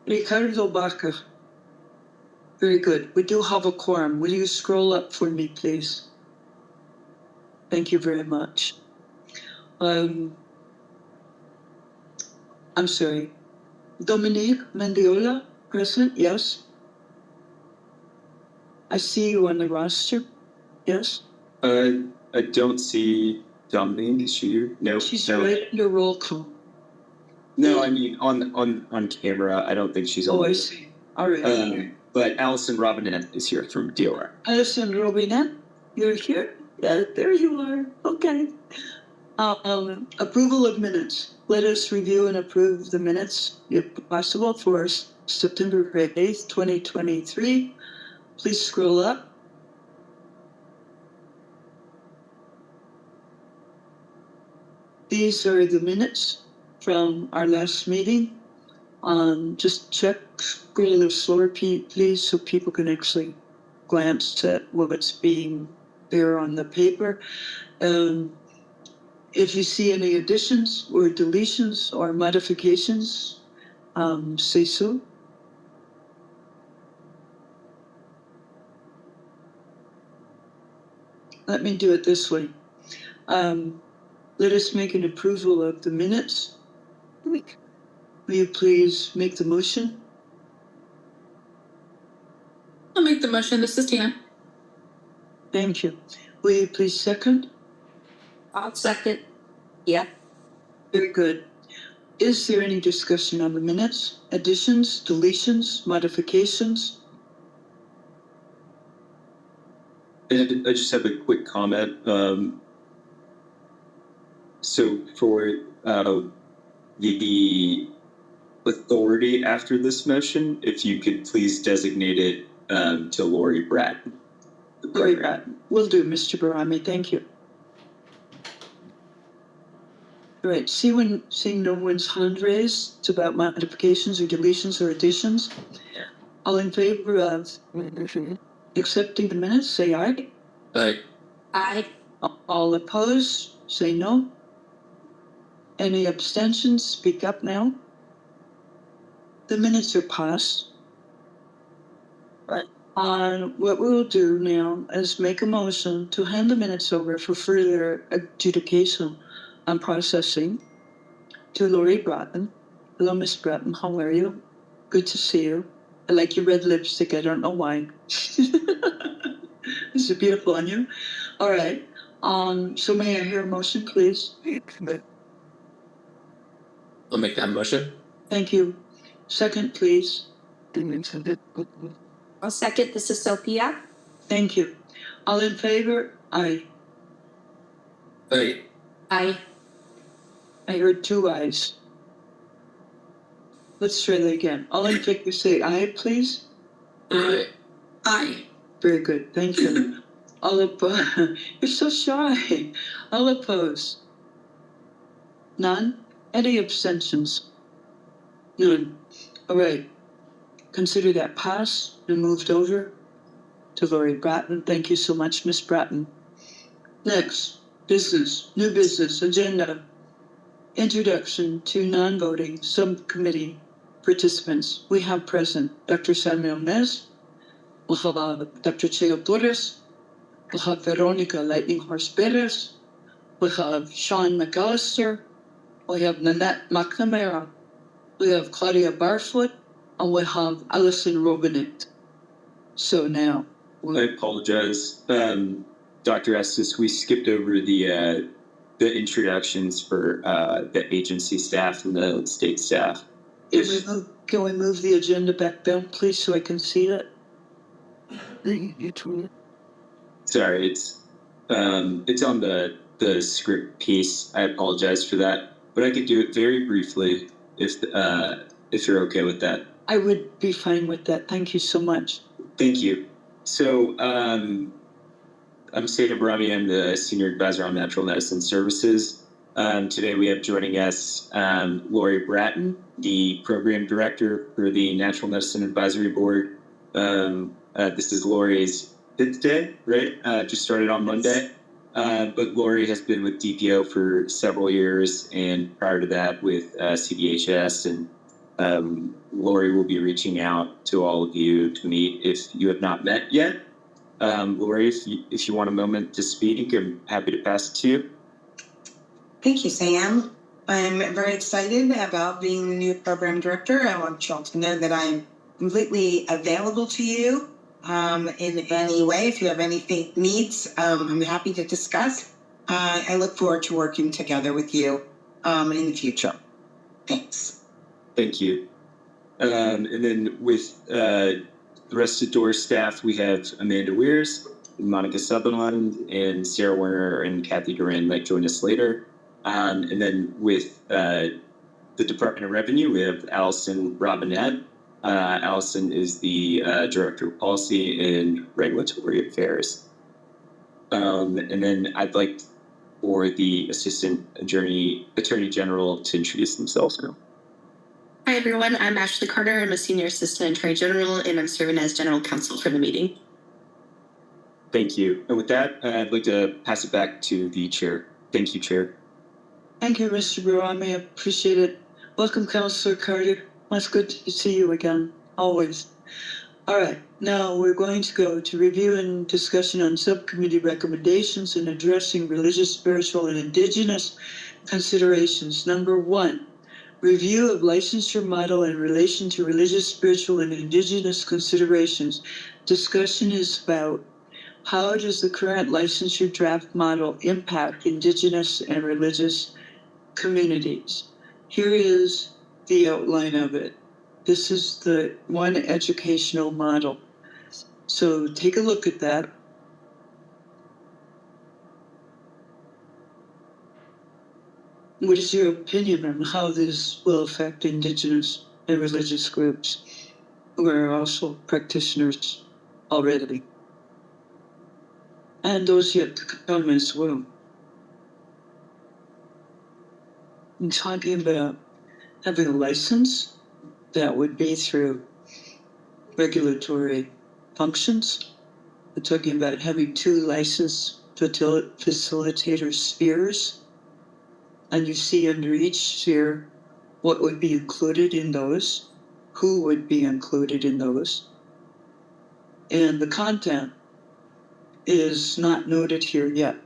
Ricardo Barker. Very good. We do have a quorum. Will you scroll up for me, please? Thank you very much. I'm sorry. Dominique Mendiola, present? Yes. I see you on the roster. Yes. I don't see Dominique. Is she here? No. She's no. right in the roll call. No, I mean on camera. I don't think she's on. Oh, I see. All right. But Alison Robinette is here from DOR. Alison Robinette, you're here? Yeah, there you are. Okay. Approval of minutes. Let us review and approve the minutes, if possible, for September 8th, 2023. Please scroll up. These are the minutes from our last meeting. Just check, scroll a little slower, please, so people can actually glance at what's being there on the paper. If you see any additions or deletions or modifications, say so. Let me do it this way. Let us make an approval of the minutes. Will you please make the motion? I'll make the motion. This is Tina. Thank you. Will you please second? I'll second. Yeah. Very good. Is there any discussion on the minutes? Additions, deletions, modifications? And I just have a quick comment. So for the authority after this motion, if you could please designate it to Lori Bratton. Lori Bratton. Will do, Mr. Barami. Thank you. All right. Seeing no one's hand raised, it's about modifications or deletions or additions. All in favor of accepting the minutes, say aye. Aye. Aye. All opposed, say no. Any abstentions, speak up now. The minutes are passed. Right. What we'll do now is make a motion to hand the minutes over for further adjudication and processing to Lori Bratton. Hello, Miss Bratton, how are you? Good to see you. I like your red lipstick, I don't know why. This is beautiful on you. All right. So may I hear a motion, please? I'll make that motion. Thank you. Second, please. I'll second. This is Sophia. Thank you. All in favor? Aye. Aye. Aye. I heard two ayes. Let's try that again. All in favor say aye, please. Aye. Aye. Very good. Thank you. All opposed. You're so shy. All opposed? None? Any abstentions? None. All right. Consider that passed and moved over to Lori Bratton. Thank you so much, Miss Bratton. Next, business, new business, agenda. Introduction to non-voting subcommittee participants. We have present Dr. Samuel Nez, we have Dr. Cheo Torres, we have Veronica Lightning Horse Perez, we have Sean McAllister, we have Nanette McNamara, we have Claudia Barfoot, and we have Alison Robinette. So now, I apologize, Dr. Estes. We skipped over the introductions for the agency staff and the state staff. Can we move the agenda back down, please, so I can see it? Sorry, it's on the script piece. I apologize for that, but I could do it very briefly if you're okay with that. I would be fine with that. Thank you so much. Thank you. So I'm Seda Barami. I'm the Senior Advisor on Natural Medicine Services. Today we have joining us Lori Bratton, the Program Director for the Natural Medicine Advisory Board. This is Lori's fifth day, right? Just started on Monday. But Lori has been with DPO for several years, and prior to that with CDHS and Lori will be reaching out to all of you to meet if you have not met yet. Lori, if you want a moment to speak, I'm happy to pass it to you. Thank you, Sam. I'm very excited about being the new program director. I want you all to know that I'm completely available to you in any way. If you have anything needs, I'm happy to discuss. I look forward to working together with you in the future. Thanks. Thank you. And then with the rest of DOOR staff, we have Amanda Weirs, Monica Sutherland, and Sarah Werner and Kathy Duran might join us later. And then with the Department of Revenue, we have Allison Robinette. Allison is the Director of Policy and Regulatory Affairs. And then I'd like for the Assistant Attorney General to introduce themselves now. Hi, everyone. I'm Ashley Carter. I'm a Senior Assistant Attorney General, and I'm serving as General Counsel for the meeting. Thank you. And with that, I'd like to pass it back to the Chair. Thank you, Chair. Thank you, Mr. Burami. I appreciate it. Welcome, Councillor Carter. It's good to see you again, always. All right, now we're going to go to review and discussion on subcommittee recommendations in addressing religious, spiritual, and indigenous considerations. Number 1, review of licensure model in relation to religious, spiritual, and indigenous considerations. Discussion is about how does the current licensure draft model impact indigenous and religious communities? Here is the outline of it. This is the one educational model. So take a look at that. What is your opinion on how this will affect indigenous and religious groups who are also practitioners already? And those yet to come as well. I'm talking about having a license that would be through regulatory functions. We're talking about having 2 licensed facilitator spheres. And you see under each sphere what would be included in those, who would be included in those. And the content is not noted here yet.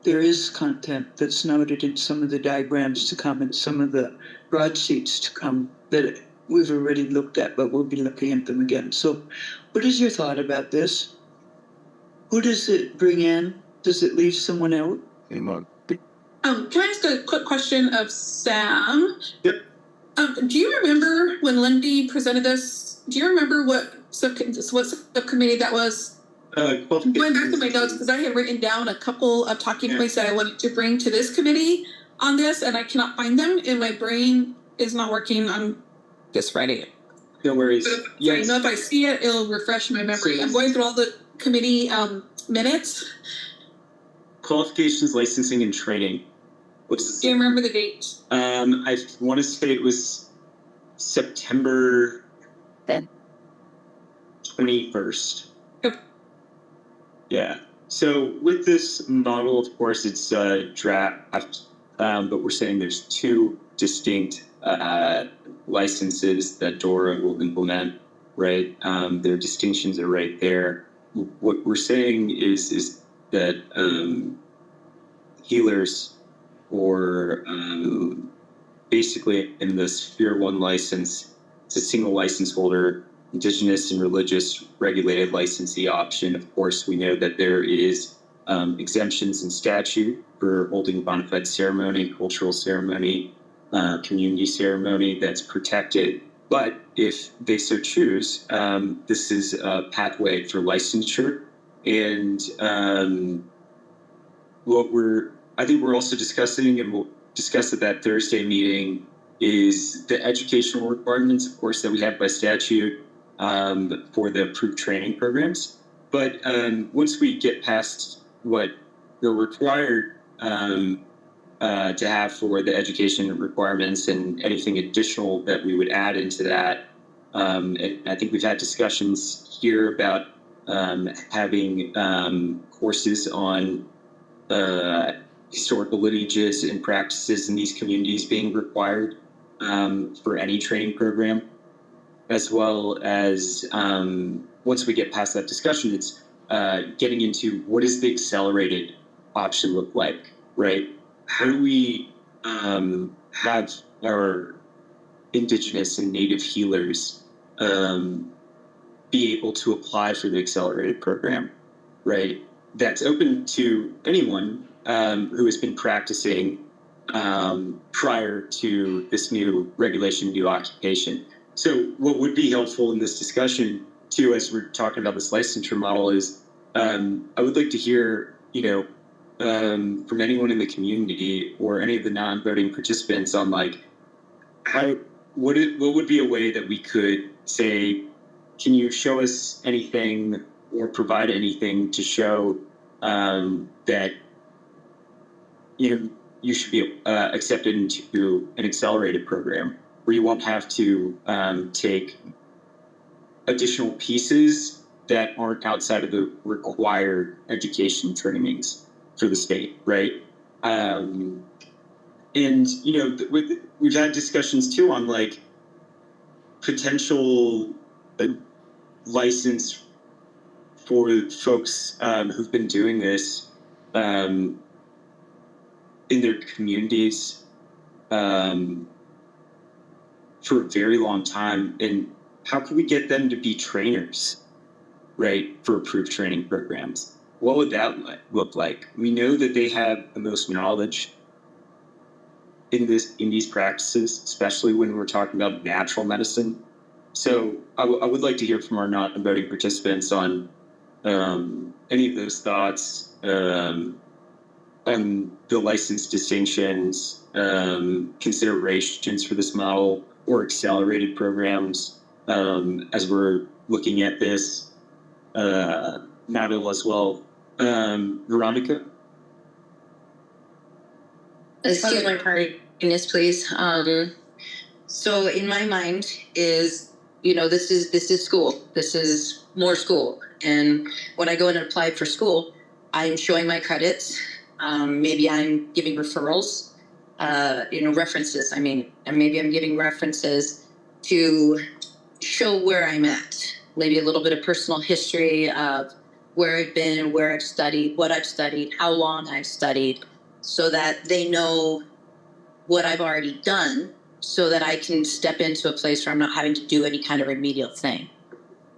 There is content that's noted in some of the diagrams to come and some of the broadsheets to come that we've already looked at, but we'll be looking at them again. So what is your thought about this? Who does it bring in? Does it leave someone out? Can I ask a quick question of Sam? Yep. Do you remember when Lindy presented this? Do you remember what subcommittee that was? Going back to my notes, because I had written down a couple of talking points that I wanted to bring to this committee on this, and I cannot find them, and my brain is not working on just writing it. No worries. Yes. I know if I see it, it'll refresh my memory. I'm going through all the committee minutes. Qualifications, licensing, and training. Do you remember the date? I want to say it was September 21st. Yep. Yeah. So with this model, of course, it's draft, but we're saying there's 2 distinct licenses that DORA will implement, right? Their distinctions are right there. What we're saying is that healers, or basically in the Sphere 1 license, it's a single license holder, indigenous and religious regulated licensee option. Of course, we know that there is exemptions in statute for holding bona fide ceremony, cultural ceremony, community ceremony that's protected. But if they so choose, this is a pathway for licensure. And I think we're also discussing, and we'll discuss at that Thursday meeting, is the educational requirements, of course, that we have by statute for the approved training programs. But once we get past what they're required to have for the education requirements and anything additional that we would add into that, I think we've had discussions here about having courses on historical lineages and practices in these communities being required. for any training program, as well as once we get past that discussion, it's getting into what does the accelerated option look like, right? How do we have our indigenous and native healers be able to apply for the accelerated program, right? That's open to anyone who has been practicing prior to this new regulation, new occupation. So what would be helpful in this discussion too, as we're talking about this licensure model, is I would like to hear, from anyone in the community or any of the non-voting participants on like, what would be a way that we could say, can you show us anything or provide anything to show that you should be accepted into an accelerated program where you won't have to take additional pieces that aren't outside of the required education trainings for the state, right? And we've had discussions too on like potential license for folks who've been doing this in their communities for a very long time, and how can we get them to be trainers, right, for approved training programs? What would that look like? We know that they have the most knowledge in these practices, especially when we're talking about natural medicine. So I would like to hear from our non-voting participants on any of those thoughts, on the license distinctions, considerations for this model or accelerated programs as we're looking at this model as well. Veronica? Excuse my partiness, please. So in my mind is, this is school. This is more school. And when I go in and apply for school, I'm showing my credits. Maybe I'm giving referrals, references. And maybe I'm giving references to show where I'm at. Maybe a little bit of personal history of where I've been, where I've studied, what I've studied, how long I've studied, so that they know what I've already done, so that I can step into a place where I'm not having to do any kind of remedial thing.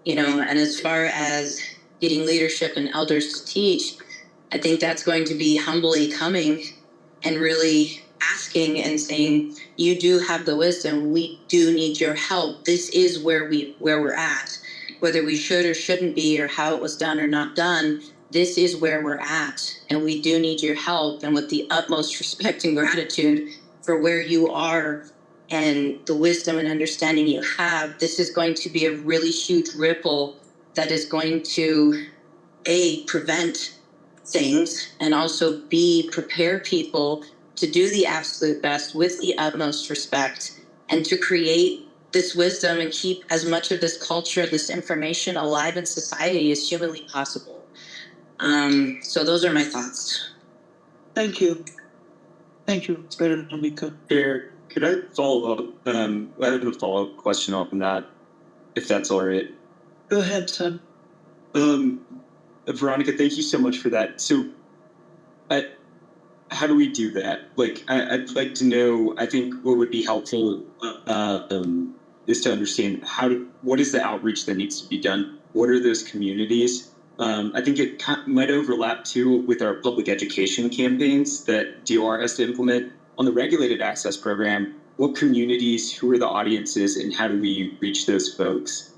And as far as getting leadership and elders to teach, I think that's going to be humbly coming and really asking and saying, you do have the wisdom, we do need your help. This is where we're at. Whether we should or shouldn't be, or how it was done or not done, this is where we're at, and we do need your help. And with the utmost respect and gratitude for where you are and the wisdom and understanding you have, this is going to be a really huge ripple that is going to, A, prevent things, and also B, prepare people to do the absolute best with the utmost respect, and to create this wisdom and keep as much of this culture, this information alive in society as humanly possible. So those are my thoughts. Thank you. Thank you, Veronica. Here, could I follow up? I have a follow-up question on that, if that's all right. Go ahead, son. Veronica, thank you so much for that. So, how do we do that? Like, I'd like to know, I think what would be helpful is to understand what is the outreach that needs to be done? What are those communities? I think it might overlap too with our public education campaigns that DOR has to implement. On the regulated access program, what communities, who are the audiences, and how do we reach those folks?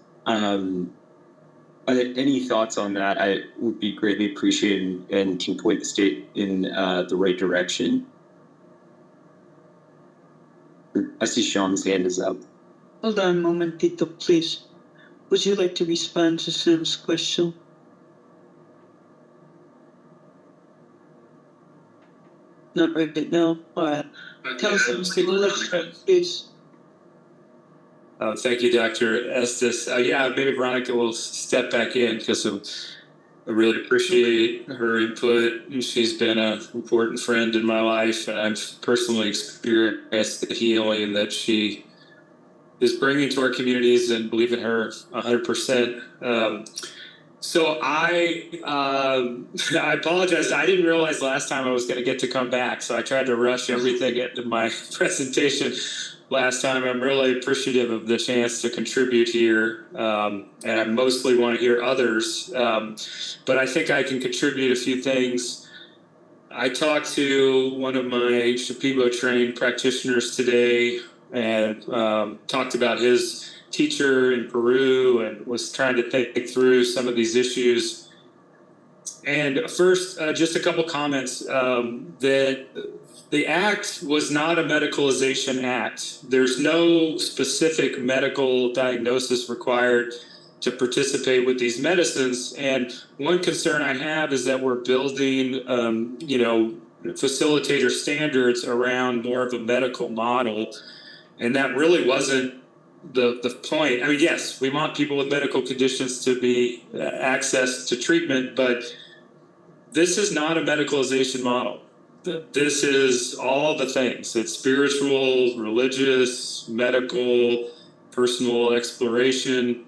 Any thoughts on that? I would be greatly appreciated and can point the state in the right direction. I see Sean's hand is up. Hold on a moment, Tito, please. Would you like to respond to Sam's question? Not right now. All right. Tell us, Mr. Lillard, please. Thank you, Dr. Estes. Maybe Veronica will step back in because of I really appreciate her input. She's been an important friend in my life, and I've personally experienced the healing that she is bringing to our communities, and believe in her 100%. So I apologize. I didn't realize last time I was going to get to come back, so I tried to rush everything into my presentation last time. I'm really appreciative of the chance to contribute here, and I mostly want to hear others, but I think I can contribute a few things. I talked to one of my Shipibo-trained practitioners today and talked about his teacher in Peru and was trying to think through some of these issues. And first, just a couple comments that the act was not a medicalization act. There's no specific medical diagnosis required to participate with these medicines. And one concern I have is that we're building, facilitator standards around more of a medical model. And that really wasn't the point. I mean, yes, we want people with medical conditions to be access to treatment, but this is not a medicalization model. This is all the things. It's spiritual, religious, medical, personal exploration.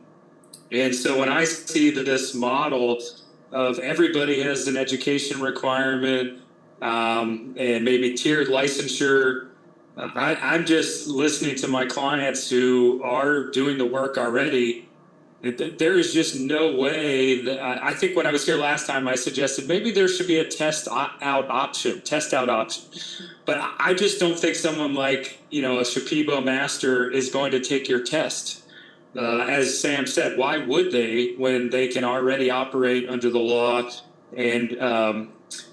And so when I see this model of everybody has an education requirement and maybe tiered licensure, I'm just listening to my clients who are doing the work already. There is just no way that I think when I was here last time, I suggested maybe there should be a test out option. But I just don't think someone like, a Shipibo master is going to take your test. As Sam said, why would they when they can already operate under the law? And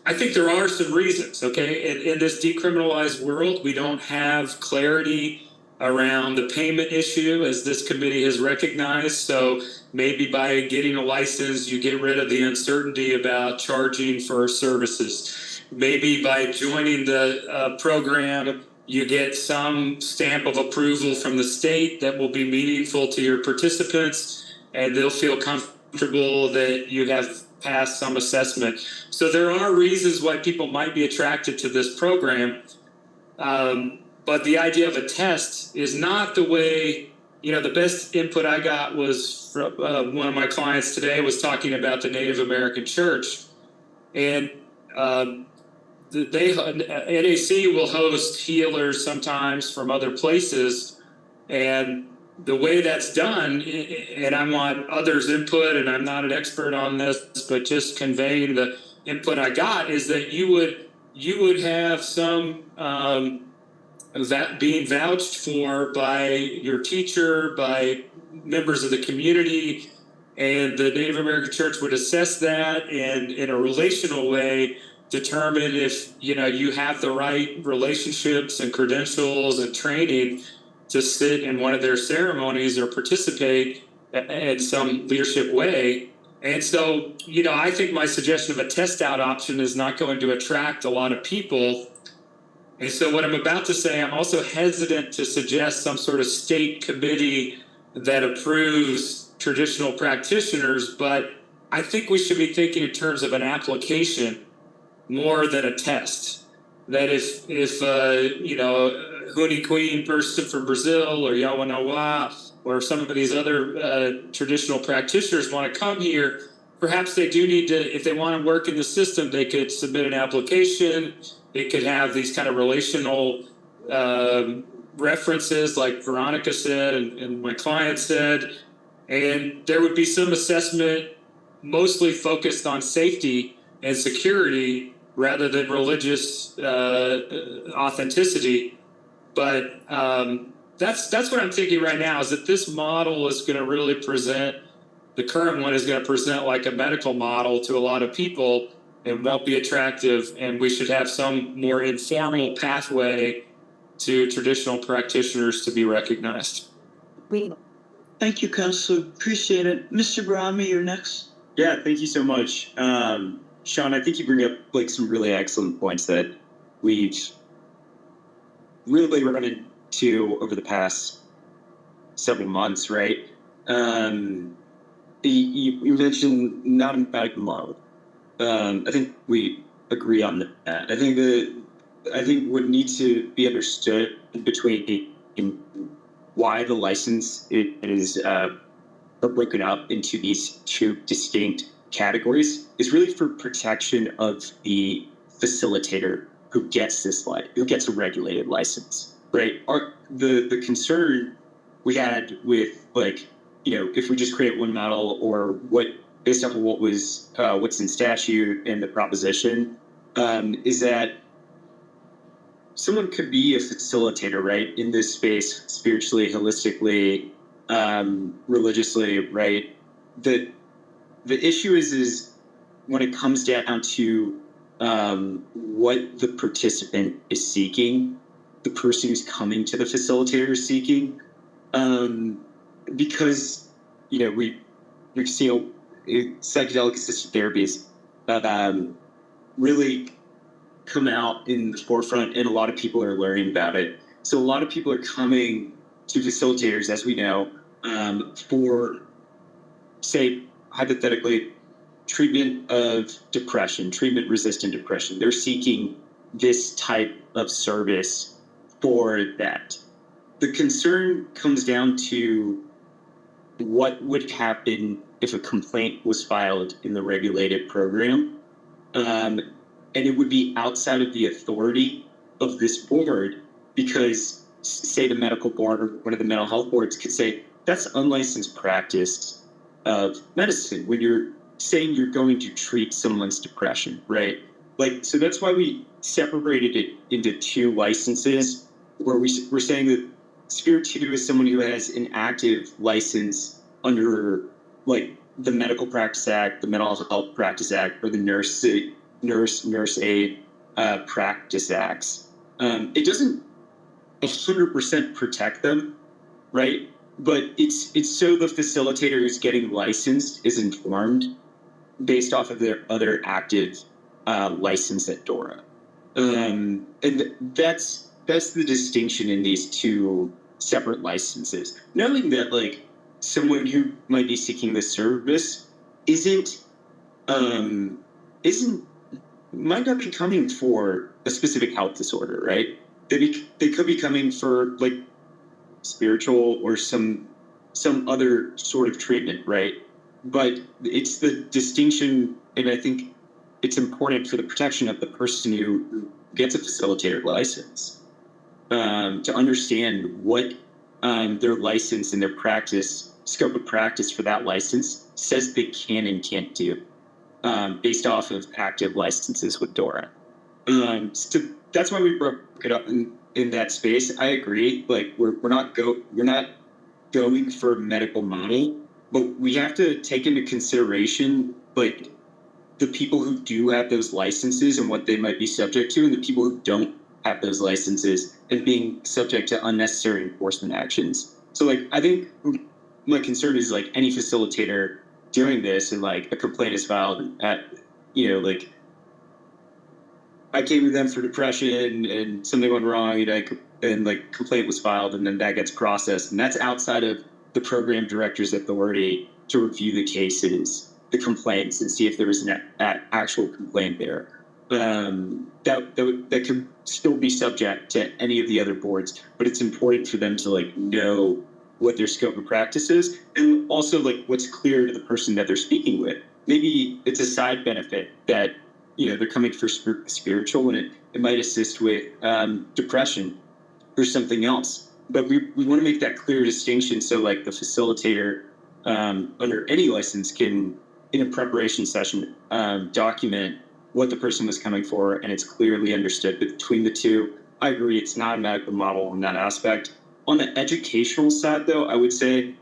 I think there are some reasons, okay? In this decriminalized world, we don't have clarity around the payment issue, as this committee has recognized. So maybe by getting a license, you get rid of the uncertainty about charging for services. Maybe by joining the program, you get some stamp of approval from the state that will be meaningful to your participants, and they'll feel comfortable that you have passed some assessment. So there are reasons why people might be attracted to this program. But the idea of a test is not the way, the best input I got was from one of my clients today was talking about the Native American Church. And NAC will host healers sometimes from other places. And the way that's done, and I want others' input, and I'm not an expert on this, but just conveying the input I got, is that you would have some that being vouched for by your teacher, by members of the community, and the Native American Church would assess that and in a relational way determine if you have the right relationships and credentials and training to sit in one of their ceremonies or participate in some leadership way. And so, I think my suggestion of a test out option is not going to attract a lot of people. And so what I'm about to say, I'm also hesitant to suggest some sort of state committee that approves traditional practitioners, but I think we should be thinking in terms of an application more than a test. That if Huni Queen person from Brazil or Yawanawa or some of these other traditional practitioners want to come here, perhaps they do need to, if they want to work in the system, they could submit an application. They could have these kind of relational references like Veronica said and my client said, and there would be some assessment mostly focused on safety and security rather than religious authenticity. But that's what I'm thinking right now, is that this model is going to really present, the current one is going to present like a medical model to a lot of people and won't be attractive, and we should have some more informal pathway to traditional practitioners to be recognized. Thank you, Counselor. Appreciate it. Mr. Brahmi, you're next. Yeah, thank you so much. Sean, I think you bring up some really excellent points that we've really run into over the past several months, right? You mentioned not a medical model. I think we agree on that. I think what needs to be understood between why the license is broken up into these two distinct categories is really for protection of the facilitator who gets who gets a regulated license, right? The concern we had with if we just create one model or based on what's in statute and the proposition, is that someone could be a facilitator, right, in this space, spiritually, holistically, religiously, right? The issue is when it comes down to what the participant is seeking, the person who's coming to the facilitator is seeking, because we've seen psychedelic assisted therapies really come out in the forefront, and a lot of people are learning about it. So a lot of people are coming to facilitators, as we know, for, say, hypothetically, treatment of depression, treatment-resistant depression. They're seeking this type of service for that. The concern comes down to what would happen if a complaint was filed in the regulated program. And it would be outside of the authority of this board because, say, the medical board or one of the mental health boards could say, that's unlicensed practice of medicine when you're saying you're going to treat someone's depression, right? So that's why we separated it into two licenses, where we're saying that Spirit 2 is someone who has an active license under, the Medical Practice Act, the Mental Health Practice Act, or the Nurse Aid Practice Acts. It doesn't 100% protect them, right? But it's so the facilitator who's getting licensed is informed based off of their other active license at DORA. And that's the distinction in these two separate licenses. Knowing that someone who might be seeking this service might not be coming for a specific health disorder, right? They could be coming for spiritual or some other sort of treatment, right? But it's the distinction, and I think it's important for the protection of the person who gets a facilitator license to understand what their license and their scope of practice for that license says they can and can't do, based off of active licenses with DORA. So that's why we broke it up in that space. I agree. We're not going for a medical model, but we have to take into consideration the people who do have those licenses and what they might be subject to, and the people who don't have those licenses and being subject to unnecessary enforcement actions. So I think my concern is any facilitator doing this and a complaint is filed at I came to them for depression and something went wrong and complaint was filed, and then that gets processed, and that's outside of the program director's authority to review the cases, the complaints, and see if there was an actual complaint there. That could still be subject to any of the other boards, but it's important for them to know what their scope of practice is, and also what's clear to the person that they're speaking with. Maybe it's a side benefit that they're coming for spiritual, and it might assist with depression or something else. But we want to make that clear distinction so the facilitator under any license can, in a preparation session, document what the person was coming for, and it's clearly understood between the two. I agree, it's not a medical model in that aspect. On the educational side, though, I would say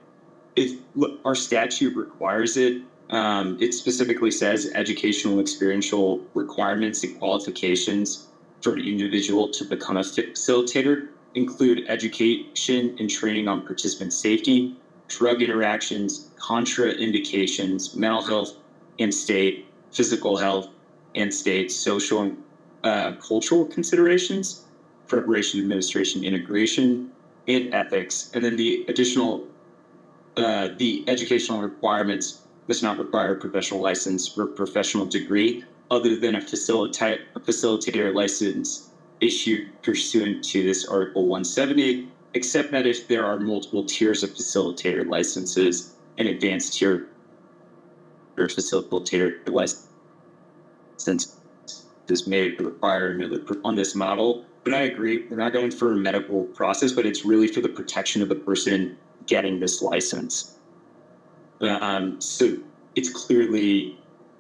if our statute requires it, it specifically says educational experiential requirements and qualifications for an individual to become a facilitator include education and training on participant safety, drug interactions, contraindications, mental health and state, physical health and state, social and cultural considerations, preparation, administration, integration, and ethics. And then the additional, the educational requirements does not require a professional license or professional degree other than a facilitator license issued pursuant to this Article 170, except that if there are multiple tiers of facilitator licenses, an advanced tier or facilitator license this may require another on this model. But I agree, we're not going for a medical process, but it's really for the protection of the person getting this license. So it's clearly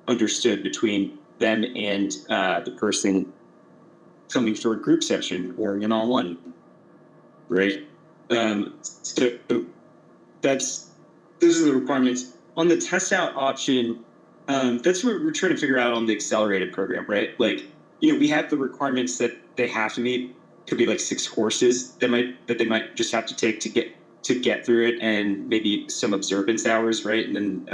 understood between them and the person coming for a group session or an all-one, right? So those are the requirements. On the test out option, that's what we're trying to figure out on the accelerated program, right? Like, we have the requirements that they have to meet. Could be like 6 courses that they might just have to take to get through it, and maybe some observance hours, right? And then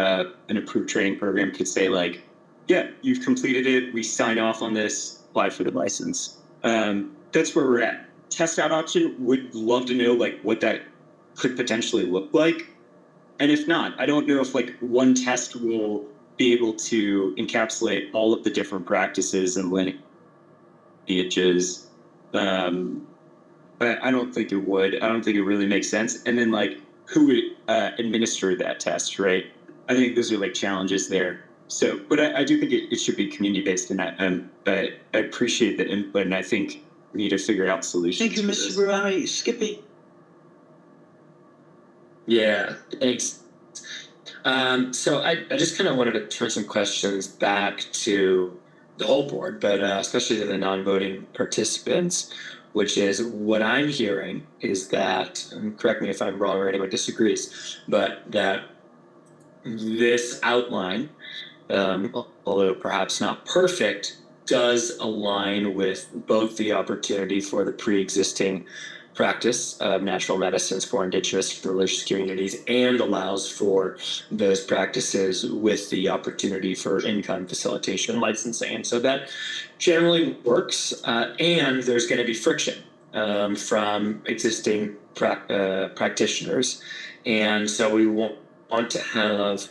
an approved training program could say like, yeah, you've completed it. We sign off on this. Apply for the license. That's where we're at. Test out option, would love to know like what that could potentially look like. And if not, I don't know if like one test will be able to encapsulate all of the different practices and lineages. But I don't think it would. I don't think it really makes sense. And then like who would administer that test, right? I think those are like challenges there. So, but I do think it should be community based, and I appreciate the input, and I think we need to figure out solutions. Thank you, Mr. Barani. Skippy. Yeah, thanks. So I just kind of wanted to turn some questions back to the whole board, but especially to the non-voting participants, which is what I'm hearing is that, and correct me if I'm wrong or anyone disagrees, but that this outline, although perhaps not perfect, does align with both the opportunity for the pre-existing practice of natural medicines for indigenous religious communities and allows for those practices with the opportunity for in-kind facilitation licensing. And so that generally works, and there's going to be friction from existing practitioners. And so we want to have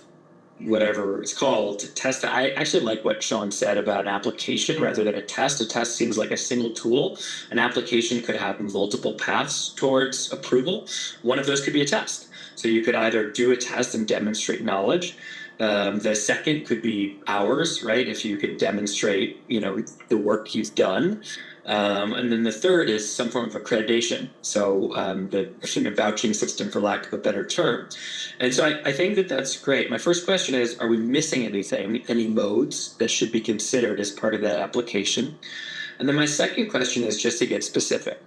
whatever it's called to test. I actually like what Sean said about an application rather than a test. A test seems like a single tool. An application could have multiple paths towards approval. One of those could be a test. So you could either do a test and demonstrate knowledge. The second could be hours, right? If you could demonstrate, the work you've done. And then the third is some form of accreditation. So the vouching system, for lack of a better term. And so I think that that's great. My first question is, are we missing anything, any modes that should be considered as part of that application? And then my second question is just to get specific.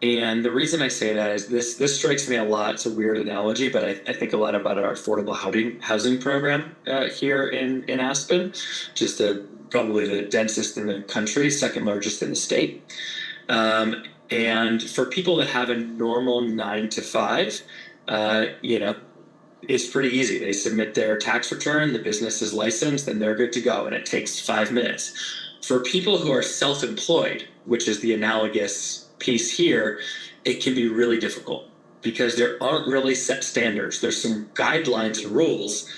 And the reason I say that is this strikes me a lot. It's a weird analogy, but I think a lot about our affordable housing program here in Aspen, just probably the densest in the country, second largest in the state. And for people that have a normal 9 to 5, it's pretty easy. They submit their tax return, the business is licensed, and they're good to go, and it takes 5 minutes. For people who are self-employed, which is the analogous piece here, it can be really difficult because there aren't really set standards. There's some guidelines and rules.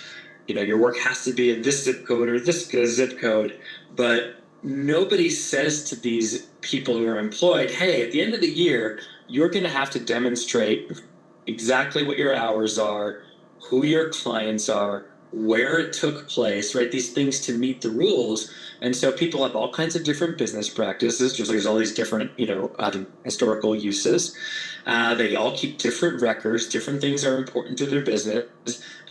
Your work has to be in this zip code or this zip code, but nobody says to these people who are employed, hey, at the end of the year, you're going to have to demonstrate exactly what your hours are, who your clients are, where it took place, right? These things to meet the rules. And so people have all kinds of different business practices, just like there's all these different, historical uses. They all keep different records, different things are important to their business,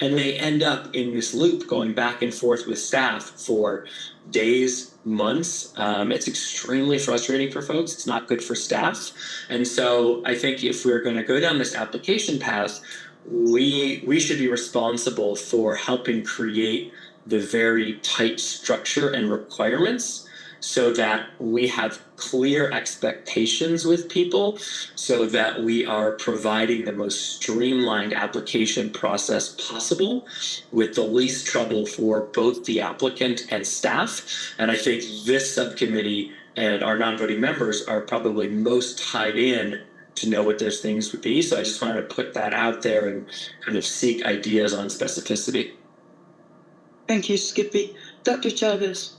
and they end up in this loop going back and forth with staff for days, months. It's extremely frustrating for folks. It's not good for staff. And so I think if we're going to go down this application path, we should be responsible for helping create the very tight structure and requirements so that we have clear expectations with people so that we are providing the most streamlined application process possible with the least trouble for both the applicant and staff. And I think this subcommittee and our non-voting members are probably most tied in to know what those things would be. So I just wanted to put that out there and kind of seek ideas on specificity. Thank you, Skippy. Dr. Chavez.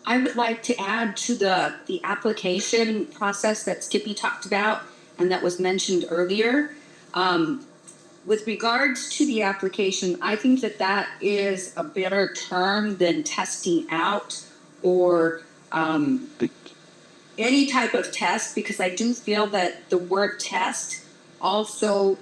I would like to add to the application process that Skippy talked about and that was mentioned earlier. With regards to the application, I think that that is a better term than testing out or any type of test, because I do feel that the word test also,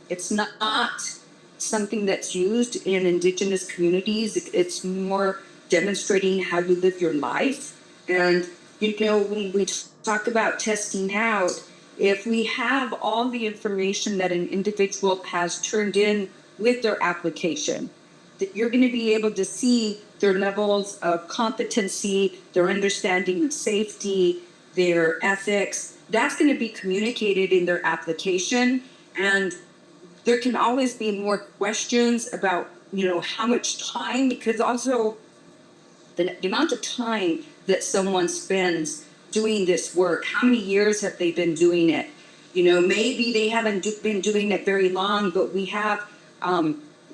it's not something that's used in Indigenous communities. It's more demonstrating how you live your life. And, you know, when we talk about testing out, if we have all the information that an individual has turned in with their application, that you're going to be able to see their levels of competency, their understanding of safety, their ethics. That's going to be communicated in their application. And there can always be more questions about, you know, how much time, because also the amount of time that someone spends doing this work, how many years have they been doing it? You know, maybe they haven't been doing it very long, but we have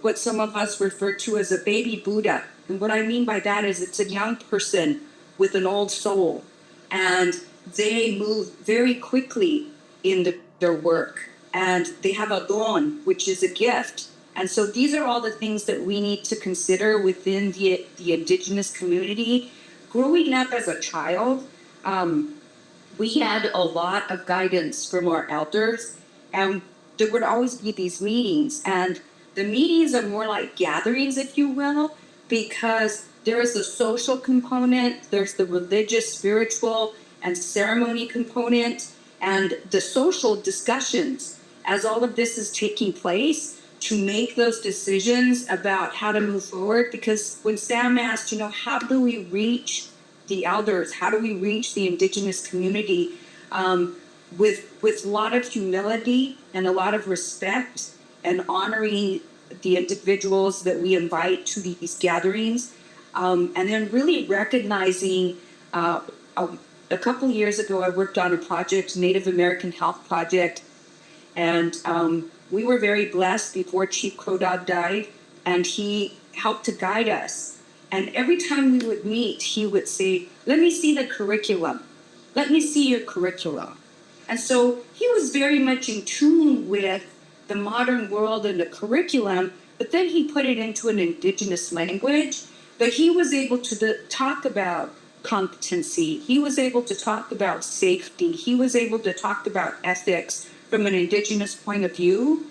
what some of us refer to as a baby Buddha. And what I mean by that is it's a young person with an old soul, and they move very quickly in their work, and they have a don, which is a gift. And so these are all the things that we need to consider within the Indigenous community. Growing up as a child, we had a lot of guidance from our elders, and there would always be these meetings. And the meetings are more like gatherings, if you will, because there is a social component, there's the religious, spiritual, and ceremony component, and the social discussions as all of this is taking place to make those decisions about how to move forward. Because when Sam asked, you know, how do we reach the elders? How do we reach the Indigenous community with a lot of humility and a lot of respect and honoring the individuals that we invite to these gatherings, and then really recognizing. A couple years ago, I worked on a project, Native American Health Project, and we were very blessed before Chief Kodad died, and he helped to guide us. And every time we would meet, he would say, "Let me see the curriculum. Let me see your curriculum." And so he was very much in tune with the modern world and the curriculum, but then he put it into an Indigenous language. But he was able to talk about competency. He was able to talk about safety. He was able to talk about ethics from an Indigenous point of view.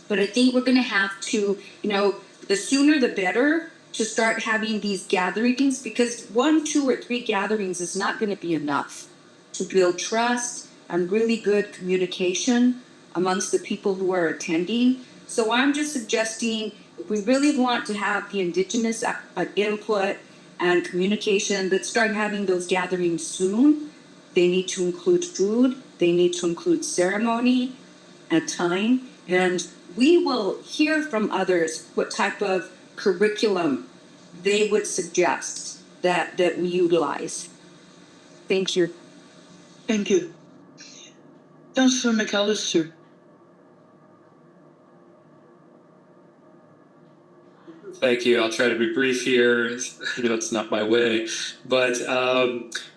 But I think we're going to have to, you know, the sooner the better to start having these gatherings, because 1, 2, or 3 gatherings is not going to be enough to build trust and really good communication amongst the people who are attending. So I'm just suggesting, if we really want to have the Indigenous input and communication, let's start having those gatherings soon. They need to include food, they need to include ceremony and time, and we will hear from others what type of curriculum they would suggest that we utilize. Thank you. Thank you. Councilor McAllister. Thank you. I'll try to be brief here. You know, it's not my way. But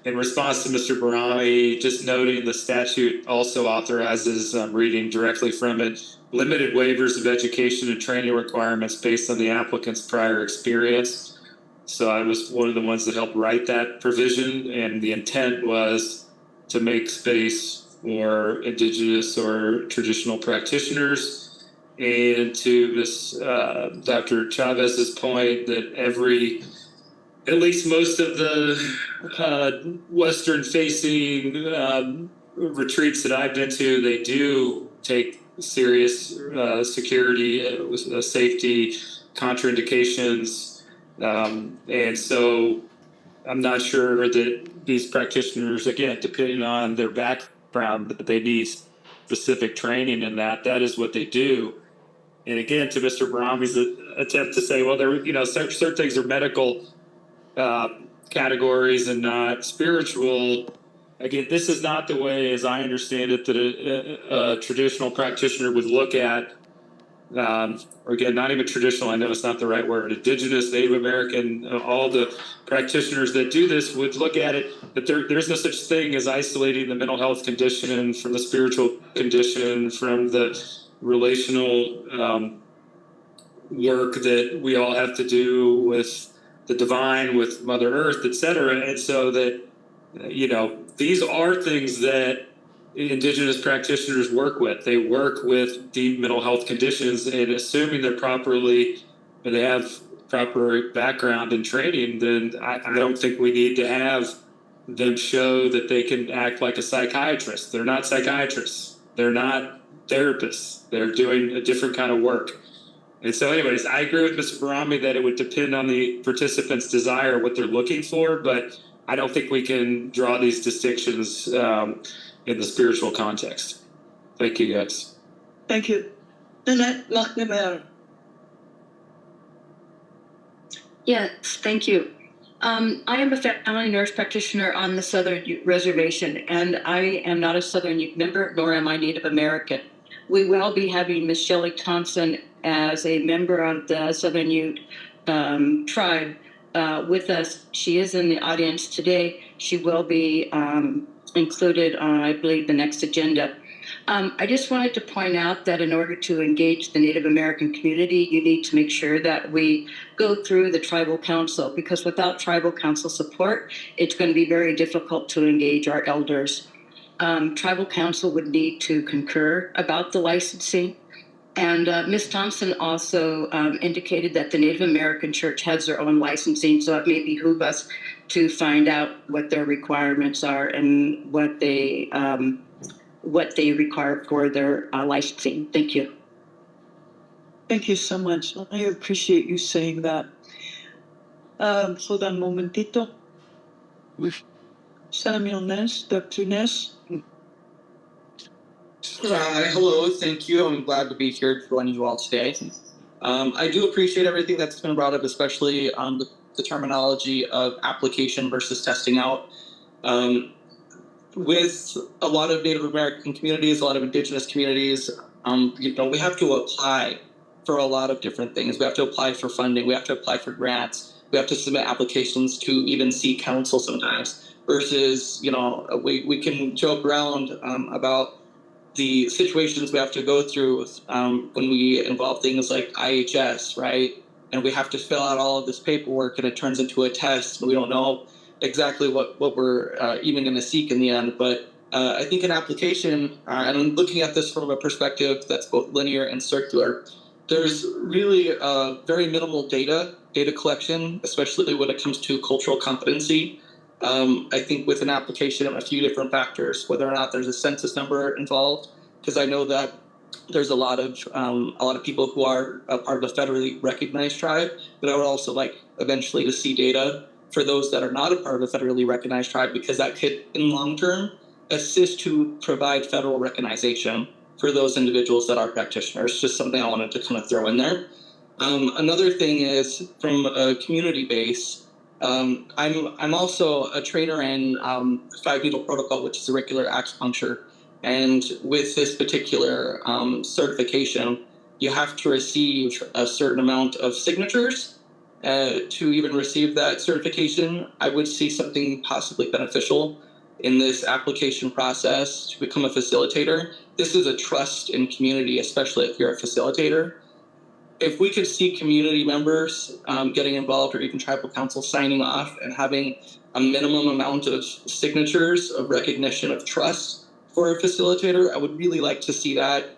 in response to Mr. Barami, just noting the statute also authorizes, reading directly from it, limited waivers of education and training requirements based on the applicant's prior experience. So I was one of the ones that helped write that provision, and the intent was to make space for Indigenous or traditional practitioners. And to this Dr. Chavez's point that at least most of the Western-facing retreats that I've been to, they do take serious security, safety, contraindications, and so I'm not sure that these practitioners, again, depending on their background, that they need specific training in that is what they do. And again, to Mr. Barami's attempt to say, well, there, you know, certain things are medical categories and not spiritual. Again, this is not the way, as I understand it, that a traditional practitioner would look at or again, not even traditional, I know it's not the right word, indigenous, Native American, all the practitioners that do this would look at it, that there's no such thing as isolating the mental health condition from the spiritual condition, from the relational work that we all have to do with the divine, with Mother Earth, etc. And so that, these are things that indigenous practitioners work with. They work with deep mental health conditions, and assuming they have proper background and training, then I don't think we need to have them show that they can act like a psychiatrist. They're not psychiatrists. They're not therapists. They're doing a different kind of work. And so anyways, I agree with Mr. Barami that it would depend on the participant's desire, what they're looking for, but I don't think we can draw these distinctions in the spiritual context. Thank you, guys. Thank you. Nanette Lachnemer. Yes, thank you. I am a family nurse practitioner on the Southern Ute Reservation, and I am not a Southern Ute member, nor am I Native American. We will be having Miss Shelley Thompson as a member of the Southern Ute tribe with us. She is in the audience today. She will be included on, I believe, the next agenda. I just wanted to point out that in order to engage the Native American community, you need to make sure that we go through the tribal council, because without tribal council support, it's going to be very difficult to engage our elders. Tribal council would need to concur about the licensing. And Ms. Thompson also indicated that the Native American Church has their own licensing, so it may behoove us to find out what their requirements are and what they require for their licensing. Thank you. Thank you so much. I appreciate you saying that. Hold on un momentito. Samuel Ness, Dr. Ness. Hello, thank you. I'm glad to be here joining you all today. I do appreciate everything that's been brought up, especially on the terminology of application versus testing out. With a lot of Native American communities, a lot of indigenous communities, we have to apply for a lot of different things. We have to apply for funding. We have to apply for grants. We have to submit applications to even seek counsel sometimes. Versus, we can joke around about the situations we have to go through when we involve things like IHS, right? And we have to fill out all of this paperwork, and it turns into a test. And we don't know exactly what we're even going to seek in the end. But I think an application, and I'm looking at this from a perspective that's both linear and circular, there's really very minimal data collection, especially when it comes to cultural competency. I think with an application, a few different factors, whether or not there's a census number involved, because I know that there's a lot of people who are a part of a federally recognized tribe, but I would also like eventually to see data for those that are not a part of a federally recognized tribe, because that could, in long term, assist to provide federal recognition for those individuals that are practitioners. Just something I wanted to kind of throw in there. Another thing is from a community base. I'm also a trainer in 5-needle protocol, which is auricular acupuncture. And with this particular certification, you have to receive a certain amount of signatures to even receive that certification. I would see something possibly beneficial in this application process to become a facilitator. This is a trust in community, especially if you're a facilitator. If we could see community members getting involved, or even tribal council signing off and having a minimum amount of signatures of recognition of trust for a facilitator, I would really like to see that.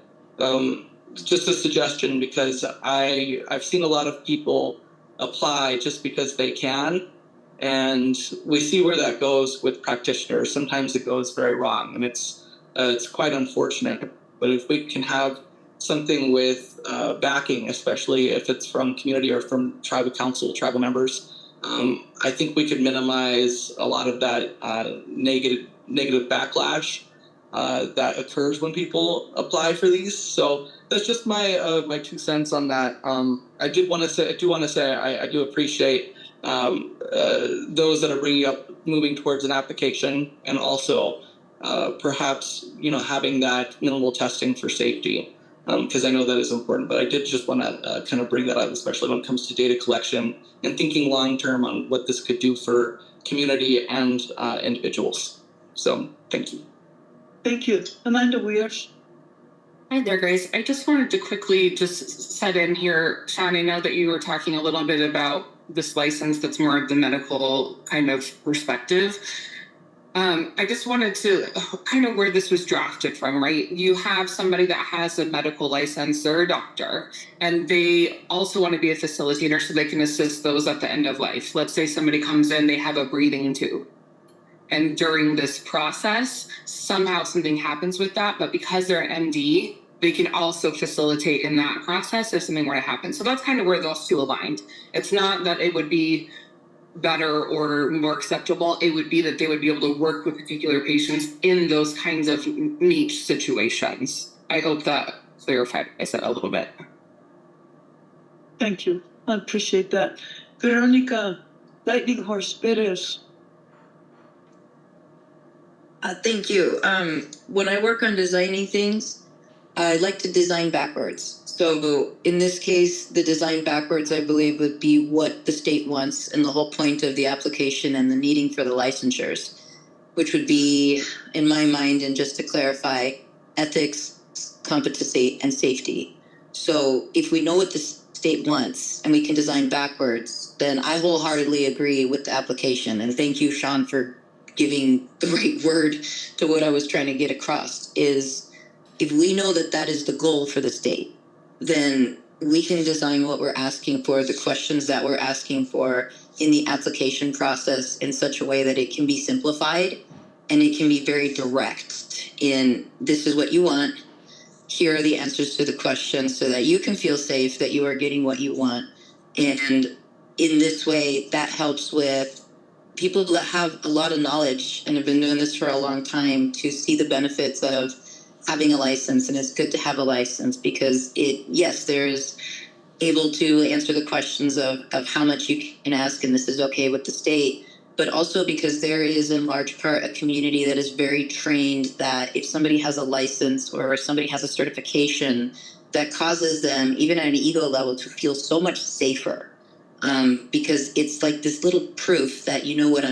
Just a suggestion, because I've seen a lot of people apply just because they can, and we see where that goes with practitioners. Sometimes it goes very wrong, and it's quite unfortunate. But if we can have something with backing, especially if it's from community or from tribal council, tribal members, I think we could minimize a lot of that negative backlash that occurs when people apply for these. So that's just my 2 cents on that. I do want to say I do appreciate those that are bringing up moving towards an application, and also perhaps having that minimal testing for safety. because I know that is important. But I did just want to kind of bring that up, especially when it comes to data collection and thinking long term on what this could do for community and individuals. So thank you. Thank you. Amanda Weers. Hi there, guys. I just wanted to quickly just set in here, Sean, I know that you were talking a little bit about this license that's more of the medical kind of perspective. I just wanted to kind of where this was drafted from, right? You have somebody that has a medical license, they're a doctor, and they also want to be a facilitator so they can assist those at the end of life. Let's say somebody comes in, they have a breathing tube. And during this process, somehow something happens with that, but because they're an MD, they can also facilitate in that process if something were to happen. So that's kind of where those two aligned. It's not that it would be better or more acceptable. It would be that they would be able to work with particular patients in those kinds of niche situations. I hope that clarified I said a little bit. Thank you. I appreciate that. Veronica, Lightning Horse Perez. Thank you. When I work on designing things, I like to design backwards. So in this case, the design backwards, I believe, would be what the state wants and the whole point of the application and the needing for the licensures, which would be, in my mind, and just to clarify, ethics, competency, and safety. So if we know what the state wants and we can design backwards, then I wholeheartedly agree with the application. And thank you, Sean, for giving the right word to what I was trying to get across, is if we know that that is the goal for the state, then we can design what we're asking for, the questions that we're asking for in the application process in such a way that it can be simplified and it can be very direct in this is what you want, here are the answers to the questions so that you can feel safe that you are getting what you want. And in this way, that helps with people that have a lot of knowledge and have been doing this for a long time to see the benefits of having a license. And it's good to have a license because there's able to answer the questions of how much you can ask, and this is okay with the state, but also because there is in large part a community that is very trained that if somebody has a license or somebody has a certification, that causes them, even at an ego level, to feel so much safer. Because it's like this little proof that you know what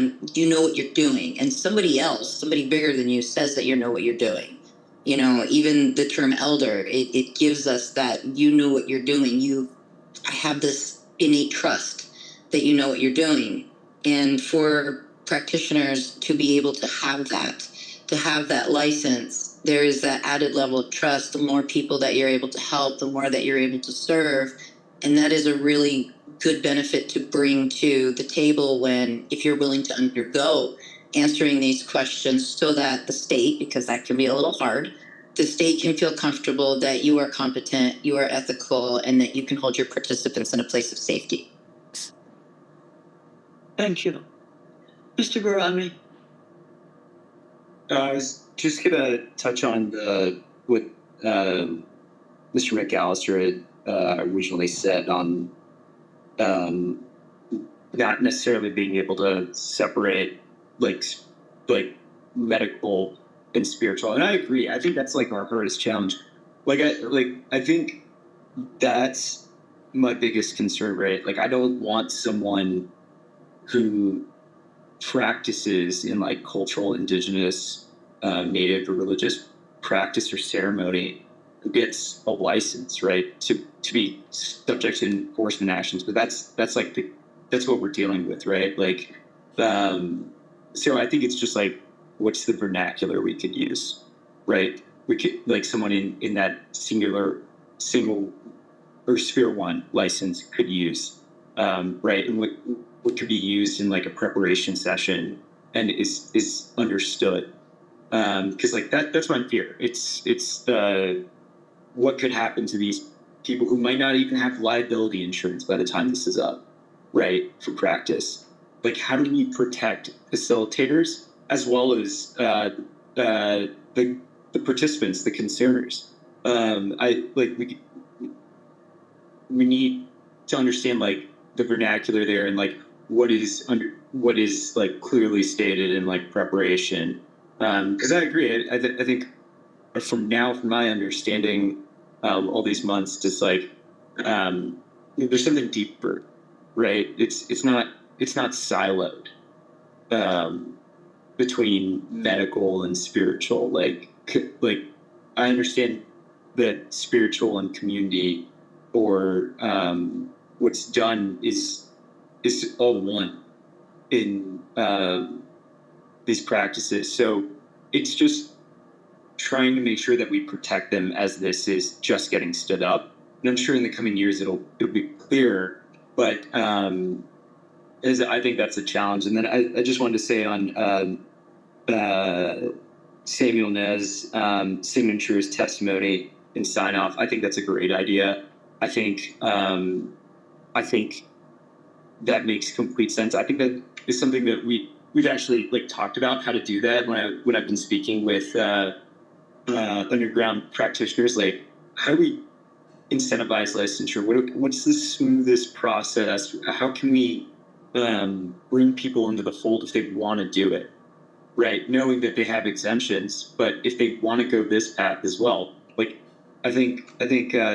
you're doing, and somebody bigger than you says that you know what you're doing. You know, even the term elder, it gives us that you know what you're doing. I have this innate trust that you know what you're doing, and for practitioners to be able to have that license, there is that added level of trust. The more people that you're able to help, the more that you're able to serve, and that is a really good benefit to bring to the table if you're willing to undergo answering these questions so that the state, because that can be a little hard, the state can feel comfortable that you are competent, you are ethical, and that you can hold your participants in a place of safety. Thank you. Mr. Garami. I was just going to touch on what Mr. McAllister had originally said on not necessarily being able to separate like medical and spiritual. And I agree. I think that's like our hardest challenge. I think that's my biggest concern, right? Like, I don't want someone who practices in like cultural, indigenous, native or religious practice or ceremony who gets a license, right, to be subject to enforcement actions. But that's what we're dealing with, right? Like, so I think it's just like, what's the vernacular we could use, right? We could, like, someone in that single or sphere one license could use, right? And what could be used in like a preparation session and is understood. Because like that's my fear. It's what could happen to these people who might not even have liability insurance by the time this is up, right? For practice. Like, how do we protect facilitators as well as the participants, the concerners? We need to understand like the vernacular there and like what is like clearly stated in like preparation. Because I agree. I think from my understanding, all these months, just like there's something deeper, right? It's not siloed between medical and spiritual. Like I understand that spiritual and community, or what's done is all one in these practices. So it's just trying to make sure that we protect them as this is just getting stood up. And I'm sure in the coming years it'll be clearer, but as I think that's a challenge. And then I just wanted to say on Samuel Nez signatures, testimony, and sign off. I think that's a great idea. I think that makes complete sense. I think that is something that we've actually like talked about how to do that when I've been speaking with underground practitioners. Like, how do we incentivize licensure? What's the smoothest process? How can we bring people into the fold if they want to do it, right? Knowing that they have exemptions, but if they want to go this path as well, like I think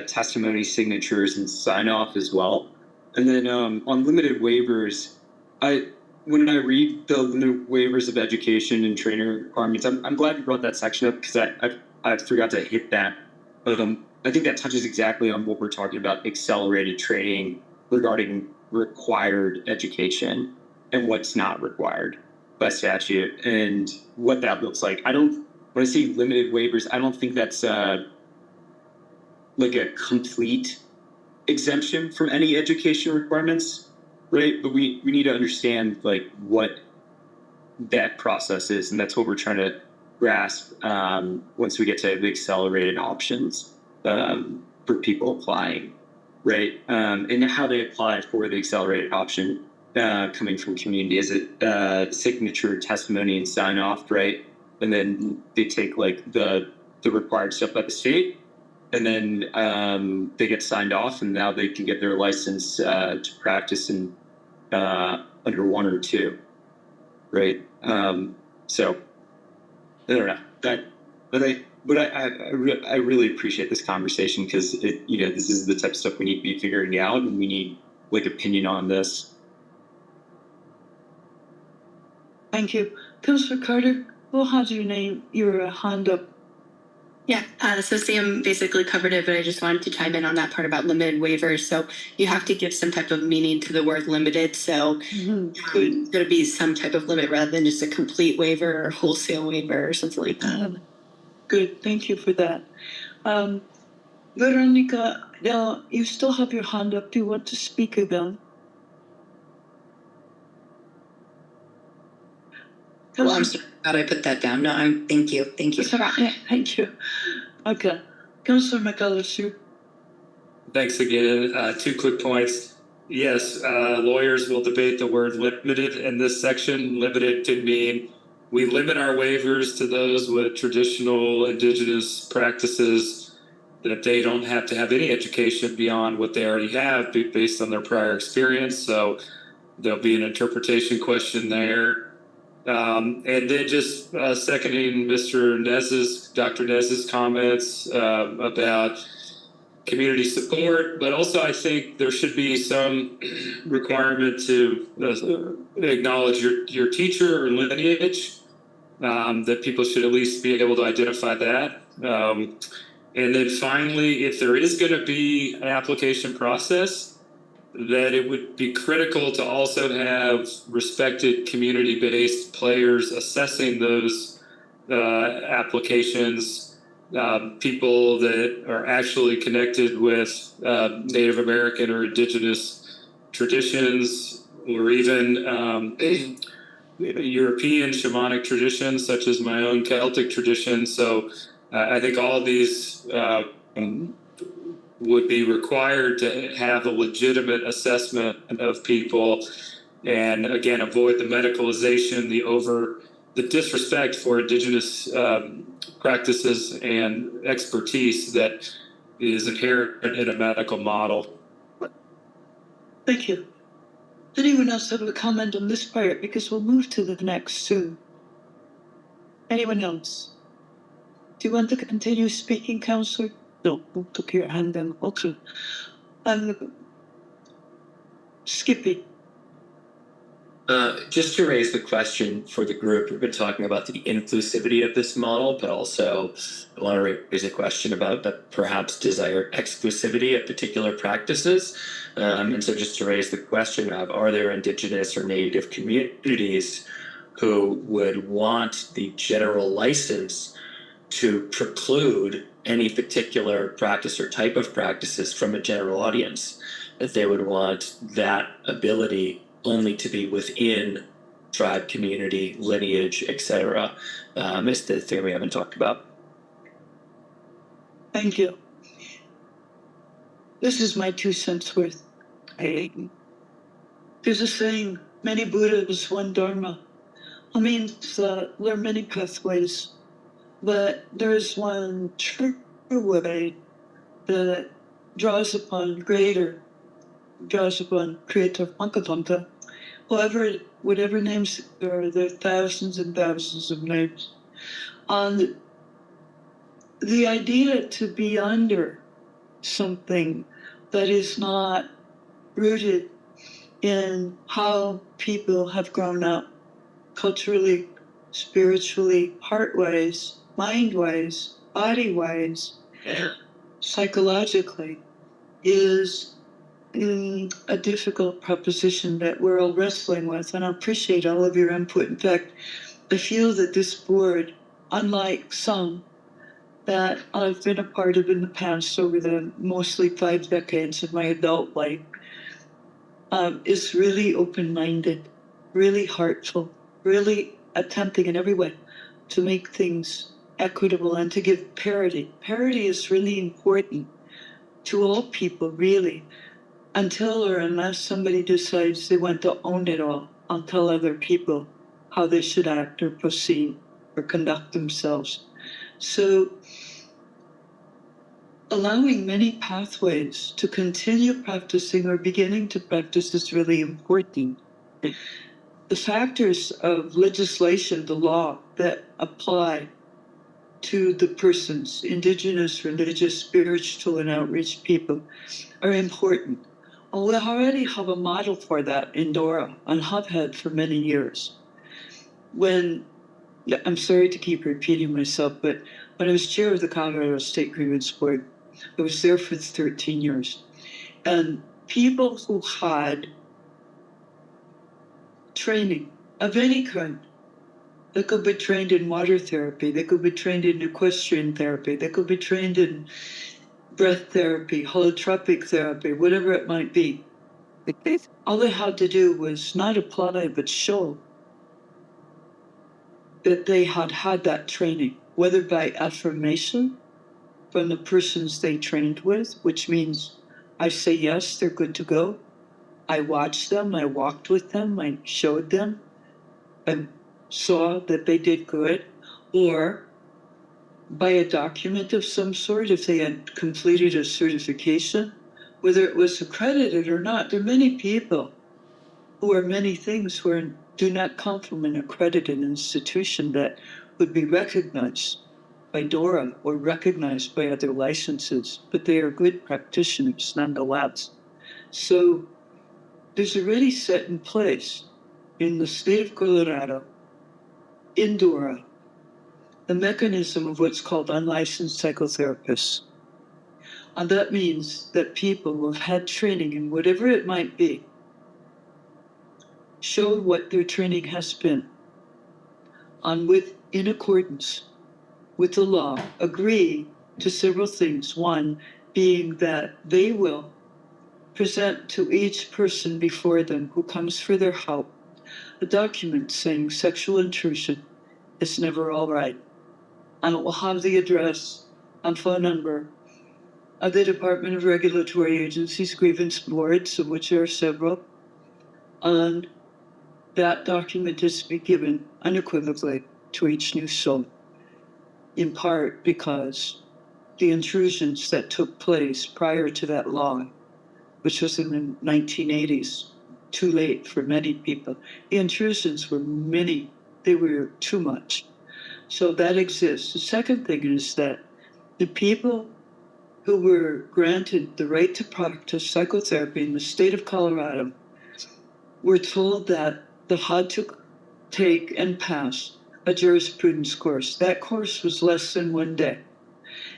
testimony, signatures, and sign off as well. And then on limited waivers, when I read the limited waivers of education and training requirements, I'm glad you brought that section up, because I forgot to hit that. But I think that touches exactly on what we're talking about: accelerated training regarding required education and what's not required by statute, and what that looks like. When I say limited waivers, I don't think that's like a complete exemption from any education requirements, right? But we need to understand like what that process is, and that's what we're trying to grasp once we get to the accelerated options for people applying, right? And how they apply for the accelerated option coming from community. Is it signature, testimony, and sign off, right? And then they take like the required stuff by the state, and then they get signed off, and now they can get their license to practice in under 1 or 2, right? So I don't know but I really appreciate this conversation, because this is the type of stuff we need to be figuring out, and we need like opinion on this. Thank you. Councillor Carter, we'll have your hand up. Yeah, so Sam basically covered it, but I just wanted to chime in on that part about limited waivers. So you have to give some type of meaning to the word limited. So it's going to be some type of limit rather than just a complete waiver or wholesale waiver or something like that. Good, thank you for that. Veronica, you still have your hand up. Do you want to speak again? Well, I'm sorry, how did I put that down? No, thank you. Yeah, thank you. Okay. Councillor McAllister. Thanks again. 2 quick points. Yes, lawyers will debate the word limited in this section. Limited could mean we limit our waivers to those with traditional indigenous practices, that they don't have to have any education beyond what they already have based on their prior experience. So there'll be an interpretation question there. And then just seconding Dr. Nez's comments about community support, but also I think there should be some requirement to acknowledge your teacher or lineage, that people should at least be able to identify that. And then finally, if there is going to be an application process, that it would be critical to also have respected community-based players assessing those applications, people that are actually connected with Native American or indigenous traditions, or even European shamanic traditions, such as my own Celtic tradition. So I think all of these would be required to have a legitimate assessment of people, and again, avoid the medicalization, the disrespect for indigenous practices and expertise that is inherent in a medical model. Thank you. Does anyone else have a comment on this part? Because we'll move to the next soon. Anyone else? Do you want to continue speaking, Councillor? No, took your hand and okay. And Skippy. Just to raise the question for the group, we've been talking about the inclusivity of this model, but also I want to raise a question about the perhaps desired exclusivity of particular practices. And so just to raise the question of, are there Indigenous or Native communities who would want the general license to preclude any particular practice or type of practices from a general audience, that they would want that ability only to be within tribe, community, lineage, etc. Is the thing we haven't talked about. Thank you. This is my 2 cents worth. There's a saying, many Buddhas, one Dharma. I mean, there are many pathways, but there is one true way that draws upon creative Mankatonta. Whatever names there are thousands and thousands of names. And the idea to be under something that is not rooted in how people have grown up culturally, spiritually, heart-wise, mind-wise, body-wise, psychologically, is a difficult proposition that we're all wrestling with, and I appreciate all of your input. In fact, I feel that this board, unlike some that I've been a part of in the past over the mostly 5 decades of my adult life, is really open-minded, really heartful, really attempting in every way to make things equitable and to give parity. Parity is really important to all people, really, until or unless somebody decides they want to own it all and tell other people how they should act or proceed or conduct themselves. So allowing many pathways to continue practicing or beginning to practice is really important. The factors of legislation, the law, that apply to the persons, Indigenous, religious, spiritual, and outreach people, are important. We already have a model for that in Dora and have had for many years. I'm sorry to keep repeating myself, but when I was chair of the Colorado State Grievance Board, I was there for 13 years. And people who had training of any kind, they could be trained in water therapy, they could be trained in equestrian therapy, they could be trained in breath therapy, holotropic therapy, whatever it might be. All they had to do was not apply, but show that they had had that training, whether by affirmation from the persons they trained with, which means I say yes, they're good to go. I watched them, I walked with them, I showed them, I saw that they did good, or by a document of some sort, if they had completed a certification, whether it was accredited or not. There are many people who are many things who do not come from an accredited institution that would be recognized by DORA or recognized by other licenses, but they are good practitioners nonetheless. So there's already set in place in the state of Colorado, in DORA, the mechanism of what's called unlicensed psychotherapists. And that means that people who have had training in whatever it might be, show what their training has been, and in accordance with the law, agree to several things. One being that they will present to each person before them who comes for their help a document saying sexual intrusion is never all right. And it will have the address and phone number of the Department of Regulatory Agencies grievance boards, of which there are several, and that document is to be given unequivocally to each new soul, in part because the intrusions that took place prior to that law, which was in the 1980s, too late for many people, the intrusions were many, they were too much. So that exists. The second thing is that the people who were granted the right to practice psychotherapy in the state of Colorado were told that they had to take and pass a jurisprudence course. That course was less than 1 day.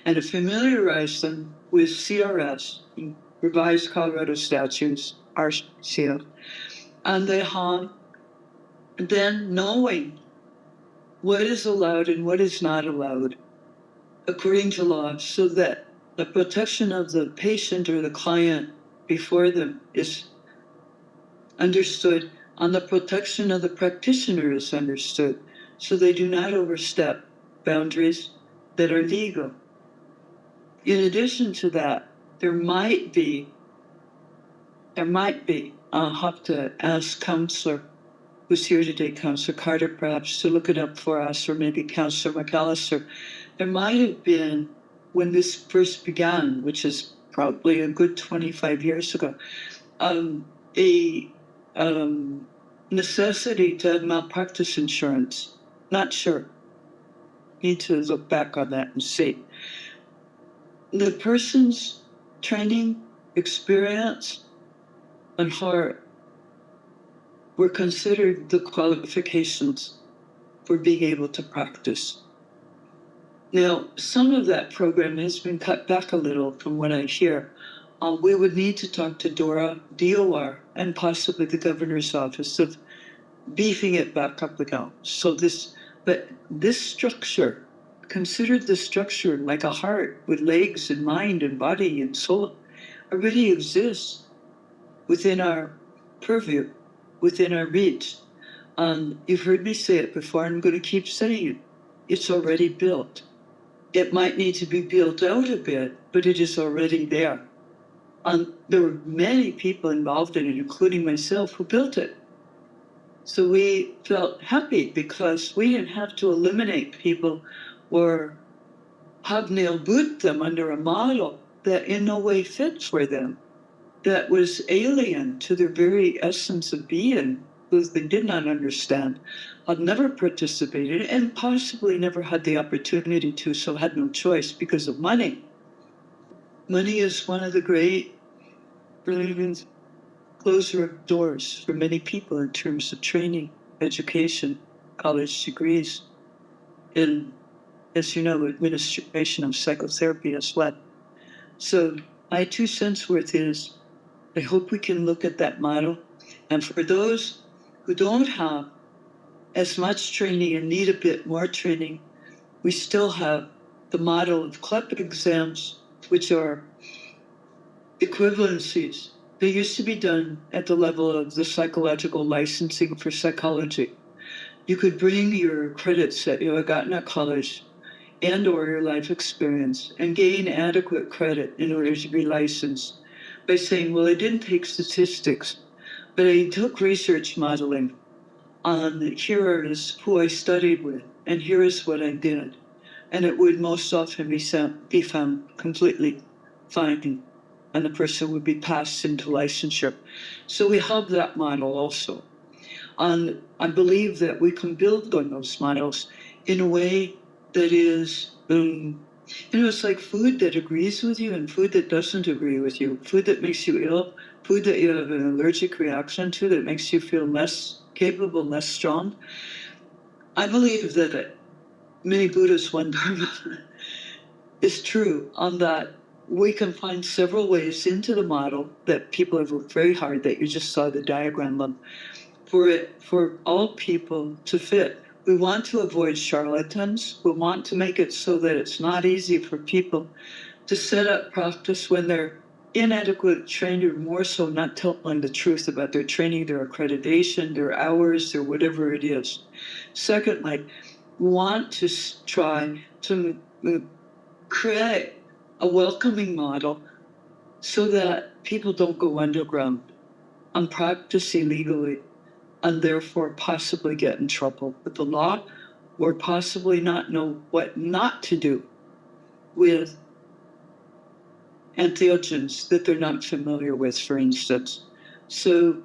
And it familiarized them with CRS, revised Colorado statutes, RCF, and they had then knowing what is allowed and what is not allowed according to law, so that the protection of the patient or the client before them is understood, and the protection of the practitioner is understood, so they do not overstep boundaries that are legal. In addition to that, there might be, I'll have to ask Counselor, who's here today, Counselor Carter, perhaps to look it up for us, or maybe Counselor McAllister. There might have been, when this first began, which is probably a good 25 years ago, a necessity to have malpractice insurance. Not sure. Need to look back on that and see. The person's training, experience, and heart were considered the qualifications for being able to practice. Now, some of that program has been cut back a little from what I hear. We would need to talk to DOR, and possibly the governor's office of beefing it back up again. But this structure, considered the structure like a heart with legs and mind and body and soul, already exists within our purview, within our reach. You've heard me say it before, and I'm going to keep saying it. It's already built. It might need to be built out a bit, but it is already there. There were many people involved in it, including myself, who built it. So we felt happy because we didn't have to eliminate people or hobnail boot them under a model that in no way fits for them, that was alien to their very essence of being, because they did not understand, had never participated, and possibly never had the opportunity to, so had no choice because of money. Money is one of the great closer of doors for many people in terms of training, education, college degrees, and, as you know, administration of psychotherapy as well. So my 2 cents worth is, I hope we can look at that model. And for those who don't have as much training and need a bit more training, we still have the model of CLEP exams, which are equivalencies. They used to be done at the level of the psychological licensing for psychology. You could bring your credits that you had gotten at college and or your life experience and gain adequate credit in order to be licensed by saying, well, I didn't take statistics, but I took research modeling on here is who I studied with, and here is what I did. And it would most often be found completely fine, and the person would be passed into licensure. So we have that model also. And I believe that we can build on those models in a way that is, it's like food that agrees with you and food that doesn't agree with you, food that makes you ill, food that you have an allergic reaction to that makes you feel less capable, less strong. I believe that many Buddhas one Dharma is true on that. We can find several ways into the model that people have worked very hard, that you just saw the diagram of, for all people to fit. We want to avoid charlatans. We want to make it so that it's not easy for people to set up practice when they're inadequate trained, or more so not telling the truth about their training, their accreditation, their hours, or whatever it is. Secondly, we want to try to create a welcoming model so that people don't go underground and practice illegally and therefore possibly get in trouble with the law, or possibly not know what not to do with entheogens that they're not familiar with, for instance. So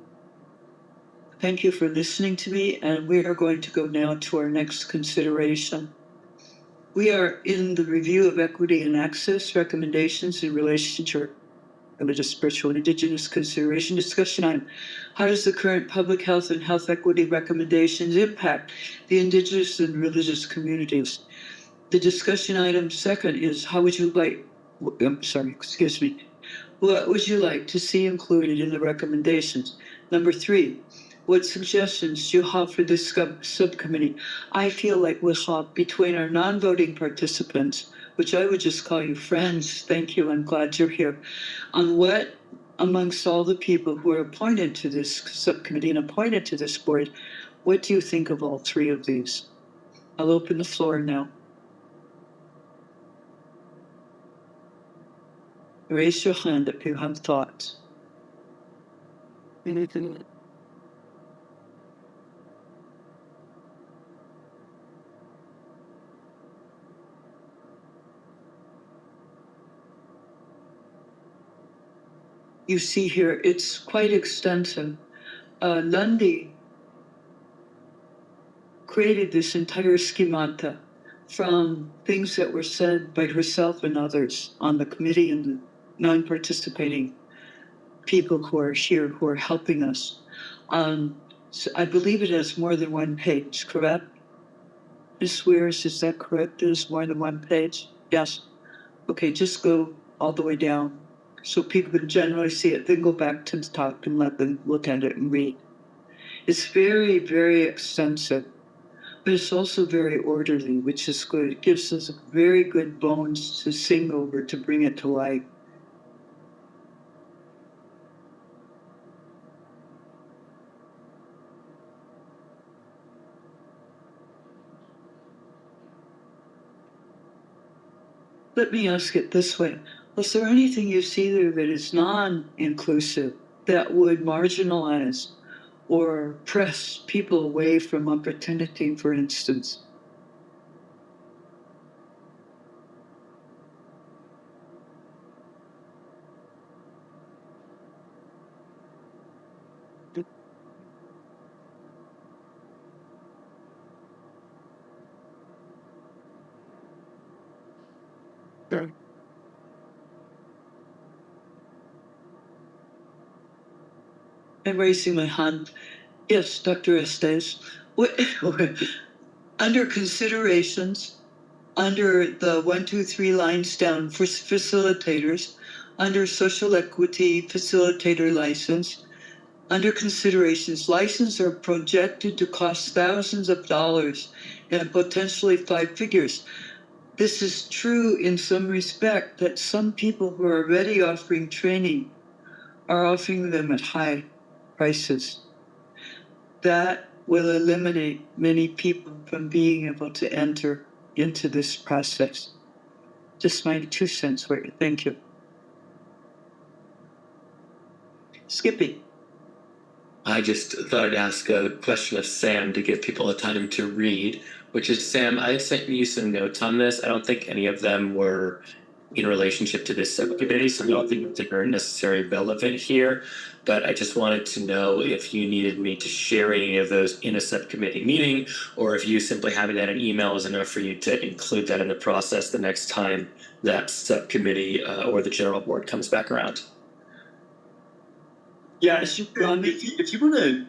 thank you for listening to me, and we are going to go now to our next consideration, We are in the review of equity and access recommendations in relation to religious, spiritual, and indigenous consideration. Discussion item: how does the current public health and health equity recommendations impact the indigenous and religious communities? The discussion item second is how would you like, what would you like to see included in the recommendations? Number 3, what suggestions do you have for this subcommittee? I feel like we'll have between our non-voting participants, which I would just call you friends, thank you, I'm glad you're here, on what, amongst all the people who are appointed to this subcommittee and appointed to this board, what do you think of all 3 of these? I'll open the floor now. Raise your hand if you have thoughts. Anything? You see here, it's quite extensive. Lundy created this entire schemata from things that were said by herself and others on the committee and the non-participating people who are here, who are helping us. So I believe it has more than 1 page, correct? Ms. Weirs, is that correct? There's more than 1 page? Yes. Okay, just go all the way down so people can generally see it, then go back to the top and let them look at it and read. It's very, very extensive, but it's also very orderly, which is good. It gives us very good bones to sing over, to bring it to life. Let me ask it this way. Was there anything you see there that is non-inclusive, that would marginalize or press people away from opportunity, for instance? Sure. I'm raising my hand. Yes, Dr. Estes. Under considerations, under the 1, 2, 3 lines down for facilitators, under social equity facilitator license, under considerations, licenses are projected to cost thousands of dollars and potentially 5 figures. This is true in some respect that some people who are already offering training are offering them at high prices. That will eliminate many people from being able to enter into this process. Just my 2 cents worth. Thank you. Skippy. I just thought I'd ask a question of Sam to give people a time to read, which is, Sam, I sent you some notes on this. I don't think any of them were in relationship to this subcommittee, so I don't think they're necessarily relevant here. But I just wanted to know if you needed me to share any of those in a subcommittee meeting, or if you simply having that in email is enough for you to include that in the process the next time that subcommittee or the general board comes back around. Yeah, if you want to,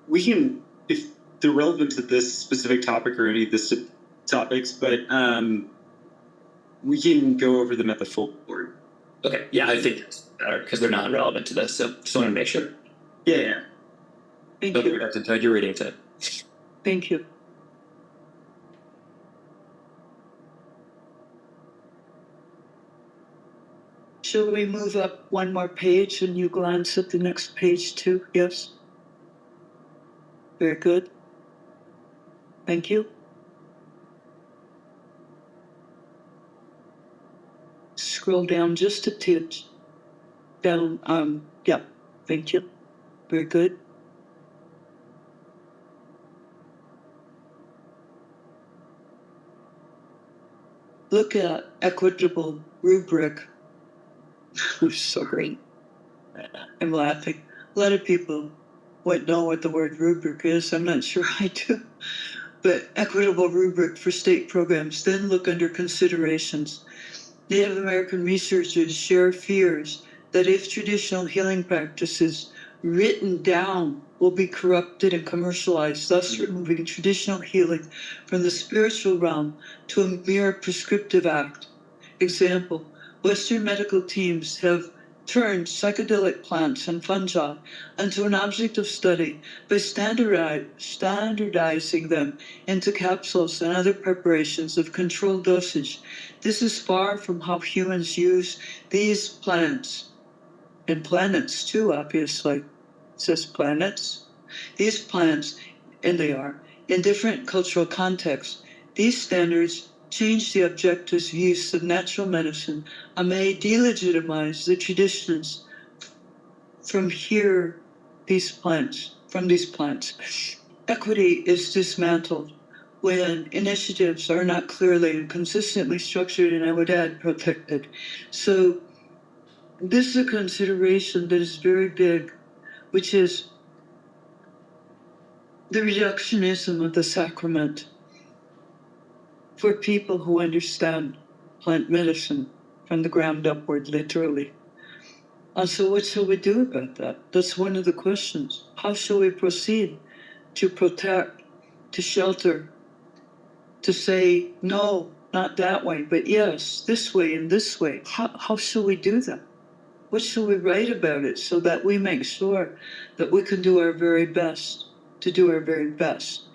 we can, if they're relevant to this specific topic or any of the topics, but we can go over them at the full board. Okay, yeah, I think that's better because they're not relevant to this, so just want to make sure. Yeah. Thank you. That's until you're reading to. Thank you. Shall we move up 1 more page and you glance at the next page too? Yes? Very good. Thank you. Scroll down just a titch. Down, yeah, thank you. Very good. Look at equitable rubric. So great. I'm laughing. A lot of people would know what the word rubric is. I'm not sure I do. but equitable rubric for state programs. Then look under considerations. Native American researchers share fears that if traditional healing practices written down will be corrupted and commercialized, thus removing traditional healing from the spiritual realm to a mere prescriptive act. Example, Western medical teams have turned psychedelic plants and fungi into an object of study by standardizing them into capsules and other preparations of controlled dosage. This is far from how humans use these plants, and planets too, obviously. It says planets. These plants, and they are, in different cultural contexts. These standards change the objectives' use of natural medicine and may delegitimize the traditions from these plants. Equity is dismantled when initiatives are not clearly and consistently structured, and I would add protected. So this is a consideration that is very big, which is the reductionism of the sacrament for people who understand plant medicine from the ground upward, literally. And so what shall we do about that? That's one of the questions. How shall we proceed to protect, to shelter, to say, no, not that way, but yes, this way and this way? How shall we do that? What shall we write about it so that we make sure that we can do our very best to do our very best?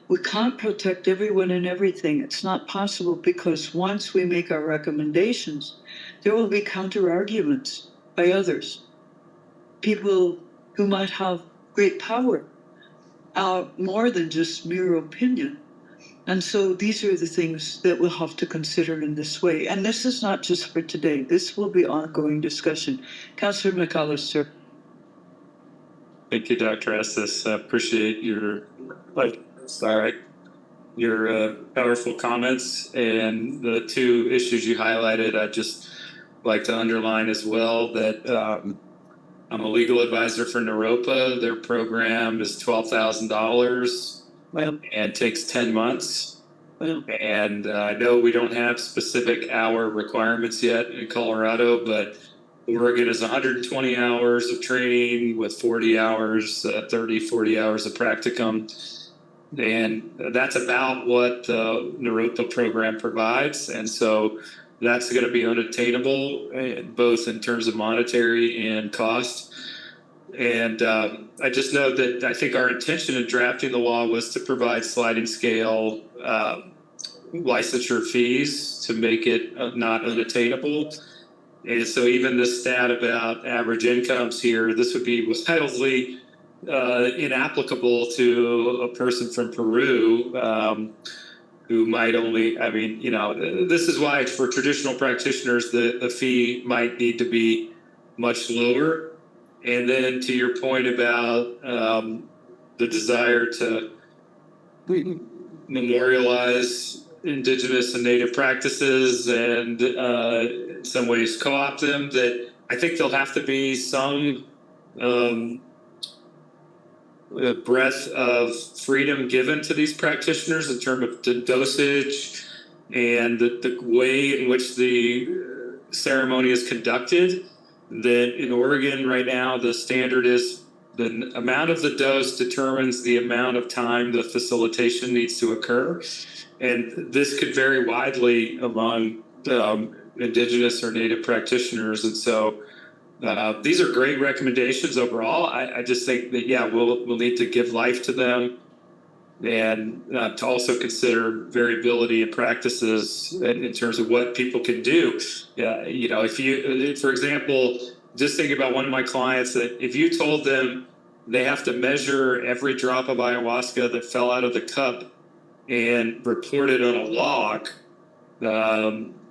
We can't protect everyone and everything. It's not possible, because once we make our recommendations, there will be counter-arguments by others, people who might have great power, more than just mere opinion. And so these are the things that we'll have to consider in this way. And this is not just for today. This will be ongoing discussion. Councillor McAllister. Thank you, Dr. Estes. I appreciate your powerful comments, and the two issues you highlighted. I'd just like to underline as well that I'm a legal advisor for Naropa. Their program is $12,000 and takes 10 months. And I know we don't have specific hour requirements yet in Colorado, but Oregon is 120 hours of training with 40 hours, 40 hours of practicum. And that's about what the Naropa program provides. And so that's going to be unattainable, both in terms of monetary and cost. And I just know that I think our intention in drafting the law was to provide sliding scale licensure fees to make it not unattainable. And so even the stat about average incomes here, this would be wildly inapplicable to a person from Peru who might only, this is why for traditional practitioners, the fee might need to be much lower. And then to your point about the desire to memorialize indigenous and native practices and in some ways co-opt them, that I think there'll have to be some breadth of freedom given to these practitioners in terms of the dosage and the way in which the ceremony is conducted. That in Oregon right now, the standard is the amount of the dose determines the amount of time the facilitation needs to occur. And this could vary widely among indigenous or native practitioners. And so these are great recommendations overall. I just think that, we'll need to give life to them, and to also consider variability in practices in terms of what people can do. If you, for example, just think about one of my clients, that if you told them they have to measure every drop of ayahuasca that fell out of the cup and report it on a log,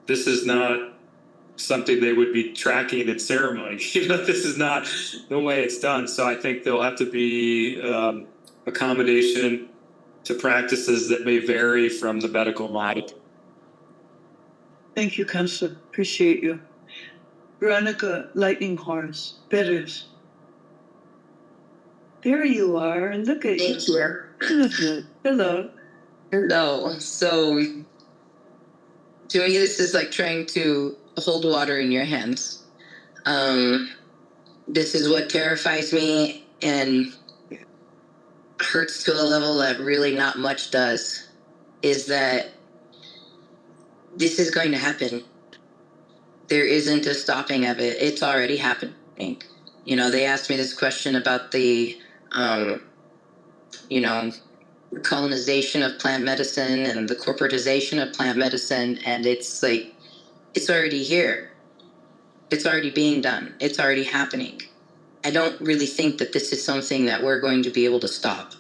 this is not something they would be tracking in ceremony. This is not the way it's done. So I think there'll have to be accommodation to practices that may vary from the medical model. Thank you, Councillor. Appreciate you. Veronica Lightning Horns, Bitters. There you are, and look at Thank you. Hello. No. So to me, this is like trying to hold water in your hands. This is what terrifies me and hurts to a level that really not much does, is that this is going to happen. There isn't a stopping of it. It's already happening. You know, they asked me this question about the, you know, colonization of plant medicine and the corporatization of plant medicine. And it's like, it's already here. It's already being done. It's already happening. I don't really think that this is something that we're going to be able to stop.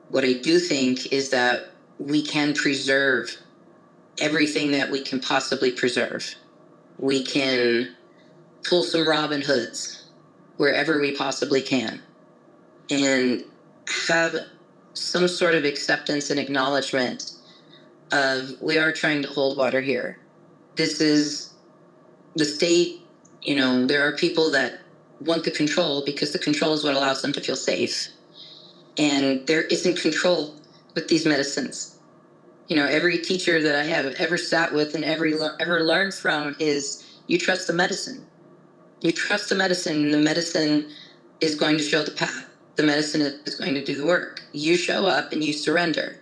What I do think is that we can preserve everything that we can possibly preserve. We can pull some Robin Hoods wherever we possibly can and have some sort of acceptance and acknowledgement of we are trying to hold water here. This is the state, you know, there are people that want the control because the control is what allows them to feel safe. And there isn't control with these medicines. You know, every teacher that I have ever sat with and ever learned from is you trust the medicine. You trust the medicine, and the medicine is going to show the path. The medicine is going to do the work. You show up and you surrender.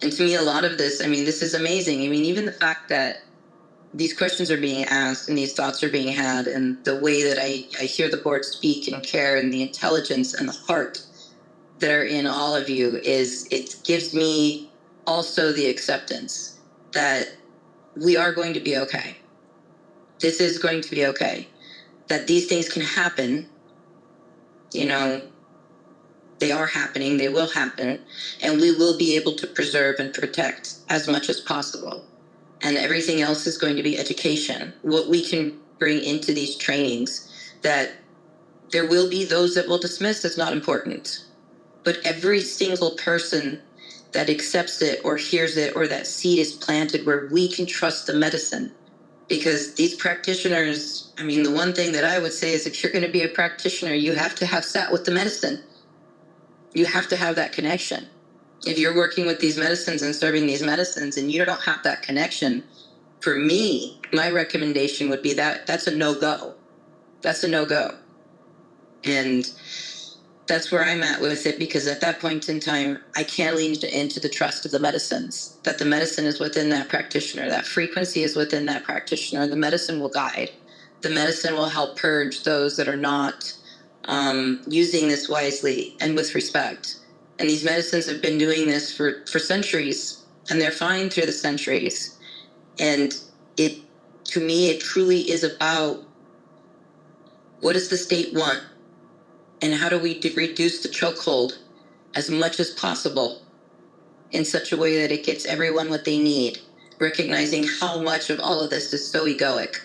And to me, a lot of this, I mean, this is amazing. I mean, even the fact that these questions are being asked and these thoughts are being had, and the way that I hear the board speak and care, and the intelligence and the heart that are in all of you, is it gives me also the acceptance that we are going to be okay. This is going to be okay. That these things can happen, you know, they are happening, they will happen, and we will be able to preserve and protect as much as possible. And everything else is going to be education. What we can bring into these trainings, that there will be those that will dismiss as not important, but every single person that accepts it or hears it, or that seed is planted where we can trust the medicine. Because these practitioners, I mean, the one thing that I would say is if you're going to be a practitioner, you have to have sat with the medicine. You have to have that connection. If you're working with these medicines and serving these medicines and you don't have that connection, for me, my recommendation would be that that's a no-go. That's a no-go. And that's where I'm at with it, because at that point in time, I can't lean into the trust of the medicines, that the medicine is within that practitioner, that frequency is within that practitioner. The medicine will guide. The medicine will help purge those that are not using this wisely and with respect. And these medicines have been doing this for centuries, and they're fine through the centuries. And it, to me, it truly is about what does the state want? And how do we reduce the chokehold as much as possible in such a way that it gets everyone what they need, recognizing how much of all of this is so egoic.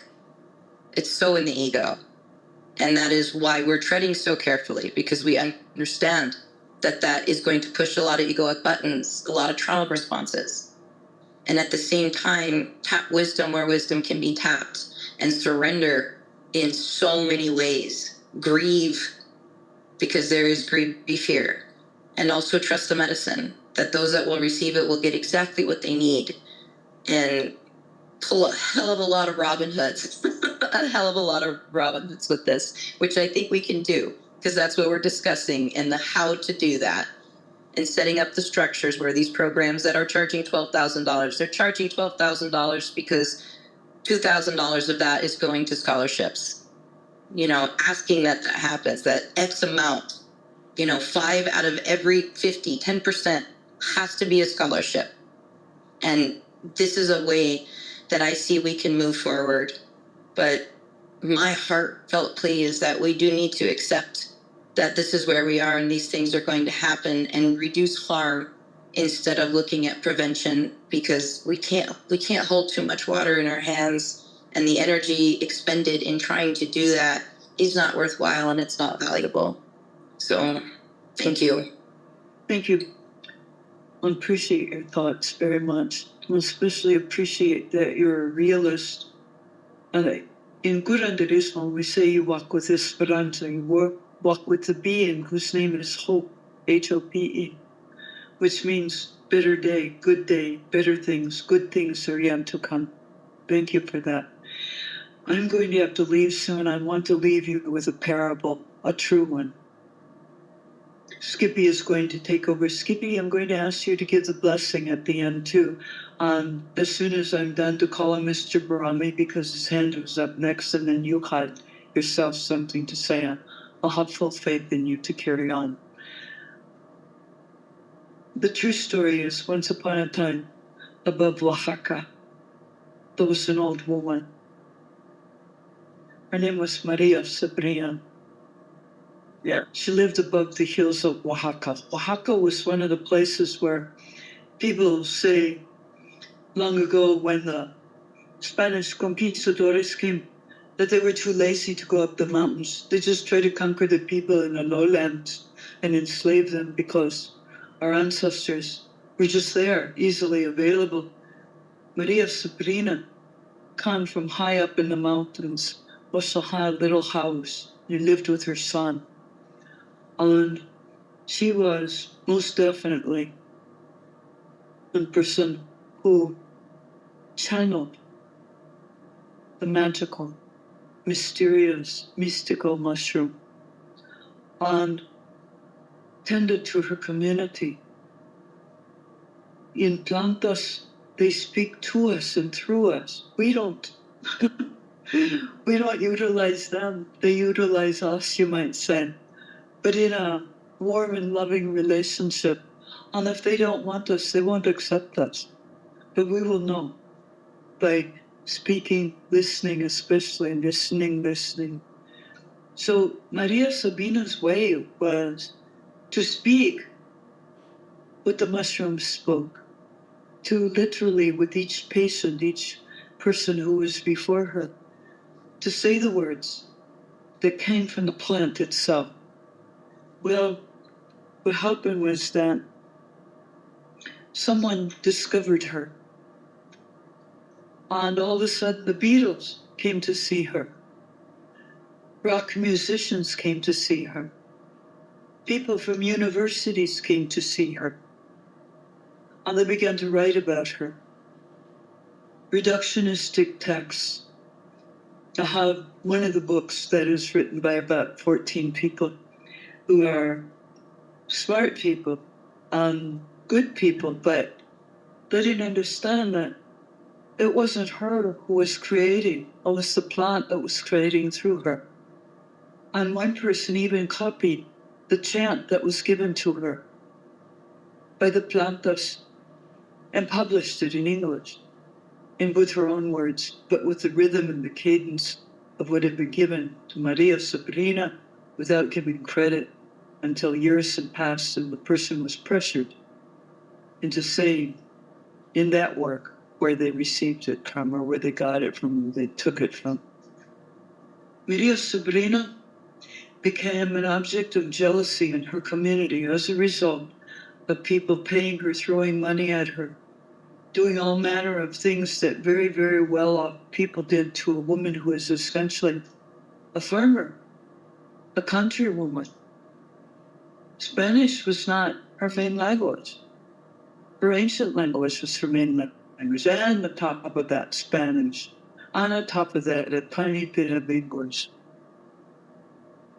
It's so in the ego. And that is why we're treading so carefully, because we understand that that is going to push a lot of egoic buttons, a lot of trauma responses. And at the same time, tap wisdom where wisdom can be tapped, and surrender in so many ways. Grieve, because there is grief here. And also trust the medicine, that those that will receive it will get exactly what they need. And pull a hell of a lot of Robin Hoods, a hell of a lot of Robin Hoods with this, which I think we can do, because that's what we're discussing, and the how to do that. And setting up the structures where these programs that are charging $12,000, they're charging $12,000 because $2,000 of that is going to scholarships. You know, asking that happens, that X amount, you know, 5 out of every 50, 10% has to be a scholarship. And this is a way that I see we can move forward. But my heartfelt plea is that we do need to accept that this is where we are and these things are going to happen, and reduce harm instead of looking at prevention, because we can't hold too much water in our hands. And the energy expended in trying to do that is not worthwhile, and it's not valuable. So, thank you. Thank you. I appreciate your thoughts very much. I especially appreciate that you're a realist. And in curanderismo, we say you walk with Esperanza, you walk with the being whose name is Hope, Hope, which means better day, better things, good things are yet to come. Thank you for that. I'm going to have to leave soon. I want to leave you with a parable, a true one. Skippy is going to take over. Skippy, I'm going to ask you to give the blessing at the end too. As soon as I'm done, to call on Mr. Barami because his hand was up next, and then you had yourself something to say. I'll have full faith in you to carry on. The true story is, once upon a time, above Oaxaca, there was an old woman. Her name was Maria Sabrina. Yeah, she lived above the hills of Oaxaca. Oaxaca was one of the places where people say long ago, when the Spanish conquistadores came, that they were too lazy to go up the mountains. They just tried to conquer the people in the lowlands and enslave them because our ancestors were just there, easily available. Maria Sabrina came from high up in the mountains, also had a little house. She lived with her son. And she was most definitely a person who channeled the magical, mysterious, mystical mushroom and tended to her community. In plantas, they speak to us and through us. We don't. We don't utilize them. They utilize us, you might say. But in a warm and loving relationship. And if they don't want us, they won't accept us. But we will know by speaking, listening, especially listening. So Maria Sabina's way was to speak what the mushrooms spoke, to literally, with each patient, each person who was before her, to say the words that came from the plant itself. Well, what happened was that someone discovered her. And all of a sudden, the Beatles came to see her. Rock musicians came to see her. People from universities came to see her. And they began to write about her. Reductionistic texts. I have one of the books that is written by about 14 people who are smart people and good people, but they didn't understand that it wasn't her who was creating, it was the plant that was creating through her. And one person even copied the chant that was given to her by the plantas and published it in English, and with her own words, but with the rhythm and the cadence of what had been given to Maria Sabrina without giving credit, until years had passed and the person was pressured into saying in that work where they received it from, or where they got it from, where they took it from. Maria Sabrina became an object of jealousy in her community as a result of people paying her, throwing money at her, doing all manner of things that very, very well-off people did to a woman who is essentially a farmer, a countrywoman. Spanish was not her main language. Her ancient language was her main language, and on top of that, Spanish. And on top of that, a tiny bit of English.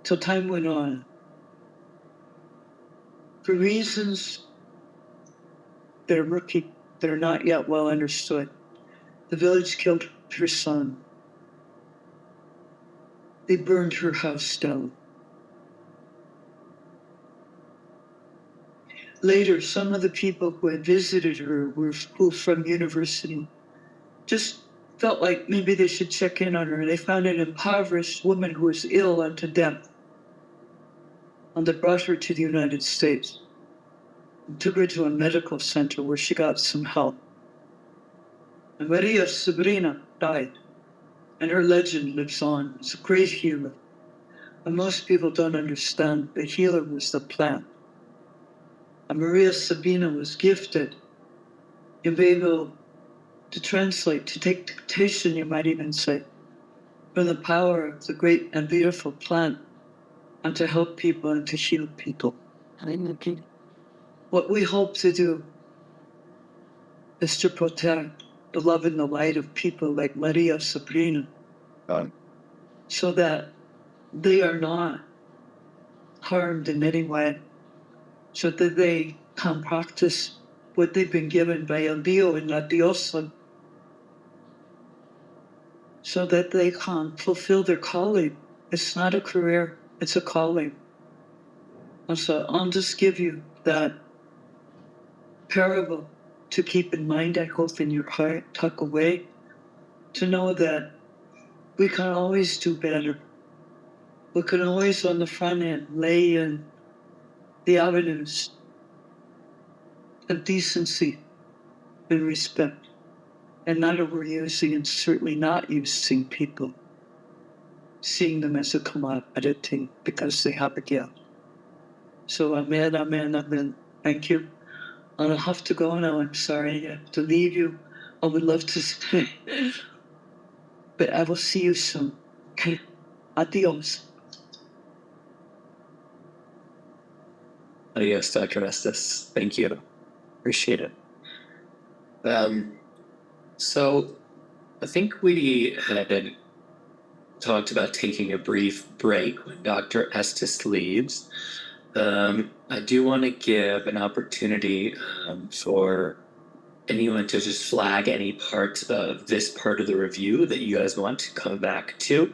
Till time went on. For reasons that are murky, that are not yet well understood, the village killed her son. They burned her house down. Later, some of the people who had visited her were from university, just felt like maybe they should check in on her. They found an impoverished woman who was ill unto death. And they brought her to the United States and took her to a medical center where she got some help. And Maria Sabrina died, and her legend lives on. It's a great healer. And most people don't understand the healer was the plant. And Maria Sabina was gifted in being able to translate, to take dictation, you might even say, from the power of the great and beautiful plant, and to help people and to heal people. What we hope to do is to protect the love and the light of people like Maria Sabrina, so that they are not harmed in any way, so that they can practice what they've been given by El Dio and La Diosa, so that they can fulfill their calling. It's not a career, it's a calling. And so I'll just give you that parable to keep in mind, I hope, in your heart, tuck away, to know that we can always do better. We can always, on the front end, lay in the avenues of decency and respect, and not overusing and certainly not using people, seeing them as a commodity because they have a gift. So amen, amen, amen. Thank you. I'll have to go now. I'm sorry I have to leave you. I would love to stay, but I will see you soon. Okay? Adios. Adios, Dr. Estes. Thank you. Appreciate it. So I think we had talked about taking a brief break when Dr. Estes leaves. I do want to give an opportunity for anyone to just flag any parts of this part of the review that you guys want to come back to.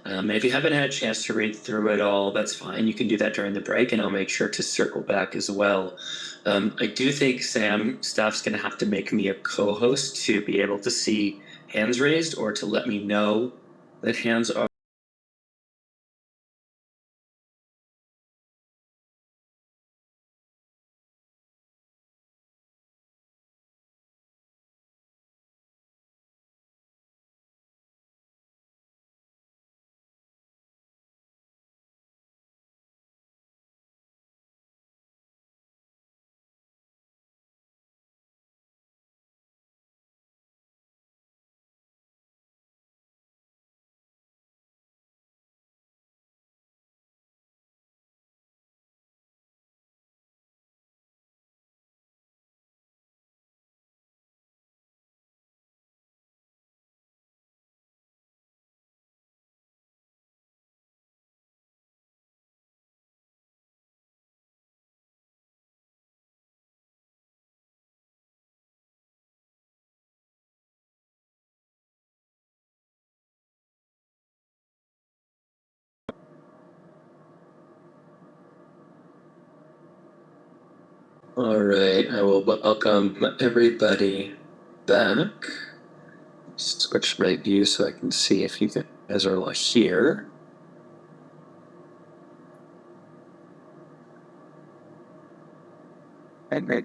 If you haven't had a chance to read through it all, that's fine. You can do that during the break, and I'll make sure to circle back as well. I do think staff's going to have to make me a co-host to be able to see hands raised or to let me know that hands are. All right, I will welcome everybody back. Switch my view so I can see if you guys are all here. And great.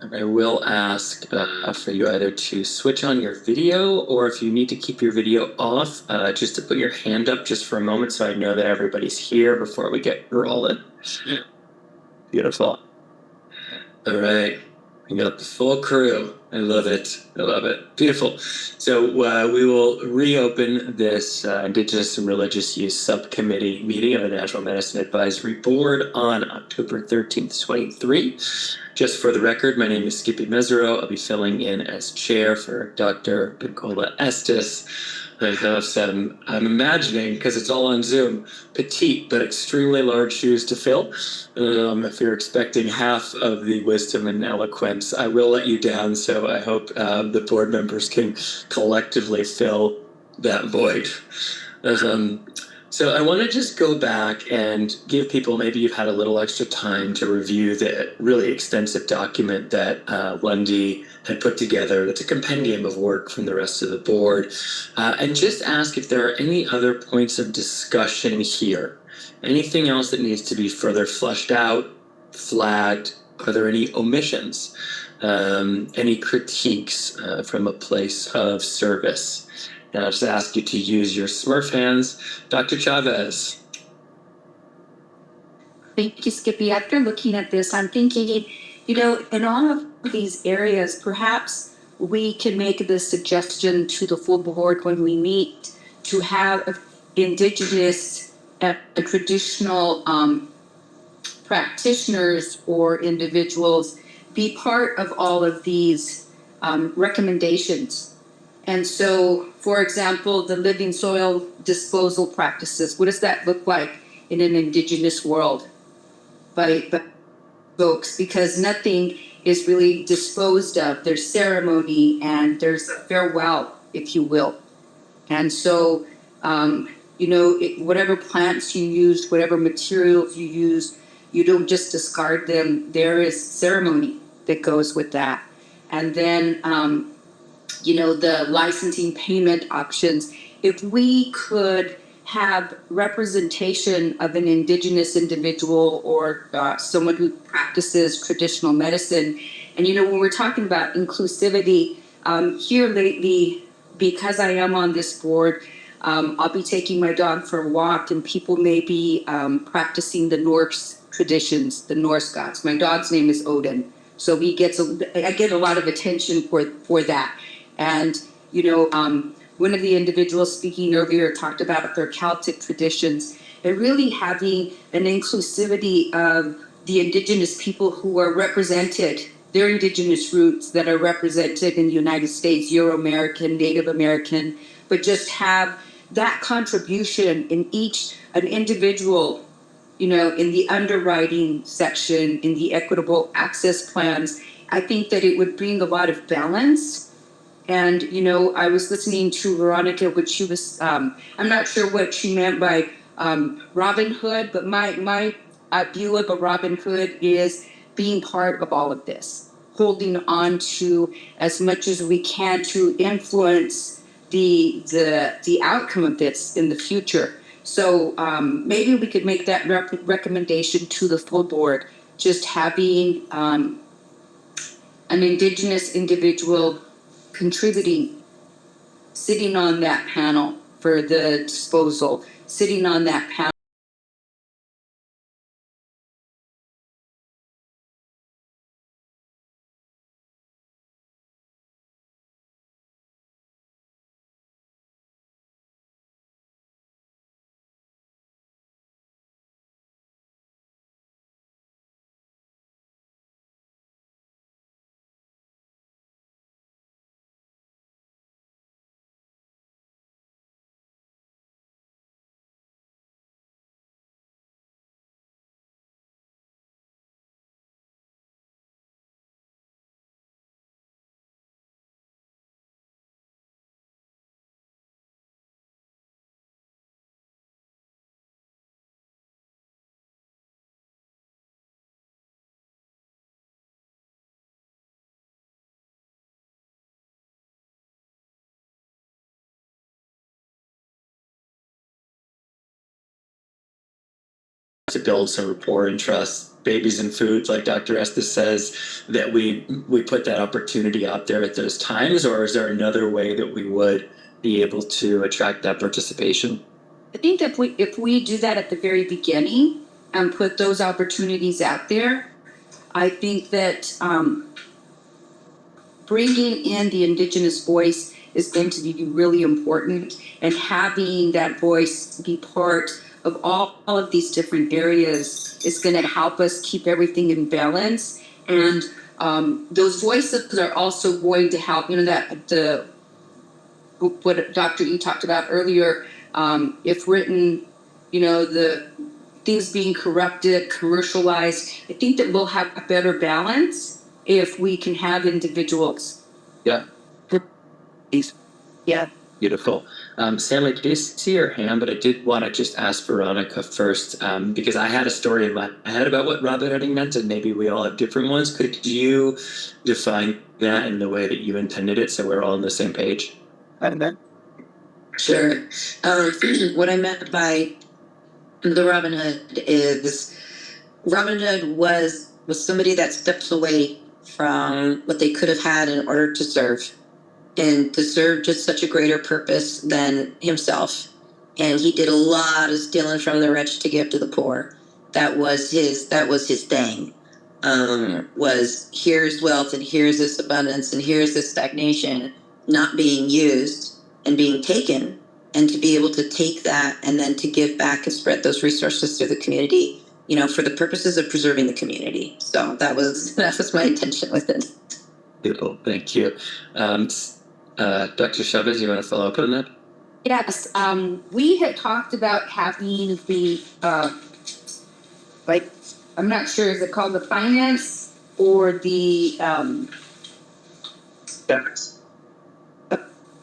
And I will ask for you either to switch on your video, or if you need to keep your video off, just to put your hand up just for a moment so I know that everybody's here before we get rolling. Beautiful. All right. We got the full crew. I love it. I love it. Beautiful. So we will reopen this Indigenous and Religious Use Subcommittee meeting of the Natural Medicine Advisory Board on October 13th, 23. Just for the record, my name is Skippy Mesereau. I'll be filling in as chair for Dr. Nicola Estes. I have some, I'm imagining, because it's all on Zoom, petite but extremely large shoes to fill. If you're expecting half of the wisdom and eloquence, I will let you down, so I hope the board members can collectively fill that void. So I want to just go back and give people, maybe you've had a little extra time to review the really extensive document that Lundy had put together. That's a compendium of work from the rest of the board. And just ask if there are any other points of discussion here. Anything else that needs to be further fleshed out, flagged? Are there any omissions? Any critiques from a place of service? And I'll just ask you to use your Smurf hands. Dr. Chavez. Thank you, Skippy. After looking at this, I'm thinking, in all of these areas, perhaps we can make the suggestion to the full board when we meet to have Indigenous traditional practitioners or individuals be part of all of these recommendations. And so, for example, the living soil disposal practices, what does that look like in an Indigenous world by folks? Because nothing is really disposed of. There's ceremony and there's a farewell, if you will. And so, whatever plants you use, whatever materials you use, you don't just discard them. There is ceremony that goes with that. And then, the licensing payment options. If we could have representation of an Indigenous individual or someone who practices traditional medicine, and when we're talking about inclusivity, here lately, because I am on this board, I'll be taking my dog for a walk, and people may be practicing the Norse traditions, the Norse gods. My dog's name is Odin, so I get a lot of attention for that. And one of the individuals speaking earlier talked about their Celtic traditions and really having an inclusivity of the Indigenous people who are represented, their Indigenous roots that are represented in the United States, Euro-American, Native American, but just have that contribution in an individual, in the underwriting section, in the equitable access plans. I think that it would bring a lot of balance. And, I was listening to Veronica, which she was, I'm not sure what she meant by Robin Hood, but my view of a Robin Hood is being part of all of this, holding on to as much as we can to influence the outcome of this in the future. So maybe we could make that recommendation to the full board, just having an Indigenous individual contributing, sitting on that panel for the disposal, sitting on that panel. To build some rapport and trust, babies and foods, like Dr. Estes says, that we put that opportunity out there at those times, or is there another way that we would be able to attract that participation? I think that if we do that at the very beginning and put those opportunities out there, I think that bringing in the Indigenous voice is going to be really important, and having that voice be part of all of these different areas is going to help us keep everything in balance. And those voices are also going to help, what Dr. E talked about earlier, if written, the things being corrupted, commercialized, I think that we'll have a better balance if we can have individuals. Yeah. Yeah. Beautiful. Stanley, did you see your hand? But I did want to just ask Veronica first, because I had a story in my head about what Robin Hooding meant, and maybe we all have different ones. Could you define that in the way that you intended it, so we're all on the same page? Sure. What I meant by the Robin Hood is Robin Hood was somebody that steps away from what they could have had in order to serve, and to serve just such a greater purpose than himself. And he did a lot of stealing from the rich to give to the poor. That was his thing. Was here's wealth and here's this abundance and here's this stagnation not being used and being taken, and to be able to take that and then to give back and spread those resources through the community. for the purposes of preserving the community. So that was my intention with it. Beautiful, thank you. Dr. Chavez, you want to follow up on that? Yes, we had talked about having the, I'm not sure, is it called the finance or the, Tax.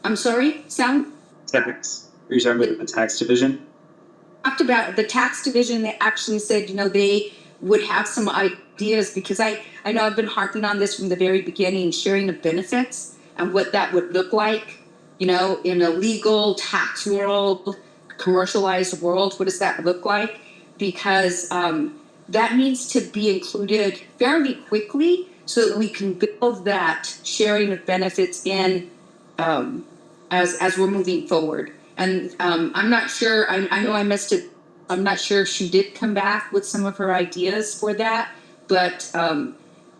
I'm sorry, sound? Tax. Are you talking about the tax division? Talked about the tax division. They actually said, they would have some ideas, because I know I've been harping on this from the very beginning, sharing the benefits and what that would look like, in a legal tax world, commercialized world. What does that look like? Because that needs to be included fairly quickly so that we can build that sharing of benefits in as we're moving forward. And I'm not sure, I know I missed it. I'm not sure if she did come back with some of her ideas for that, but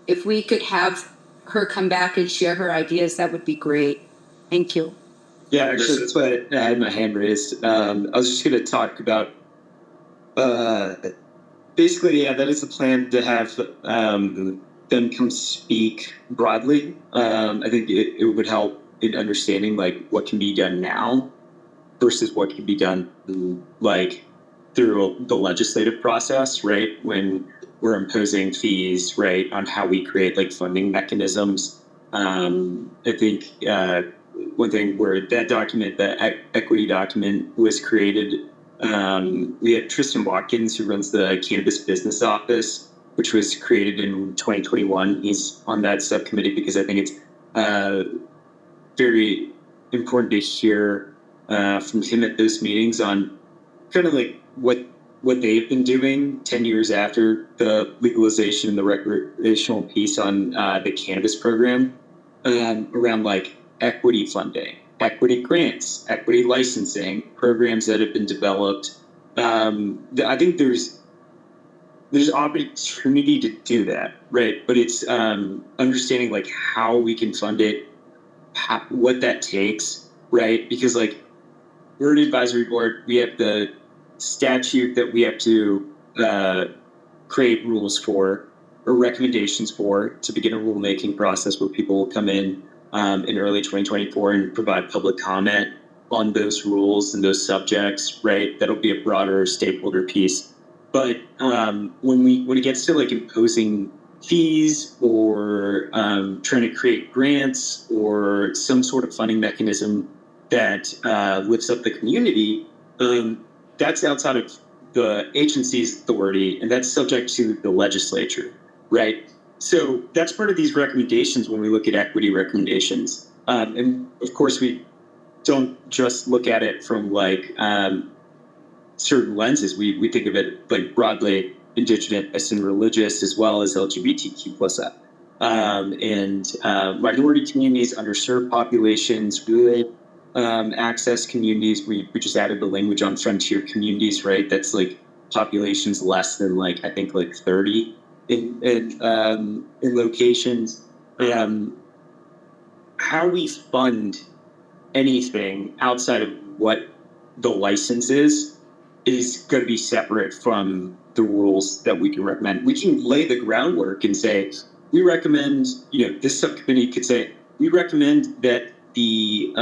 if we could have her come back and share her ideas, that would be great. Thank you. Yeah, actually, that's why I had my hand raised. I was just going to talk about, basically, yeah, that is the plan, to have them come speak broadly. I think it would help in understanding, what can be done now versus what can be done, through the legislative process, right? When we're imposing fees, right, on how we create, funding mechanisms. I think one thing where that document, the equity document, was created, we had Tristan Watkins, who runs the Cannabis Business Office, which was created in 2021. He's on that subcommittee because I think it's very important to hear from him at those meetings on kind of what they've been doing 10 years after the legalization and the recreational piece on the cannabis program, around equity funding, equity grants, equity licensing, programs that have been developed. I think there's opportunity to do that, right? But it's understanding how we can fund it, what that takes, right? Because we're an advisory board, we have the statute that we have to create rules for, or recommendations for, to begin a rulemaking process where people will come in early 2024 and provide public comment on those rules and those subjects, right? That'll be a broader stakeholder piece. But when it gets to imposing fees or trying to create grants or some sort of funding mechanism that lifts up the community, that's outside of the agency's authority, and that's subject to the legislature, right? So that's part of these recommendations when we look at equity recommendations. And of course, we don't just look at it from certain lenses. We think of it broadly indigenous and religious, as well as LGBTQ plus and minority communities, underserved populations, rural access communities. We just added the language on frontier communities, right? That's populations less than I think 30 in locations. How we fund anything outside of what the license is going to be separate from the rules that we can recommend. We can lay the groundwork and say, we recommend, this subcommittee could say, we recommend that the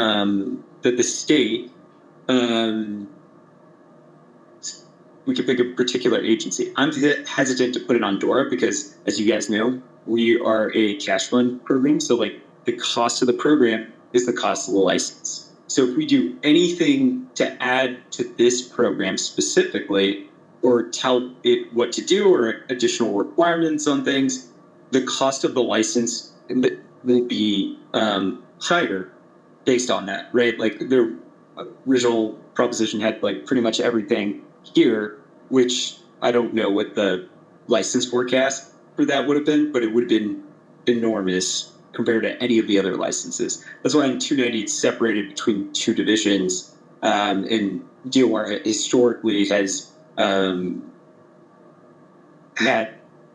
state, we could pick a particular agency. I'm hesitant to put it on DORA because, as you guys know, we are a cash fund program. So the cost of the program is the cost of the license. So if we do anything to add to this program specifically, or tell it what to do, or additional requirements on things, the cost of the license will be higher based on that, right? The original proposition had pretty much everything here, which I don't know what the license forecast for that would have been, but it would have been enormous compared to any of the other licenses. That's why in 290 it's separated between two divisions, and DOR historically has had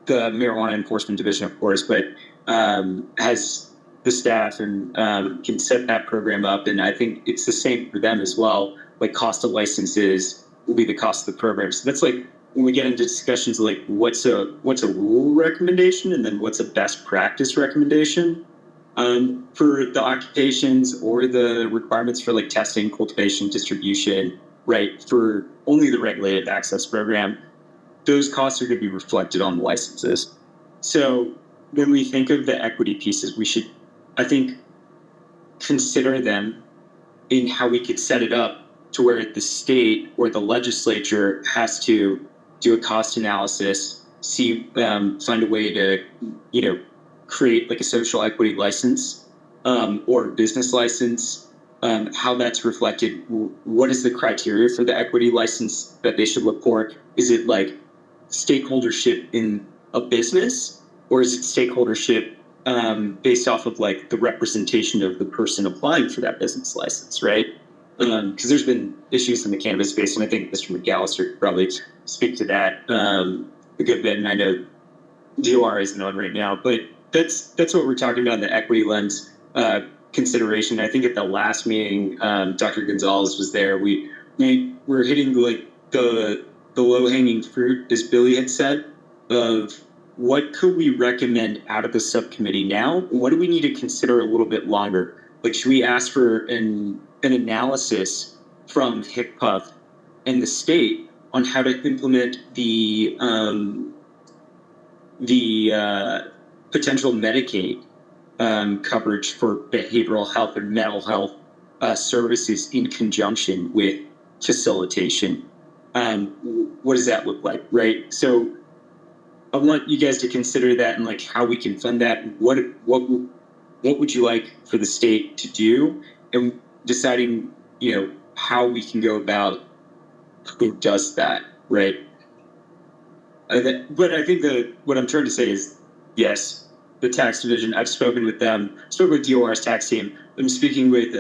the marijuana enforcement division, of course, but has the staff and can set that program up. And I think it's the same for them as well. Cost of licenses will be the cost of the program. So that's when we get into discussions like what's a rule recommendation and then what's a best practice recommendation for the occupations or the requirements for like testing, cultivation, distribution, right? For only the regulated access program, those costs are going to be reflected on the licenses. So when we think of the equity pieces, we should, I think, consider them in how we could set it up to where the state or the legislature has to do a cost analysis, find a way to, create like a social equity license or a business license, how that's reflected. What is the criteria for the equity license that they should look for? Is it like stakeholdership in a business, or is it stakeholdership based off of like the representation of the person applying for that business license, right? Because there's been issues in the cannabis space, and I think Mr. McAllister could probably speak to that a good bit. And I know DOR isn't on right now, but that's what we're talking about in the equity lens consideration. I think at the last meeting, Dr. Gonzalez was there. We were hitting like the low hanging fruit, as Billy had said, of what could we recommend out of the subcommittee now? What do we need to consider a little bit longer? Like, should we ask for an analysis from HICPUF and the state on how to implement the potential Medicaid coverage for behavioral health and mental health services in conjunction with facilitation? What does that look like, right? So I want you guys to consider that and like how we can fund that. What would you like for the state to do, and deciding how we can go about who does that, right? But I think what I'm trying to say is, yes, the tax division. I've spoken with them. Spoken with DOR's tax team. I'm speaking with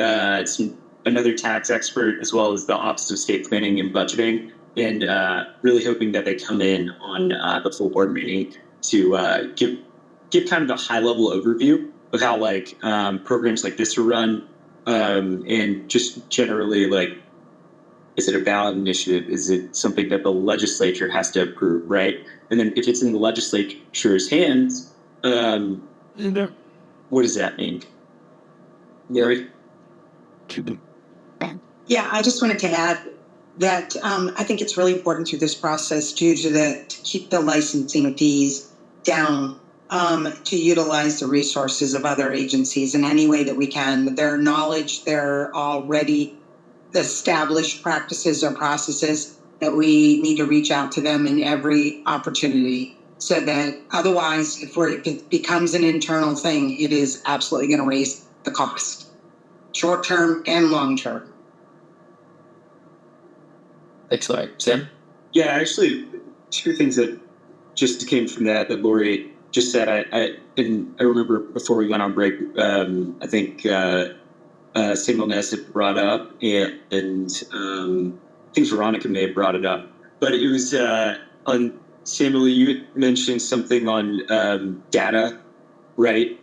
another tax expert as well as the Office of State Planning and Budgeting, and really hoping that they come in on the full board meeting to give kind of a high level overview of how like programs like this are run, and just generally like, is it a ballot initiative? Is it something that the legislature has to approve, right? And then if it's in the legislature's hands, what does that mean? Gary? Yeah, I just wanted to add that I think it's really important through this process to keep the licensing fees down, to utilize the resources of other agencies in any way that we can. Their knowledge, their already established practices or processes, that we need to reach out to them in every opportunity, so that otherwise, if it becomes an internal thing, it is absolutely going to raise the cost, short term and long term. Thanks, Lori. Sam? Yeah, actually, two things that just came from that Lori just said. I remember before we went on break, I think Samuel Ness had brought up, and I think Veronica may have brought it up, but it was on Samuel. You had mentioned something on data, right?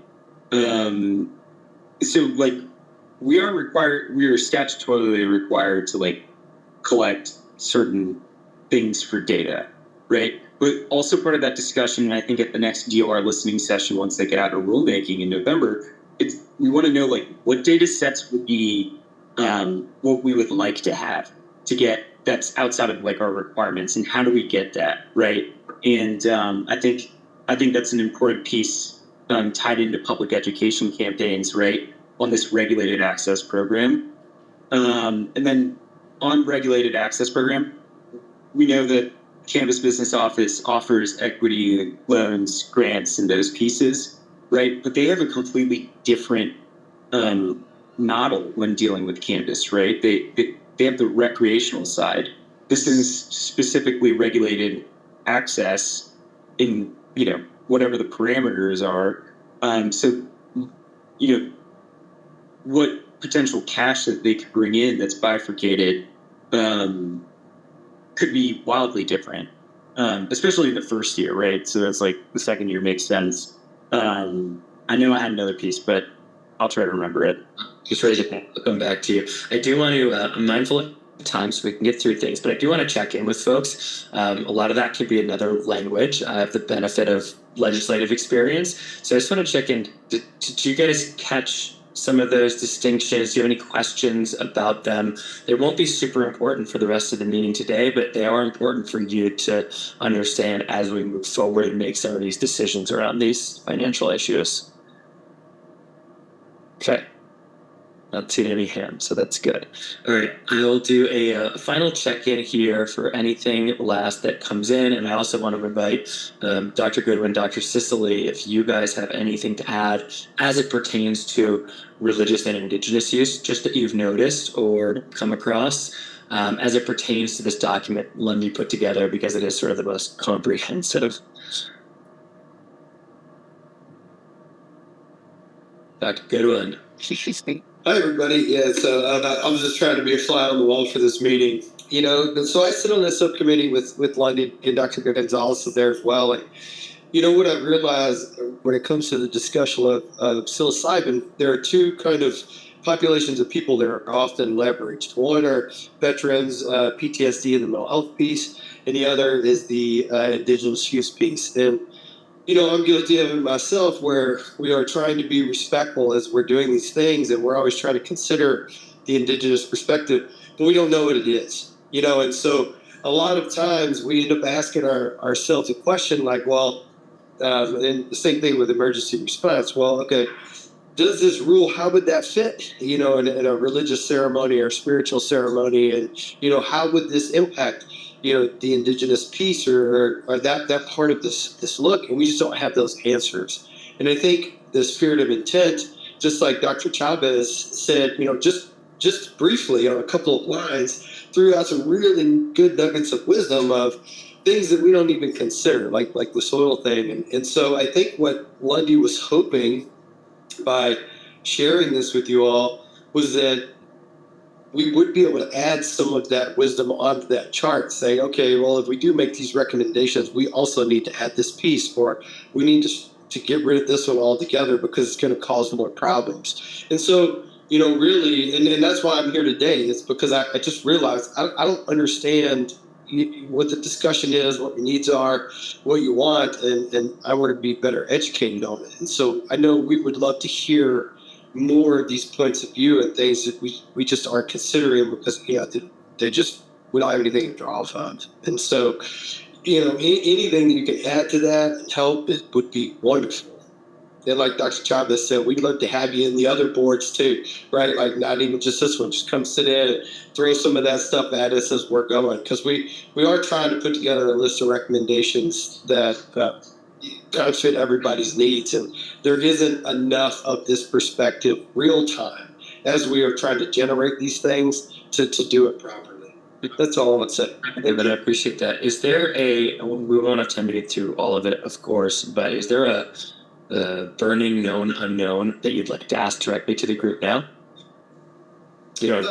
So like we are statutorily required to like collect certain things for data, right? But also part of that discussion, and I think at the next DOR listening session, once they get out of rulemaking in November, we want to know like what data sets would be what we would like to have to get that's outside of like our requirements, and how do we get that, right? And I think that's an important piece tied into public education campaigns, right, on this regulated access program. And then on regulated access program, we know that Cannabis Business Office offers equity loans, grants, and those pieces, right? But they have a completely different model when dealing with cannabis, right? They have the recreational side. This is specifically regulated access in, whatever the parameters are. So, what potential cash that they could bring in that's bifurcated could be wildly different, especially in the first year, right? So that's like the second year makes sense. I know I had another piece, but I'll try to remember it. Just ready to come back to you. I do want to, I'm mindful of time so we can get through things, but I do want to check in with folks. A lot of that could be another language. I have the benefit of legislative experience, so I just want to check in. Did you guys catch some of those distinctions? Do you have any questions about them? They won't be super important for the rest of the meeting today, but they are important for you to understand as we move forward and make some of these decisions around these financial issues. Okay. Not seeing any hands, so that's good. All right, I'll do a final check-in here for anything last that comes in, and I also want to invite Dr. Goodwin, Dr. Sicily, if you guys have anything to add as it pertains to religious and indigenous use, just that you've noticed or come across, as it pertains to this document Lundy put together, because it is sort of the most comprehensive. Dr. Goodwin. Hi, everybody. Yeah, so I was just trying to be a fly on the wall for this meeting. You know, so I sit on this subcommittee with Lundy, and Dr. Gonzalez is there as well. And, you know, what I've realized when it comes to the discussion of psilocybin, there are two kind of populations of people that are often leveraged. One are veterans, PTSD and the mental health piece, and the other is the indigenous use piece. And you know, I'm guilty of it myself, where we are trying to be respectful as we're doing these things, and we're always trying to consider the indigenous perspective, but we don't know what it is, you know. And so a lot of times we end up asking ourselves a question like, well, and the same thing with emergency response. Well, okay, does this rule, how would that fit, you know, in a religious ceremony or spiritual ceremony? And, you know, how would this impact, you know, the indigenous piece or that part of this look? And we just don't have those answers. And I think the spirit of intent, just like Dr. Chavez said, you know, just briefly on a couple of lines, threw out some really good nuggets of wisdom of things that we don't even consider, like the soil thing. And so I think what Lundy was hoping by sharing this with you all was that we would be able to add some of that wisdom onto that chart, saying, okay, well, if we do make these recommendations, we also need to add this piece, or we need to get rid of this one altogether because it's going to cause more problems. And so, you know, really, and that's why I'm here today, is because I just realized I don't understand what the discussion is, what your needs are, what you want, and I want to be better educated on it. And so I know we would love to hear more of these points of view and things that we just aren't considering because, yeah, they just, we don't have anything to draw from. And so, you know, anything that you can add to that and help, it would be wonderful. And like Dr. Chavez said, we'd love to have you in the other boards too, right? Like not even just this one, just come sit in and throw some of that stuff at us as we're going. Because we are trying to put together a list of recommendations that kind of fit everybody's needs. And there isn't enough of this perspective real time as we are trying to generate these things to do it properly. That's all I would say. David, I appreciate that. Is there we won't have time to get through all of it, of course, but is there a burning known unknown that you'd like to ask directly to the group now? You know,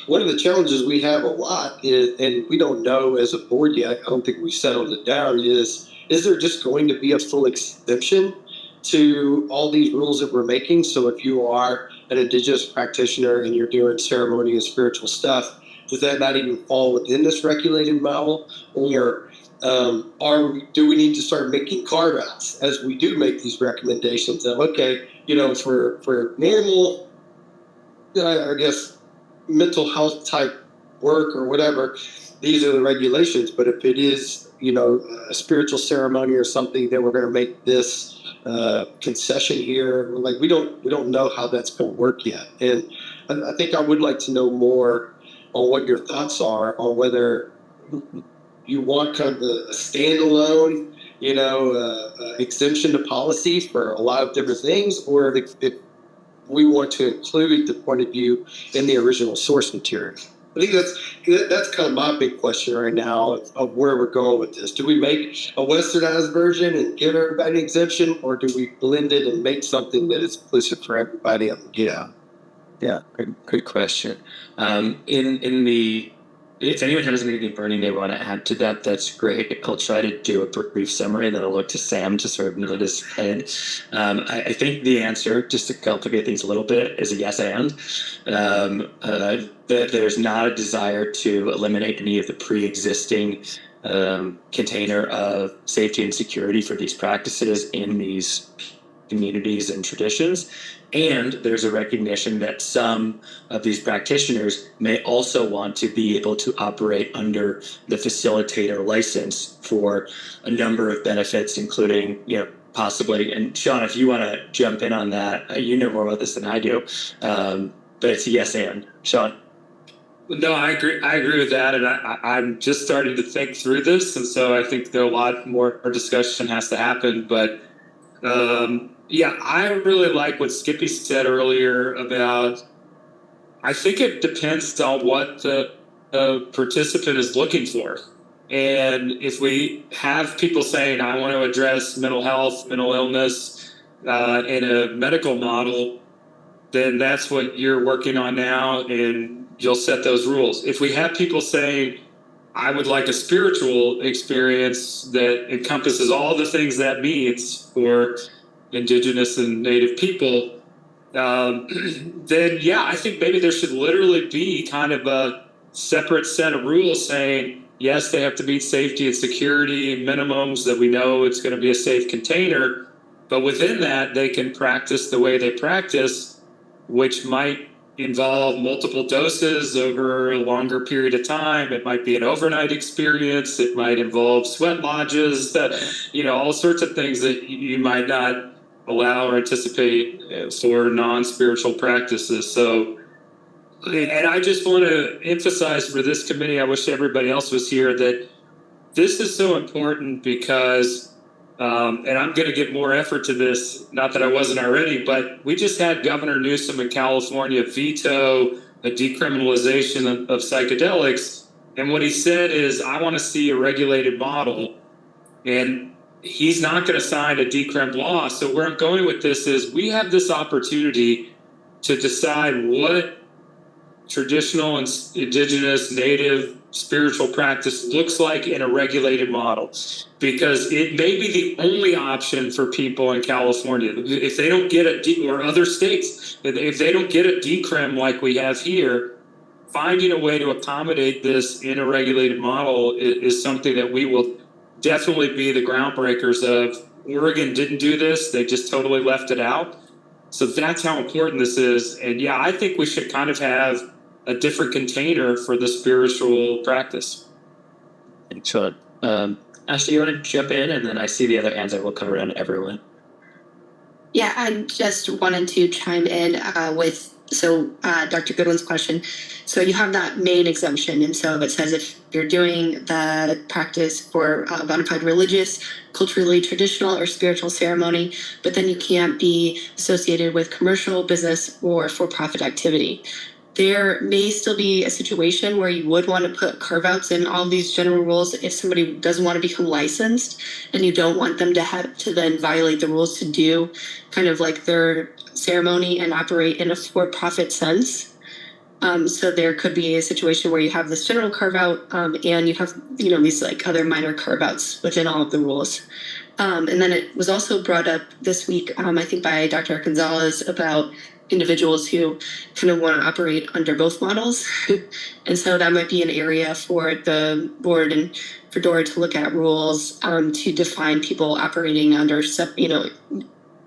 one of the challenges we have a lot is, and we don't know as a board yet, I don't think we've settled it down, is there just going to be a full exemption to all these rules that we're making? So if you are an indigenous practitioner and you're doing ceremony and spiritual stuff, does that not even fall within this regulated model? Or do we need to start making carve-outs as we do make these recommendations of, okay, you know, for normal, I guess, mental health type work or whatever, these are the regulations. But if it is, you know, a spiritual ceremony or something, then we're going to make this concession here. Like we don't know how that's going to work yet. And I think I would like to know more on what your thoughts are on whether you want kind of a standalone, you know, exemption to policy for a lot of different things, or if we want to include the point of view in the original source material. I think that's kind of my big question right now of where we're going with this. Do we make a westernized version and give everybody an exemption, or do we blend it and make something that is inclusive for everybody? Yeah, good question. In the if anyone has anything burning they want to add to that, that's great. I'll try to do a brief summary, and then I'll look to Sam to sort of nod his head. I think the answer, just to complicate things a little bit, is a yes and. That there's not a desire to eliminate any of the pre-existing container of safety and security for these practices in these communities and traditions. And there's a recognition that some of these practitioners may also want to be able to operate under the facilitator license for a number of benefits, including, possibly, and Sean, if you want to jump in on that, you know more about this than I do, but it's a yes and. Sean? No, I agree with that, and I'm just starting to think through this, and so I think there a lot more discussion has to happen, but I really like what Skippy said earlier about, I think it depends on what the participant is looking for. And if we have people saying, I want to address mental health, mental illness in a medical model, then that's what you're working on now, and you'll set those rules. If we have people saying, I would like a spiritual experience that encompasses all the things that means for Indigenous and Native people, then I think maybe there should literally be kind of a separate set of rules saying, yes, they have to meet safety and security minimums, that we know it's going to be a safe container, but within that, they can practice the way they practice, which might involve multiple doses over a longer period of time. It might be an overnight experience. It might involve sweat lodges, all sorts of things that you might not allow or anticipate for non-spiritual practices. So, and I just want to emphasize for this committee, I wish everybody else was here, that this is so important because, and I'm going to give more effort to this, not that I wasn't already, but we just had Governor Newsom in California veto a decriminalization of psychedelics. And what he said is, I want to see a regulated model. And he's not going to sign a decrim law. So where I'm going with this is, we have this opportunity to decide what traditional and Indigenous, Native, spiritual practice looks like in a regulated model, because it may be the only option for people in California. If they don't get or other states, if they don't get a decrim like we have here, finding a way to accommodate this in a regulated model is something that we will definitely be the groundbreakers of. Oregon didn't do this. They just totally left it out. So that's how important this is. And I think we should kind of have a different container for the spiritual practice. Thanks, Sean. Ashley, you want to jump in? And then I see the other hands. I will cover on everyone. Yeah, I just wanted to chime in with Dr. Goodwin's question. So you have that main exemption, and so it says if you're doing the practice for a bona fide religious, culturally traditional, or spiritual ceremony, but then you can't be associated with commercial, business, or for-profit activity. There may still be a situation where you would want to put carve-outs in all these general rules if somebody doesn't want to become licensed and you don't want them to have to then violate the rules to do kind of like their ceremony and operate in a for-profit sense. So there could be a situation where you have this general carve-out and you have these like other minor carve-outs within all of the rules. And then it was also brought up this week, I think by Dr. Gonzalez, about individuals who kind of want to operate under both models. And so that might be an area for the board and for DORA to look at rules to define people operating under,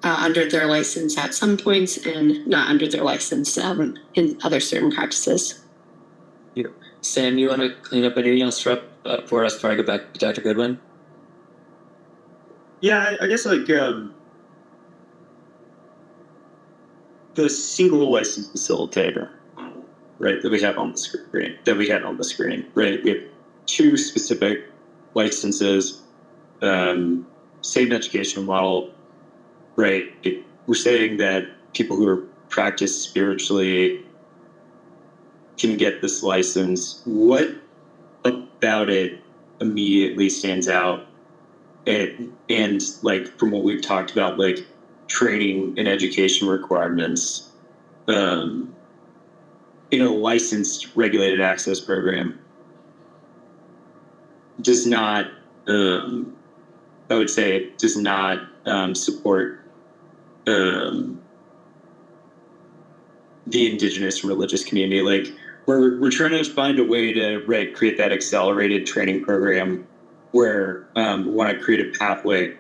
under their license at some points and not under their license in other certain practices. Sam, you want to clean up anything else for us before I go back to Dr. Goodwin? Yeah, I guess the single license facilitator, right, that we have on the screen, right? We have two specific licenses, same educational model, right? We're saying that people who are practiced spiritually can get this license. What about it immediately stands out? And like from what we've talked about, like training and education requirements, in a licensed regulated access program, does not, I would say, it does not support the indigenous religious community. Like we're trying to find a way to create that accelerated training program where we want to create a pathway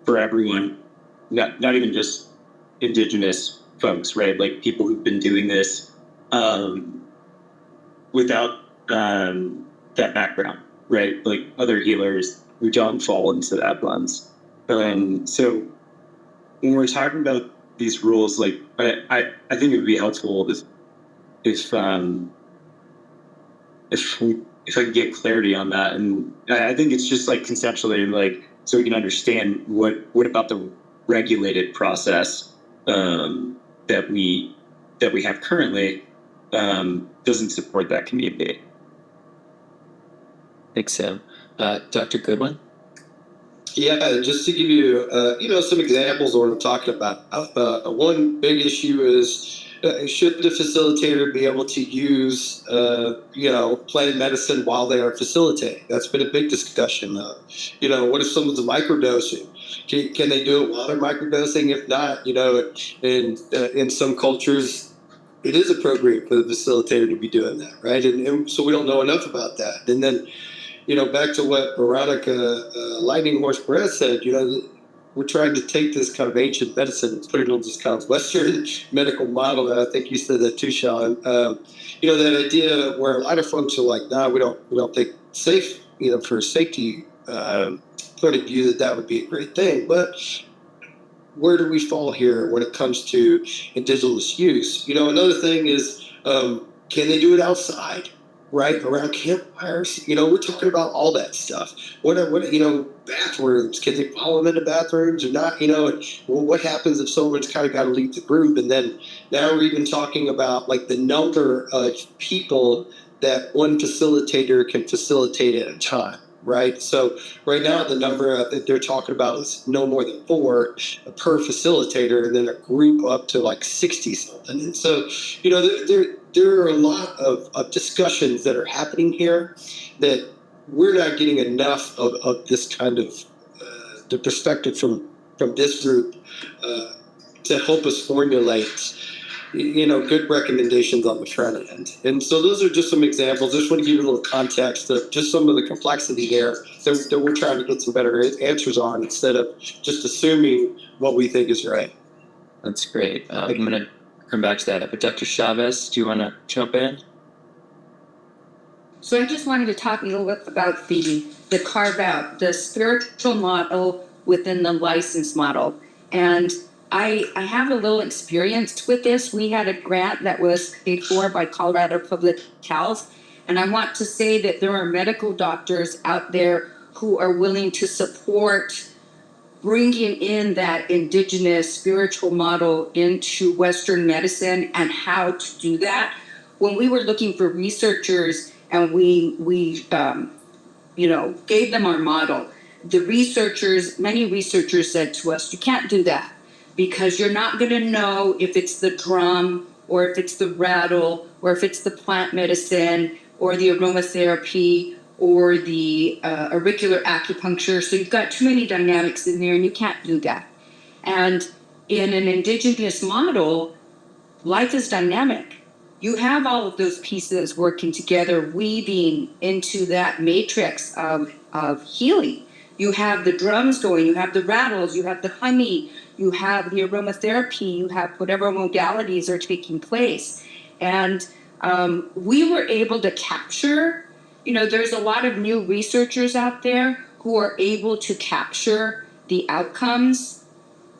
for everyone, not even just indigenous folks, right? Like people who've been doing this without that background, right? Like other healers who don't fall into that lens. So when we're talking about these rules, like I think it would be helpful if I could get clarity on that. And I think it's just like conceptually, like so we can understand what about the regulated process that we have currently doesn't support that community. Thanks, Sam. Dr. Goodwin? Yeah, just to give you, some examples of what I'm talking about. One big issue is should the facilitator be able to use, plant medicine while they are facilitating? That's been a big discussion. What if someone's microdosing? Can they do it while they're microdosing? If not, in some cultures, it is appropriate for the facilitator to be doing that, right? And so we don't know enough about that. And then, back to what Veronica Lightning Horse Perez said, we're trying to take this kind of ancient medicine and put it on this kind of Western medical model. And I think you said that too, Sean. That idea where a lot of folks are like, we don't think safe, for a safety point of view that would be a great thing. But where do we fall here when it comes to indigenous use? Another thing is, can they do it outside? Right, around campfires, we're talking about all that stuff. What bathrooms? Can they follow them into bathrooms or not? What happens if someone's kind of got to leave the group? And then now we're even talking about like the number of people that one facilitator can facilitate at a time, right? So right now the number that they're talking about is no more than 4 per facilitator, and then a group up to like 60 something. And so, there are a lot of discussions that are happening here that we're not getting enough of this kind of the perspective from this group to help us formulate good recommendations on the front end. And so those are just some examples. I just want to give you a little context of just some of the complexity here that we're trying to get some better answers on instead of just assuming what we think is right. That's great. I'm going to come back to that. But Dr. Chavez, do you want to jump in? So I just wanted to talk a little bit about the carve out, the spiritual model within the license model. And I have a little experience with this. We had a grant that was paid for by Colorado Public Health. And I want to say that there are medical doctors out there who are willing to support bringing in that indigenous spiritual model into Western medicine and how to do that. When we were looking for researchers and we gave them our model, many researchers said to us, you can't do that because you're not going to know if it's the drum or if it's the rattle or if it's the plant medicine or the aromatherapy or the auricular acupuncture. So you've got too many dynamics in there and you can't do that. And in an indigenous model, life is dynamic. You have all of those pieces working together, weaving into that matrix of healing. You have the drums going, you have the rattles, you have the honey, you have the aromatherapy, you have whatever modalities are taking place. And we were able to capture, there's a lot of new researchers out there who are able to capture the outcomes,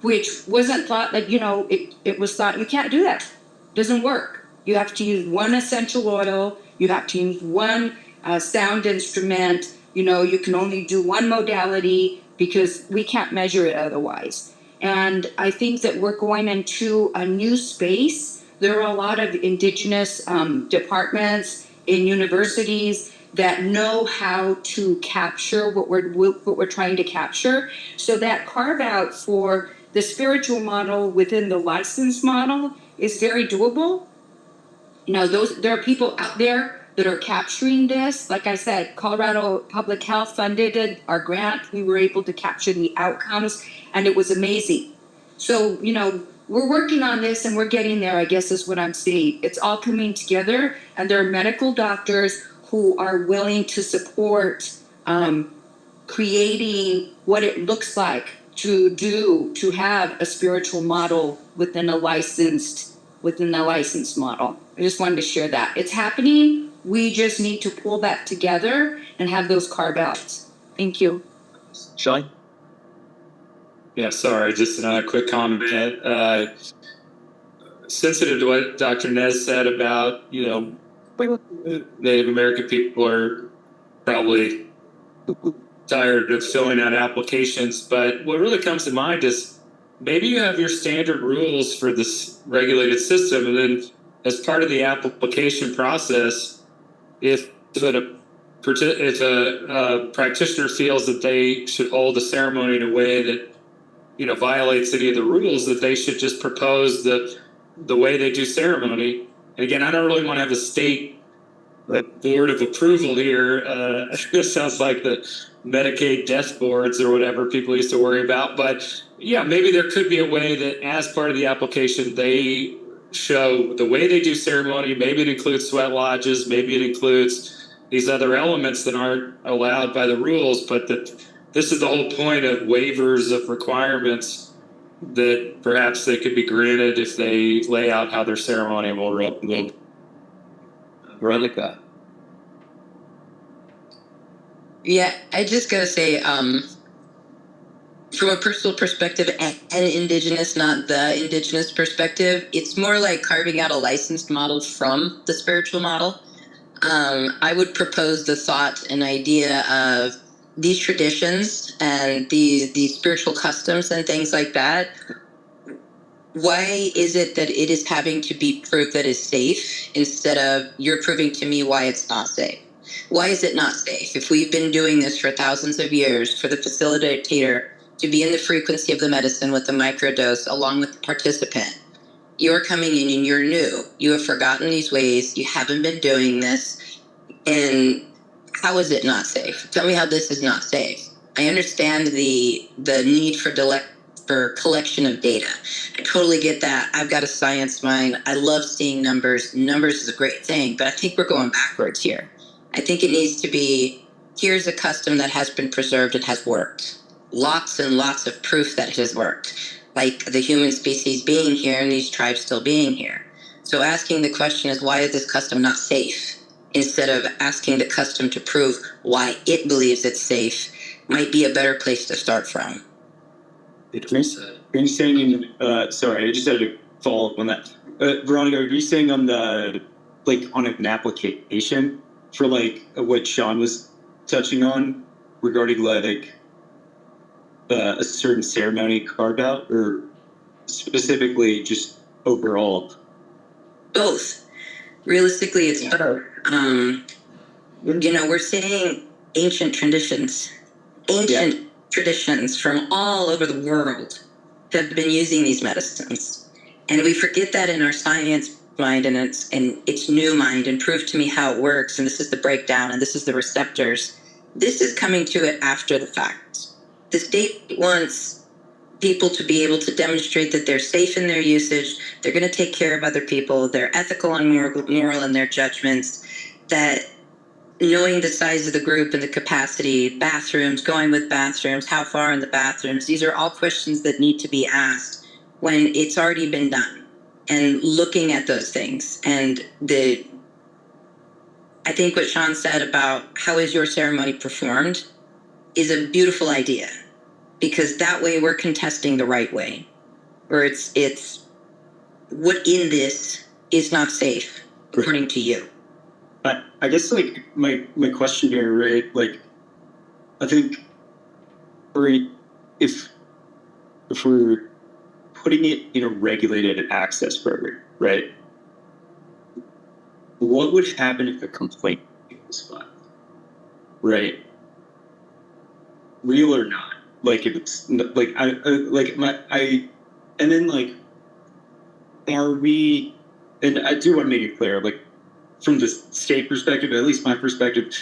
which wasn't thought like, it was thought you can't do that. It doesn't work. You have to use one essential oil. You have to use one sound instrument. You can only do one modality because we can't measure it otherwise. And I think that we're going into a new space. There are a lot of indigenous departments in universities that know how to capture what we're trying to capture. So that carve out for the spiritual model within the license model is very doable. There are people out there that are capturing this. Like I said, Colorado Public Health funded our grant. We were able to capture the outcomes, and it was amazing. So, we're working on this and we're getting there, I guess is what I'm seeing. It's all coming together, and there are medical doctors who are willing to support creating what it looks like to have a spiritual model within a licensed model. I just wanted to share that. It's happening. We just need to pull that together and have those carve outs. Thank you. Sean? Yeah, sorry, just another quick comment. Sensitive to what Dr. Nez said about, Native American people are probably tired of filling out applications, but what really comes to mind is maybe you have your standard rules for this regulated system, and then as part of the application process, if a practitioner feels that they should hold the ceremony in a way that violates any of the rules, that they should just propose the way they do ceremony. And again, I don't really want to have a state board of approval here. This sounds like the Medicaid death boards or whatever people used to worry about. But yeah, maybe there could be a way that as part of the application, they show the way they do ceremony. Maybe it includes sweat lodges. Maybe it includes these other elements that aren't allowed by the rules, but that this is the whole point of waivers of requirements, that perhaps they could be granted if they lay out how their ceremony will run. Veronica? Yeah, I just gotta say, from a personal perspective and indigenous, not the indigenous perspective, it's more like carving out a licensed model from the spiritual model. I would propose the thought and idea of these traditions and these spiritual customs and things like that. Why is it that it is having to be proved that it's safe instead of you're proving to me why it's not safe? Why is it not safe? If we've been doing this for thousands of years, for the facilitator to be in the frequency of the medicine with the microdose along with the participant, you're coming in and you're new. You have forgotten these ways. You haven't been doing this. And how is it not safe? Tell me how this is not safe. I understand the need for collection of data. I totally get that. I've got a science mind. I love seeing numbers. Numbers is a great thing, but I think we're going backwards here. I think it needs to be, here's a custom that has been preserved and has worked. Lots and lots of proof that it has worked. Like the human species being here and these tribes still being here. So asking the question is, why is this custom not safe? Instead of asking the custom to prove why it believes it's safe, might be a better place to start from. Are you saying, sorry, I just had to follow up on that. Veronica, are you saying on on an application for what Sean was touching on regarding a certain ceremony carved out, or specifically just overall? Both. Realistically, it's both. We're seeing ancient traditions from all over the world have been using these medicines. And we forget that in our science mind and its new mind, and prove to me how it works, and this is the breakdown, and this is the receptors. This is coming to it after the fact. The state wants people to be able to demonstrate that they're safe in their usage, they're going to take care of other people, they're ethical and moral in their judgments, that knowing the size of the group and the capacity, bathrooms, going with bathrooms, how far in the bathrooms, these are all questions that need to be asked when it's already been done, and looking at those things. And I think what Sean said about how is your ceremony performed is a beautiful idea, because that way we're contesting the right way, where it's what in this is not safe according to you. I guess my question here, right? I think if we're putting it in a regulated access program, right? What would happen if a complaint was filed, right? Real or not? If it's and then are we? And I do want to make it clear, from the state perspective, at least my perspective,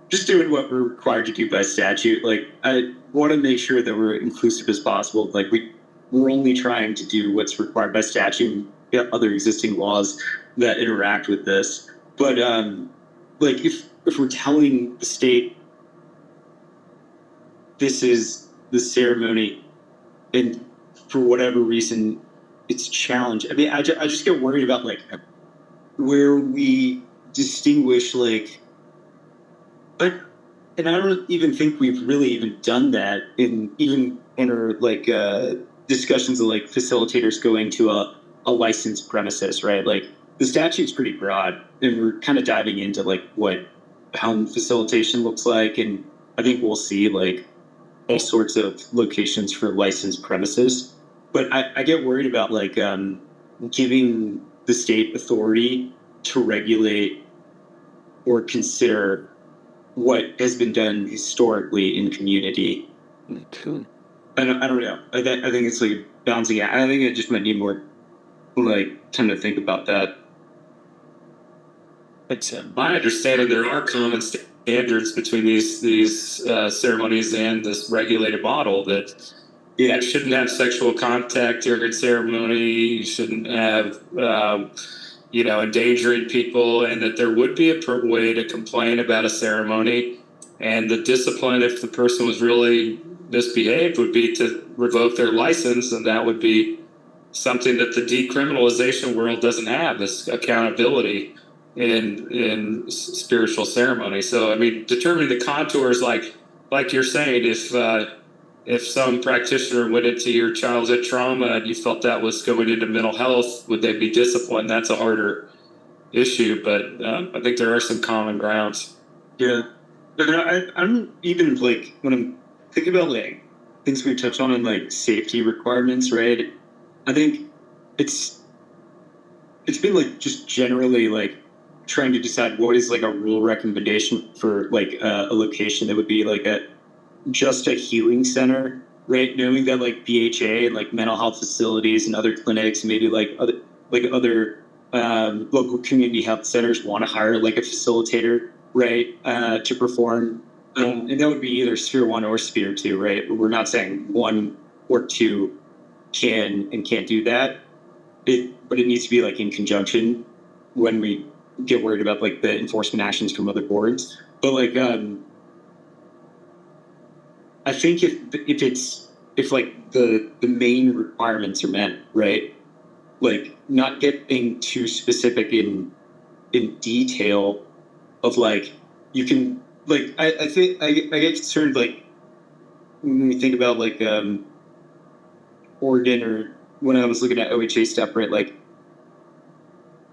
just doing what we're required to do by statute. Like, I want to make sure that we're inclusive as possible. Like, we're only trying to do what's required by statute and other existing laws that interact with this. But like, if we're telling the state this is the ceremony, and for whatever reason it's challenged, I mean, I just get worried about like where we distinguish like, but, and I don't even think we've really even done that in our like discussions of like facilitators going to a licensed premises, right? Like, the statute's pretty broad, and we're kind of diving into like how facilitation looks like, and I think we'll see like all sorts of locations for licensed premises. But I get worried about like giving the state authority to regulate or consider what has been done historically in community. I don't know. I think it's like balancing out. I think it just might need more like time to think about that. But my understanding, there are common standards between these ceremonies and this regulated model that you shouldn't have sexual contact during ceremony. You shouldn't have endangering people, and that there would be a way to complain about a ceremony. And the discipline, if the person was really misbehaved, would be to revoke their license, and that would be something that the decriminalization world doesn't have, this accountability in spiritual ceremony. So, I mean, determining the contours, like you're saying, if some practitioner went into your childhood trauma and you felt that was going into mental health, would they be disciplined? That's a harder issue, but I think there are some common grounds. Yeah, but I'm even like, when I'm thinking about like things we touched on in like safety requirements, right? I think it's been like just generally like trying to decide what is like a rule recommendation for like a location that would be like just a healing center, right? Knowing that like BHA and like mental health facilities and other clinics, maybe like other local community health centers want to hire like a facilitator, right, to perform, and that would be either Sphere 1 or Sphere 2, right? We're not saying 1 or 2 can and can't do that. But it needs to be like in conjunction when we get worried about like the enforcement actions from other boards. But like, I think if like the main requirements are met, right? Like, not getting too specific in detail of like, you can like, I think I get concerned like when we think about like Oregon, or when I was looking at OHA stuff, right? Like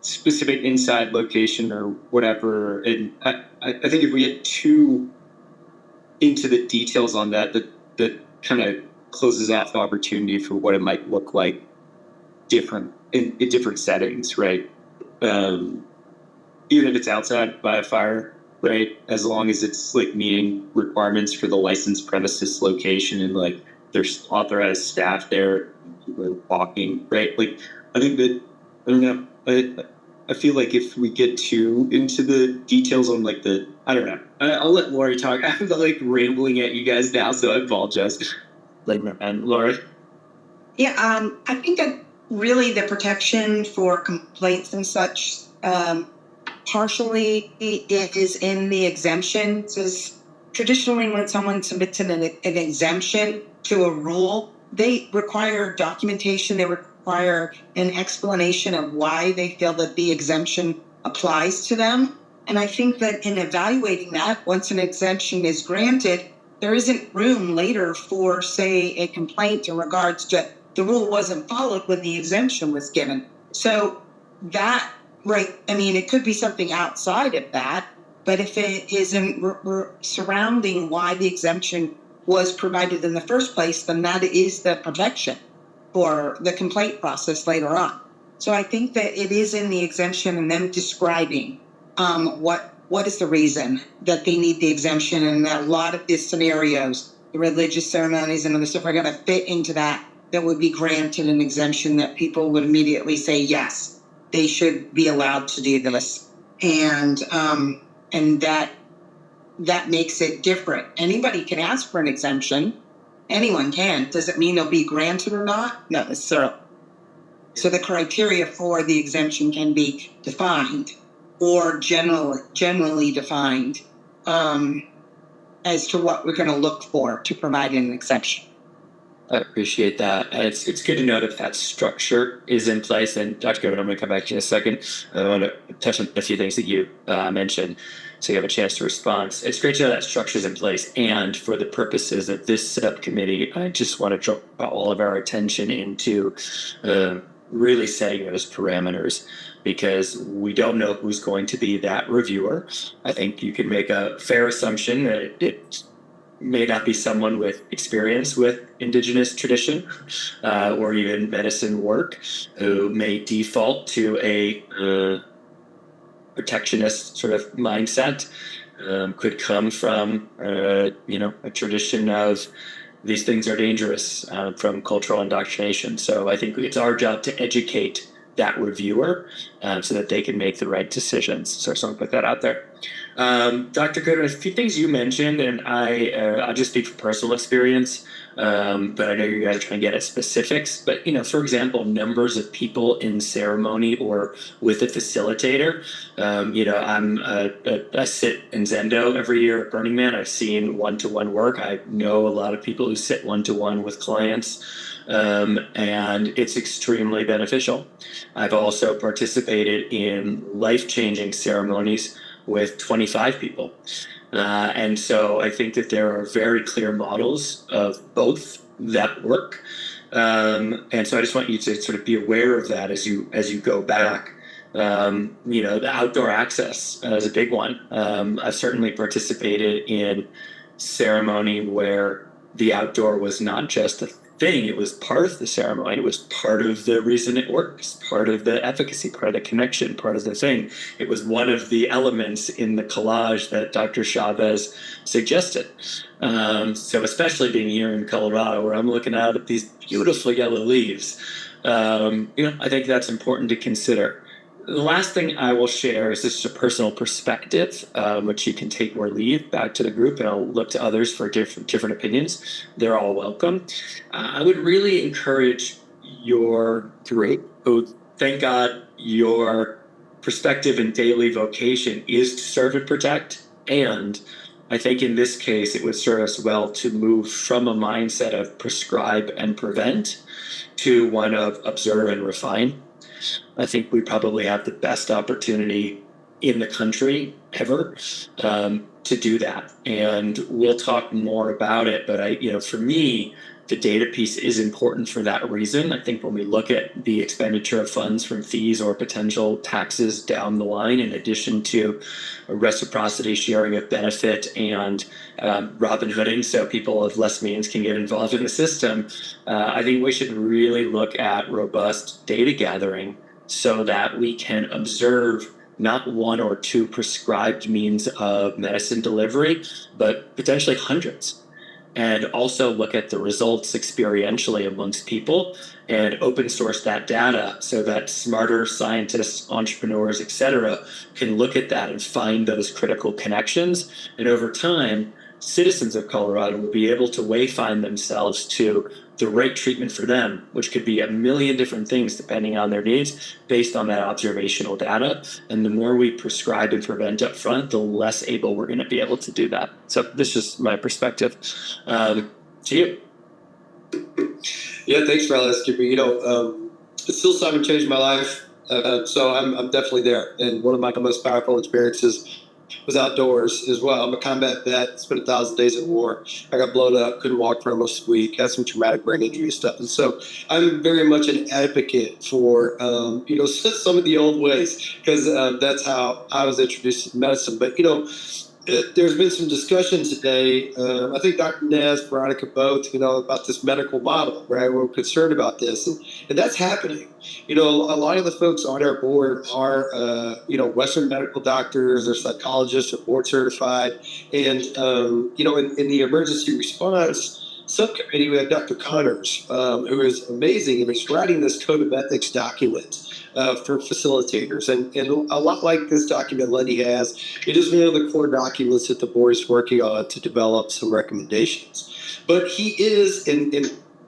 specific inside location or whatever. And I think if we get too into the details on that kind of closes off the opportunity for what it might look like in different settings, right? Even if it's outside by a fire, right? As long as it's like meeting requirements for the licensed premises location, and like there's authorized staff there, people are walking, right? Like, I think that, I don't know, I feel like if we get too into the details on like I don't know. I'll let Lori talk. I'm like rambling at you guys now, so I apologize. And Lori? Yeah, I think that really the protection for complaints and such, partially it is in the exemption. Because traditionally when someone submits an exemption to a rule, they require documentation, they require an explanation of why they feel that the exemption applies to them. And I think that in evaluating that, once an exemption is granted, there isn't room later for, say, a complaint in regards to the rule wasn't followed when the exemption was given. So that, right, I mean, it could be something outside of that, but if it isn't surrounding why the exemption was provided in the first place, then that is the protection for the complaint process later on. So I think that it is in the exemption and them describing what is the reason that they need the exemption, and that a lot of these scenarios, the religious ceremonies and other stuff, are going to fit into that would be granted an exemption that people would immediately say, yes, they should be allowed to do this. and that makes it different. Anybody can ask for an exemption. Anyone can. Does it mean they'll be granted or not? Not necessarily. So the criteria for the exemption can be defined or generally defined as to what we're going to look for to provide an exemption. I appreciate that. And it's good to know that that structure is in place. And Dr. Goodwin, I'm going to come back to you in a second. I want to touch on a few things that you mentioned so you have a chance to respond. It's great to know that structure is in place. And for the purposes of this subcommittee, I just want to draw all of our attention into really setting those parameters, because we don't know who's going to be that reviewer. I think you can make a fair assumption that it may not be someone with experience with indigenous tradition or even medicine work, who may default to a protectionist sort of mindset, could come from a tradition of these things are dangerous from cultural indoctrination. So I think it's our job to educate that reviewer so that they can make the right decisions. So I just want to put that out there. Dr. Goodwin, a few things you mentioned, and I'll just speak from personal experience, but I know you guys are trying to get at specifics. But, for example, numbers of people in ceremony or with a facilitator. I sit in Zendo every year at Burning Man. I've seen one-to-one work. I know a lot of people who sit one-to-one with clients. And it's extremely beneficial. I've also participated in life-changing ceremonies with 25 people. And so I think that there are very clear models of both that work. And so I just want you to sort of be aware of that as you go back. The outdoor access is a big one. I've certainly participated in ceremony where the outdoor was not just a thing, it was part of the ceremony, it was part of the reason it works, part of the efficacy, part of the connection, part of the thing. It was one of the elements in the collage that Dr. Chavez suggested. So especially being here in Colorado, where I'm looking out at these beautiful yellow leaves, I think that's important to consider. The last thing I will share is just a personal perspective, which you can take or leave back to the group, and I'll look to others for different opinions. They're all welcome. I would really encourage your group, who, thank God, your perspective and daily vocation is to serve and protect. And I think in this case, it would serve us well to move from a mindset of prescribe and prevent to one of observe and refine. I think we probably have the best opportunity in the country ever to do that. And we'll talk more about it. But for me, the data piece is important for that reason. I think when we look at the expenditure of funds from fees or potential taxes down the line, in addition to a reciprocity sharing of benefit and Robin Hooding, so people of less means can get involved in the system, I think we should really look at robust data gathering so that we can observe not one or two prescribed means of medicine delivery, but potentially hundreds. And also look at the results experientially amongst people and open source that data so that smarter scientists, entrepreneurs, etc., can look at that and find those critical connections. And over time, citizens of Colorado will be able to wayfind themselves to the right treatment for them, which could be a million different things depending on their needs based on that observational data. And the more we prescribe and prevent up front, the less able we're going to be able to do that. So this is my perspective. To you. Yeah, thanks for asking me. Psilocybin changed my life, so I'm definitely there. And one of my most powerful experiences was outdoors as well. I'm a combat vet, spent 1,000 days at war. I got blown up, couldn't walk for almost a week, had some traumatic brain injury stuff. And so I'm very much an advocate for, some of the old ways, because that's how I was introduced to medicine. But, there's been some discussion today, I think Dr. Nez, Veronica both, about this medical model, right? We're concerned about this. And that's happening. A lot of the folks on our board are, Western medical doctors or psychologists or board certified. And, in the emergency response subcommittee, we had Dr. Connors, who is amazing, and he's writing this code of ethics document for facilitators. And a lot like this document Lundy has, it is one of the core documents that the board is working on to develop some recommendations. But he is, and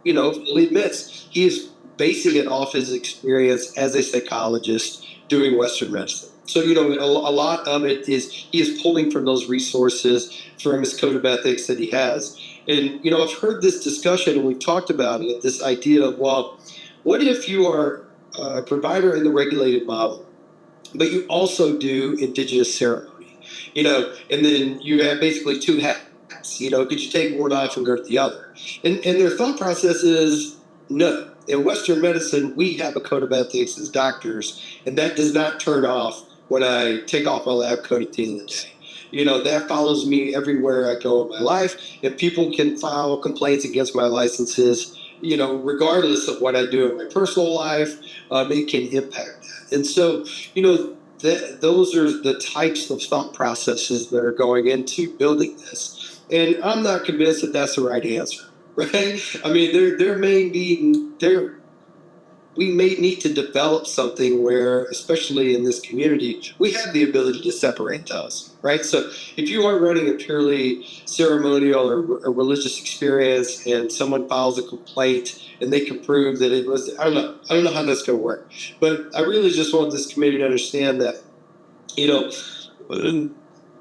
fully admits, he is basing it off his experience as a psychologist doing Western medicine. So, a lot of it is he is pulling from those resources from his code of ethics that he has. And, I've heard this discussion, and we've talked about it, this idea of, well, what if you are a provider in the regulated model, but you also do indigenous ceremony, and then you have basically two hats, could you take one off and go to the other? And their thought process is, no. In Western medicine, we have a code of ethics as doctors, and that does not turn off when I take off my lab coat at the end of the day. That follows me everywhere I go in my life. If people can file complaints against my licenses, regardless of what I do in my personal life, it can impact that. And so, those are the types of thought processes that are going into building this. And I'm not convinced that that's the right answer, right? I mean, we may need to develop something where, especially in this community, we have the ability to separate those, right? So if you are running a purely ceremonial or a religious experience and someone files a complaint and they can prove that it was, I don't know how that's going to work. But I really just want this committee to understand that,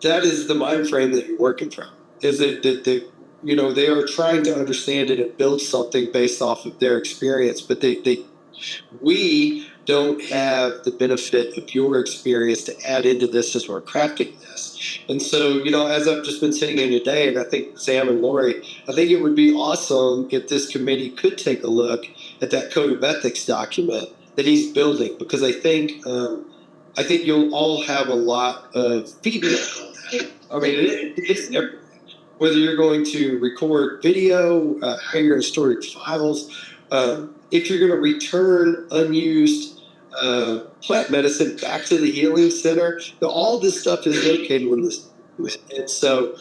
that is the mind frame that you're working from, is that they are trying to understand it and build something based off of their experience, but we don't have the benefit of your experience to add into this as we're crafting this. And so, as I've just been sitting here today, and I think Sam and Lori, I think it would be awesome if this committee could take a look at that code of ethics document that he's building, because I think you'll all have a lot of feedback on that. I mean, it's whether you're going to record video, how you're going to store your files, if you're going to return unused plant medicine back to the healing center, all this stuff is located in this. And so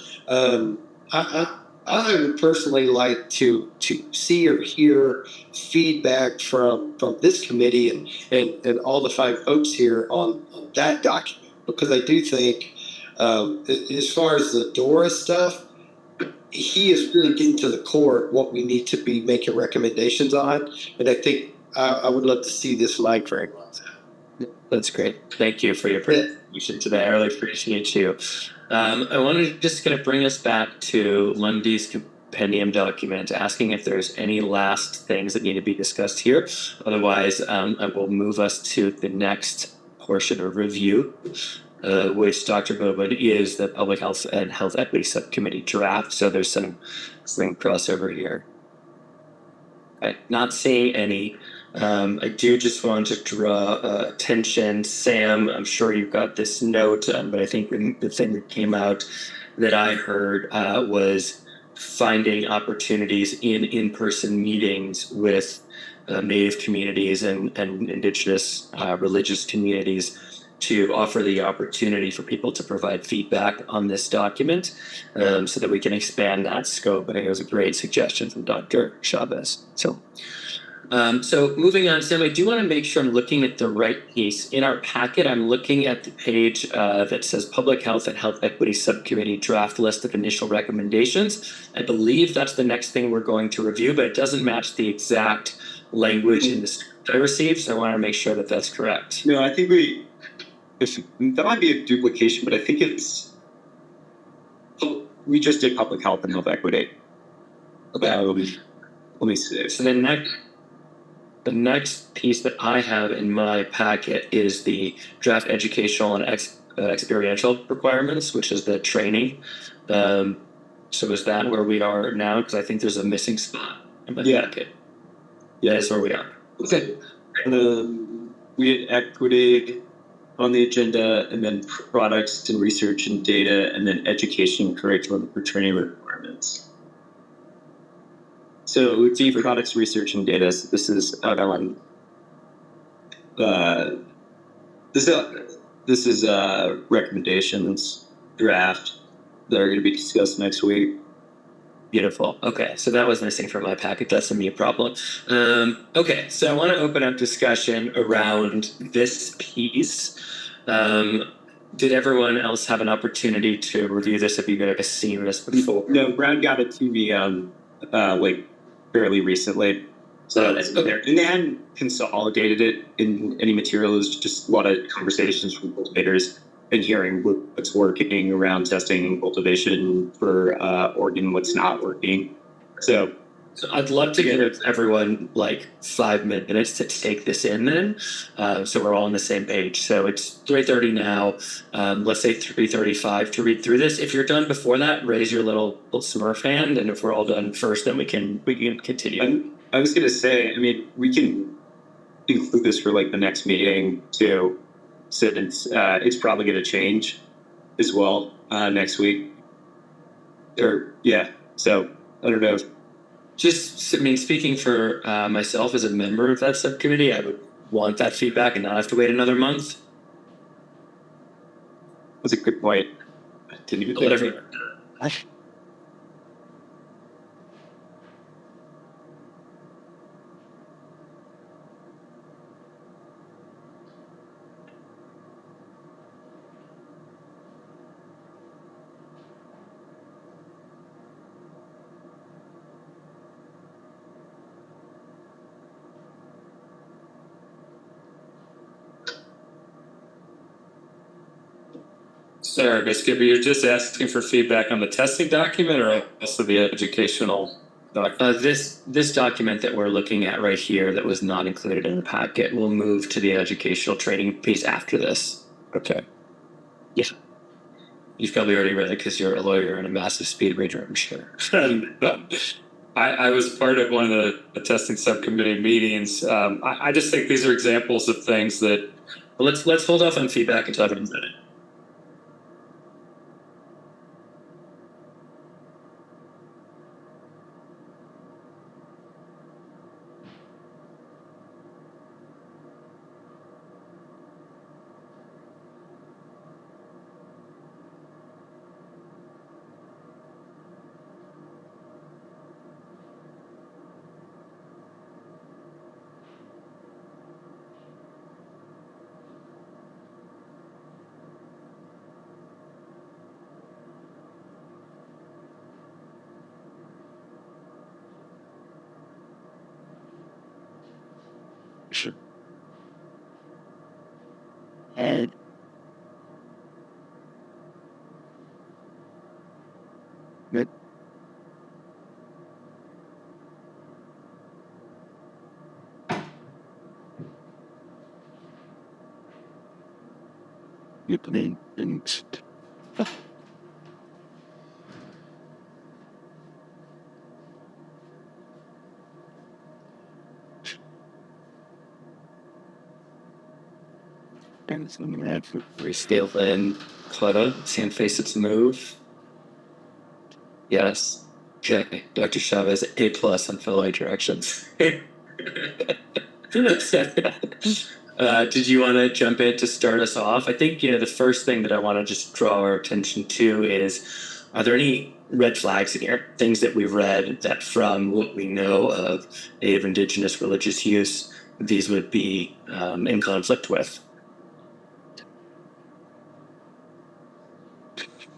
I would personally like to see or hear feedback from this committee and all the 5 folks here on that document, because I do think as far as the DORA stuff, he is really getting to the core of what we need to be making recommendations on. And I think I would love to see this line frame. That's great. Thank you for your presentation today. I really appreciate you. I wanted to just kind of bring us back to Lundy's compendium document, asking if there's any last things that need to be discussed here. Otherwise, I will move us to the next portion of review, which Dr. Bowman is the Public Health and Health Equity Subcommittee draft. So there's some crossover here. Not seeing any. I do just want to draw attention. Sam, I'm sure you've got this note, but I think the thing that came out that I heard was finding opportunities in in-person meetings with Native communities and Indigenous religious communities to offer the opportunity for people to provide feedback on this document so that we can expand that scope. I think it was a great suggestion from Dr. Chavez. So moving on, Sam, I do want to make sure I'm looking at the right piece. In our packet, I'm looking at the page that says Public Health and Health Equity Subcommittee Draft List of Initial Recommendations. I believe that's the next thing we're going to review, but it doesn't match the exact language in the script I received, so I want to make sure that that's correct. No, I think that might be a duplication, but I think we just did public health and health equity. Okay. Let me see. So the next piece that I have in my packet is the draft educational and experiential requirements, which is the training. So is that where we are now? Because I think there's a missing spot in my packet. Yeah, that's where we are. Okay. We had equity on the agenda, and then products and research and data, and then education, curriculum for training requirements. So it would be products, research, and data. So this is outline. This is recommendations draft that are going to be discussed next week. Beautiful. Okay, so that was missing from my packet. That's a me problem. Okay, so I want to open up discussion around this piece. Did everyone else have an opportunity to review this? Have you guys seen this before? No, Brad got it to me like fairly recently. So that's there. And they hadn't consolidated it in any material. It was just a lot of conversations from cultivators and hearing what's working around testing cultivation for organ, what's not working. So I'd love to give everyone like 5 minutes to take this in then, so we're all on the same page. So it's 3:30 now. Let's say 3:35 to read through this. If you're done before that, raise your little Smurf hand, and if we're all done first, then we can continue. I was gonna say, I mean, we can include this for like the next meeting too. So it's probably gonna change as well next week. Or yeah, so I don't know. Just, I mean, speaking for myself as a member of that subcommittee, I would want that feedback and not have to wait another month. That's a good point. I didn't even think Whatever. of it. Sarah, Ms. Gibby, you're just asking for feedback on the testing document or also the educational document? This document that we're looking at right here that was not included in the packet will move to the educational training piece after this. Okay. Yeah. You've probably already read it because you're a lawyer and a massive speed reader, I'm sure. I was part of one of the testing subcommittee meetings. I just think these are examples of things that. Well, let's hold off on feedback until everyone's done it. Sure. And good. You playing things. And so I'm going to add rescale in clutter, sand facets move. Yes. Okay. Dr. Chavez, A+ on fellow directions. Did you want to jump in to start us off? I think, the first thing that I want to just draw our attention to is, are there any red flags in here? Things that we've read that from what we know of Native Indigenous religious use, these would be in conflict with?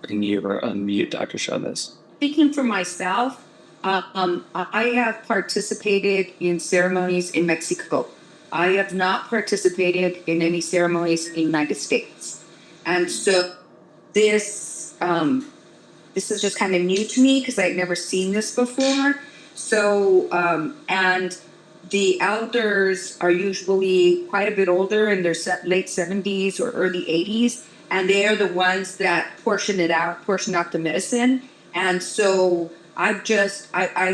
And you are unmute, Dr. Chavez. Speaking for myself, I have participated in ceremonies in Mexico. I have not participated in any ceremonies in the United States. And so this is just kind of new to me because I've never seen this before. So, and the elders are usually quite a bit older in their late 70s or early 80s. And they are the ones that portion out the medicine. And so I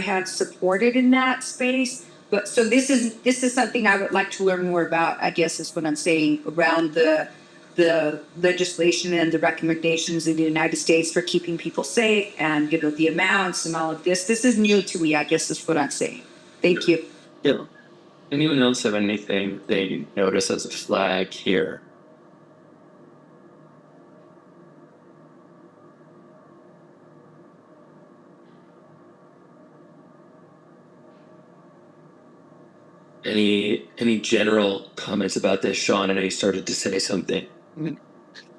have supported in that space. But so this is something I would like to learn more about, I guess is what I'm saying, around the legislation and the recommendations in the United States for keeping people safe and, the amounts and all of this. This is new to me, I guess is what I'm saying. Thank you. Yeah. Anyone else have anything they notice as a flag here? Any general comments about this, Sean? I know you started to say something.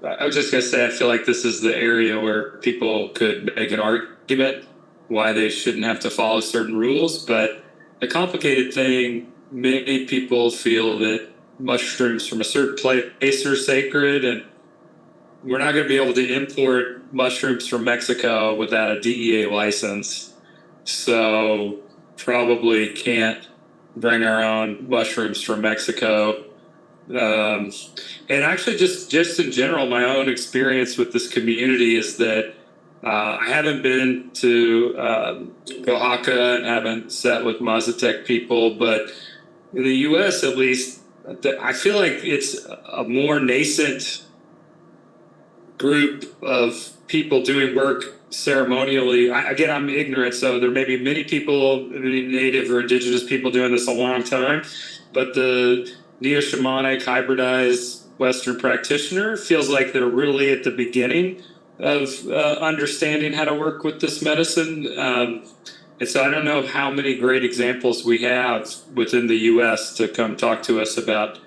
I was just going to say, I feel like this is the area where people could make an argument why they shouldn't have to follow certain rules. But the complicated thing, many people feel that mushrooms from a certain place are sacred, and we're not going to be able to import mushrooms from Mexico without a DEA license. So probably can't bring our own mushrooms from Mexico. And actually, just in general, my own experience with this community is that I haven't been to Oaxaca and haven't sat with Mazatec people, but in the U.S. at least, I feel like it's a more nascent group of people doing work ceremonially. Again, I'm ignorant, so there may be many people, many native or indigenous people doing this a long time, but the neo-shamanic hybridized Western practitioner feels like they're really at the beginning of understanding how to work with this medicine. And so I don't know how many great examples we have within the U.S. to come talk to us about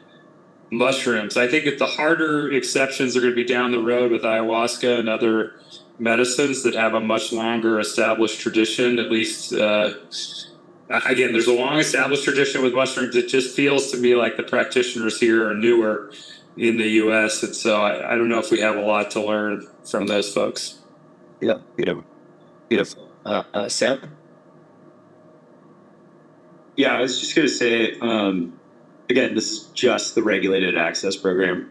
mushrooms. I think that the harder exceptions are going to be down the road with ayahuasca and other medicines that have a much longer established tradition. At least, again, there's a long established tradition with mushrooms. It just feels to me like the practitioners here are newer in the U.S. And so I don't know if we have a lot to learn from those folks. Yeah, beautiful. Sam? Yeah, I was just going to say, again, this is just the regulated access program.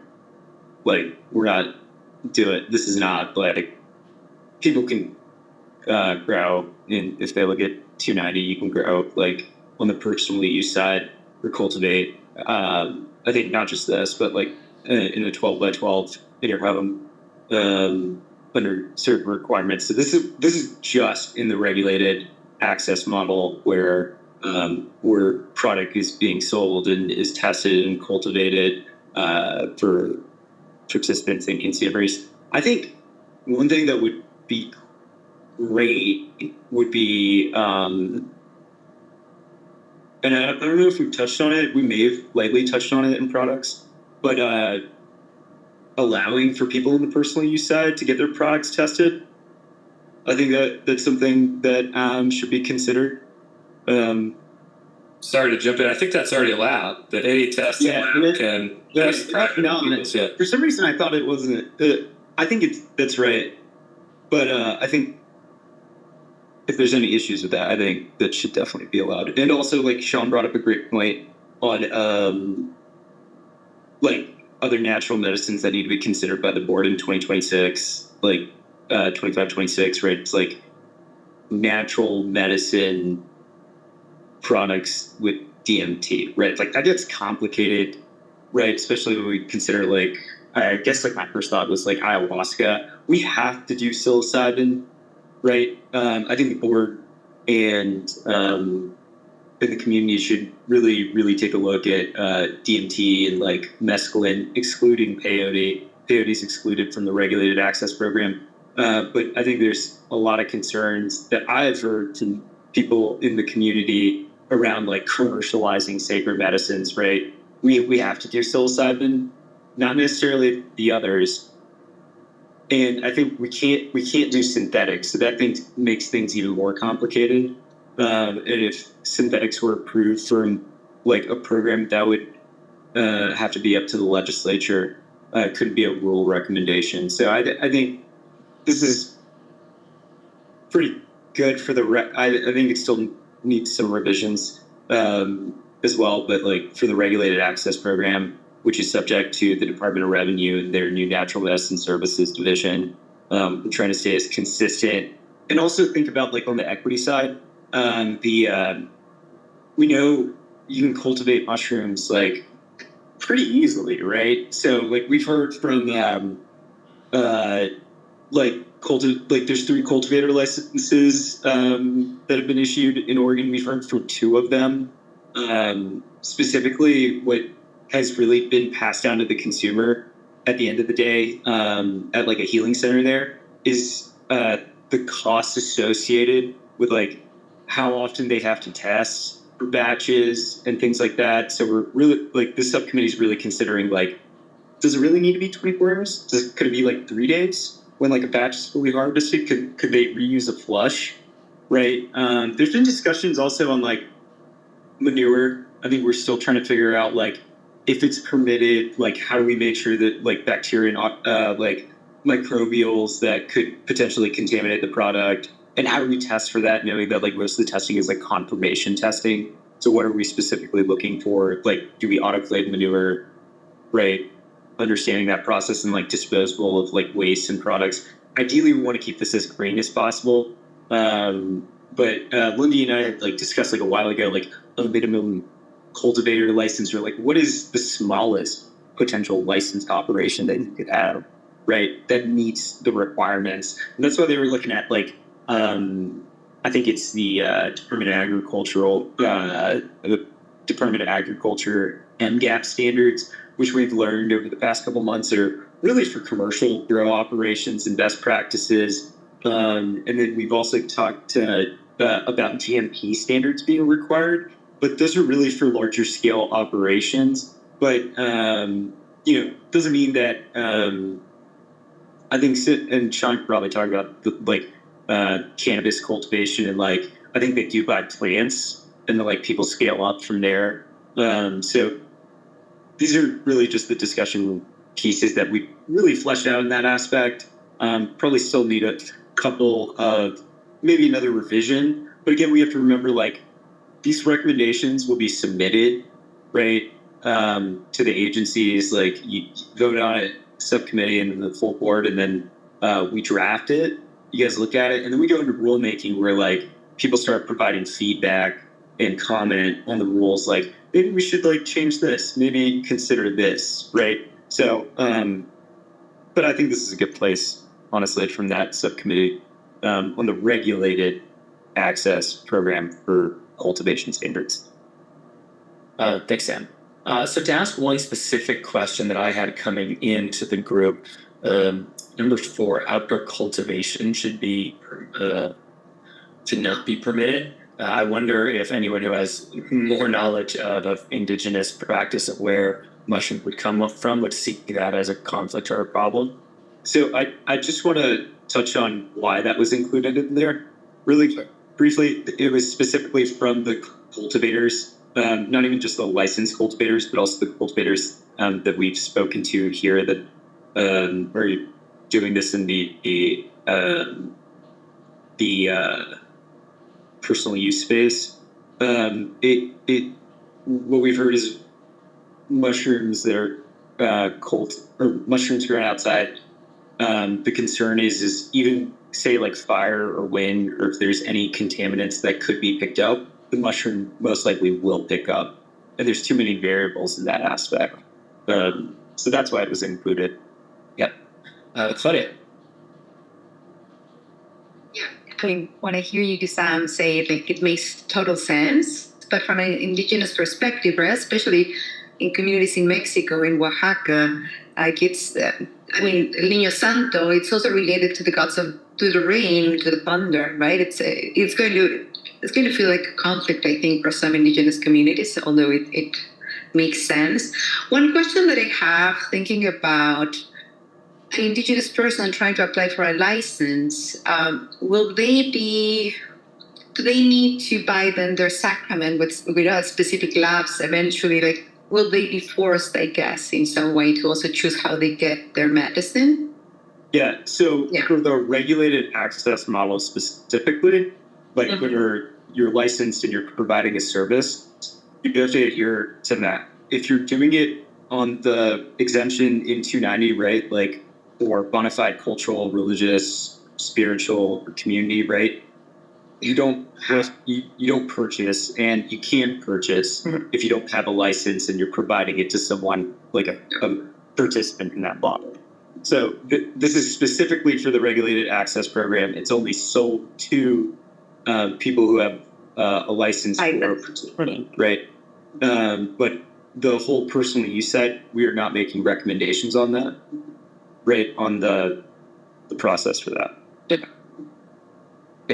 Like, we're not doing, this is not like, people can grow, and if they look at 290, you can grow, like, on the personal use side, or cultivate. I think not just this, but like in a 12 by 12 in your home, under certain requirements. So this is just in the regulated access model where product is being sold and is tested and cultivated for participants in consumers. I think one thing that would be great would be, and I don't know if we've touched on it, we may have lightly touched on it in products, but allowing for people on the personal use side to get their products tested. I think that's something that should be considered. Sorry to jump in. I think that's already allowed. That any testing lab can. For some reason, I thought it wasn't. I think that's right, but I think if there's any issues with that, I think that should definitely be allowed. And also, like Sean brought up a great point on like other natural medicines that need to be considered by the board in 2026, like 25-26, right? It's like natural medicine products with DMT, right? Like that gets complicated, right? Especially when we consider, like, I guess like my first thought was like ayahuasca. We have to do psilocybin, right? I think the board and the community should really, really take a look at DMT and like mescaline, excluding peyote. Peyote is excluded from the regulated access program. But I think there's a lot of concerns that I've heard from people in the community around like commercializing sacred medicines, right? We have to do psilocybin, not necessarily the others. And I think we can't do synthetics, so that makes things even more complicated. And if synthetics were approved from like a program, that would have to be up to the legislature. Couldn't be a rule recommendation. So I think this is pretty good for the. I think it still needs some revisions as well, but like for the regulated access program, which is subject to the Department of Revenue and their new Natural Medicine Services division, we're trying to stay as consistent and also think about like on the equity side. We know you can cultivate mushrooms like pretty easily, right? So like we've heard from there's 3 cultivator licenses that have been issued in Oregon. We've heard from 2 of them. Specifically, what has really been passed down to the consumer at the end of the day at like a healing center there is the cost associated with like how often they have to test for batches and things like that. So we're really like the subcommittee is really considering like, does it really need to be 24 hours? Could it be like 3 days when like a batch is fully harvested? Could they reuse a flush? Right. There's been discussions also on like manure. I think we're still trying to figure out like if it's permitted, like how do we make sure that like bacteria and like microbials that could potentially contaminate the product, and how do we test for that, knowing that like most of the testing is like confirmation testing. So what are we specifically looking for? Like, do we autoclave manure, right? Understanding that process and like disposal of like waste and products. Ideally, we want to keep this as green as possible. But Lindy and I had like discussed like a while ago, like a minimum cultivator license, or like what is the smallest potential licensed operation that you could have, right? That meets the requirements. And that's why they were looking at like, I think it's the Department of Agriculture MGAP standards, which we've learned over the past couple months are really for commercial grow operations and best practices. And then we've also talked about GMP standards being required, but those are really for larger scale operations. But, doesn't mean that, I think, and Sean could probably talk about cannabis cultivation, and like, I think they do buy plants and then like people scale up from there. So these are really just the discussion pieces that we really fleshed out in that aspect. Probably still need a couple of maybe another revision, but again, we have to remember like these recommendations will be submitted, right, to the agencies. Like you vote on it, subcommittee and the full board, and then we draft it. You guys look at it, and then we go into rulemaking where like people start providing feedback and comment on the rules. Like maybe we should like change this, maybe consider this, right? So, but I think this is a good place, honestly, from that subcommittee on the regulated access program for cultivation standards. Thanks, Sam. So to ask one specific question that I had coming into the group, number 4, outdoor cultivation should not be permitted. I wonder if anyone who has more knowledge of indigenous practice of where mushroom would come from would see that as a conflict or a problem. So I just want to touch on why that was included in there. Really briefly, it was specifically from the cultivators, not even just the licensed cultivators, but also the cultivators that we've spoken to here that are doing this in the personal use space. What we've heard is mushrooms that are mushrooms grown outside. The concern is even say like fire or wind, or if there's any contaminants that could be picked up, the mushroom most likely will pick up. And there's too many variables in that aspect. So that's why it was included. Yep. Claudia. When I hear you, Sam, say like it makes total sense, but from an indigenous perspective, right, especially in communities in Mexico, in Oaxaca, like it's El Niño Santo, it's also related to the gods to the rain, to the thunder, right? It's going to feel like a conflict, I think, for some indigenous communities, although it makes sense. One question that I have, thinking about an indigenous person trying to apply for a license, do they need to buy then their sacrament without specific labs eventually? Like, will they be forced, I guess, in some way to also choose how they get their medicine? Yeah, so for the regulated access model specifically, like when you're licensed and you're providing a service, you have to adhere to that. If you're doing it on the exemption in 290, right, like for bona fide cultural, religious, spiritual, or community, right, you don't purchase, and you can't purchase if you don't have a license and you're providing it to someone like a participant in that model. So this is specifically for the regulated access program. It's only sold to people who have a license for a participant, right? But the whole personal use side, we are not making recommendations on that, right? On the process for that.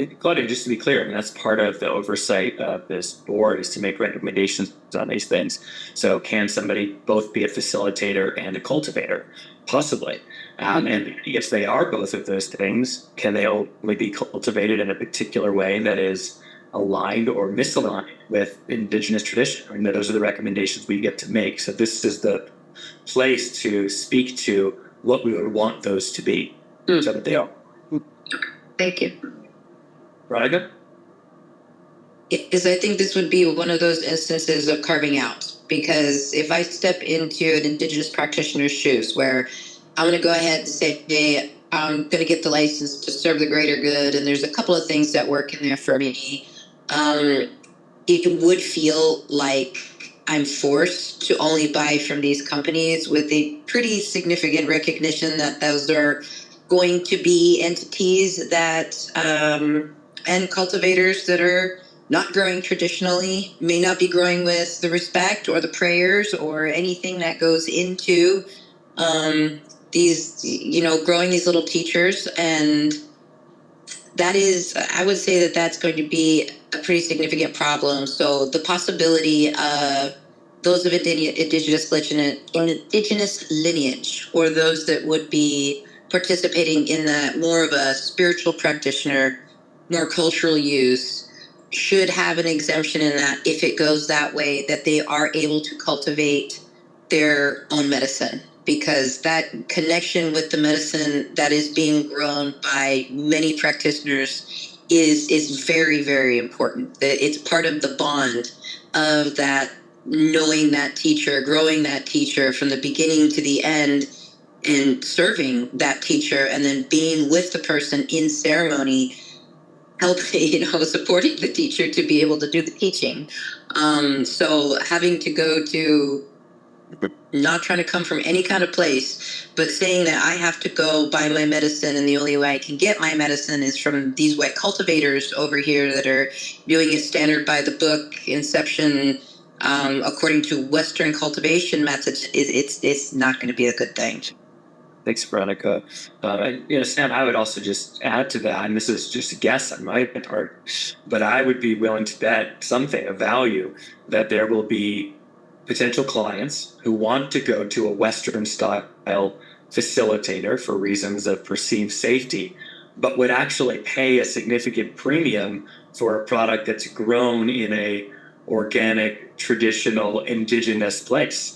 Claudia, just to be clear, I mean, that's part of the oversight of this board is to make recommendations on these things. So can somebody both be a facilitator and a cultivator? Possibly. And if they are both of those things, can they only be cultivated in a particular way that is aligned or misaligned with Indigenous tradition? I mean, those are the recommendations we get to make. So this is the place to speak to what we would want those to be, so that they are. Thank you. Veronica? Because I think this would be one of those instances of carving out. Because if I step into an Indigenous practitioner's shoes where I'm going to go ahead and say, hey, I'm going to get the license to serve the greater good, and there's a couple of things that work in there for me, it would feel like I'm forced to only buy from these companies with a pretty significant recognition that those are going to be entities that and cultivators that are not growing traditionally, may not be growing with the respect or the prayers or anything that goes into these, growing these little teachers. And that is, I would say that that's going to be a pretty significant problem. So the possibility of those of indigenous lineage, or those that would be participating in that more of a spiritual practitioner, more cultural use, should have an exemption in that if it goes that way, that they are able to cultivate their own medicine. Because that connection with the medicine that is being grown by many practitioners is very, very important. It's part of the bond of that, knowing that teacher, growing that teacher from the beginning to the end, and serving that teacher, and then being with the person in ceremony, helping, supporting the teacher to be able to do the teaching. So having to go to, not trying to come from any kind of place, but saying that I have to go buy my medicine, and the only way I can get my medicine is from these white cultivators over here that are doing it standard by the book, inception, according to Western cultivation methods, it's not going to be a good thing. Thanks, Veronica. Sam, I would also just add to that, and this is just a guess on my part, but I would be willing to bet something of value that there will be potential clients who want to go to a Western style facilitator for reasons of perceived safety, but would actually pay a significant premium for a product that's grown in a organic, traditional, indigenous place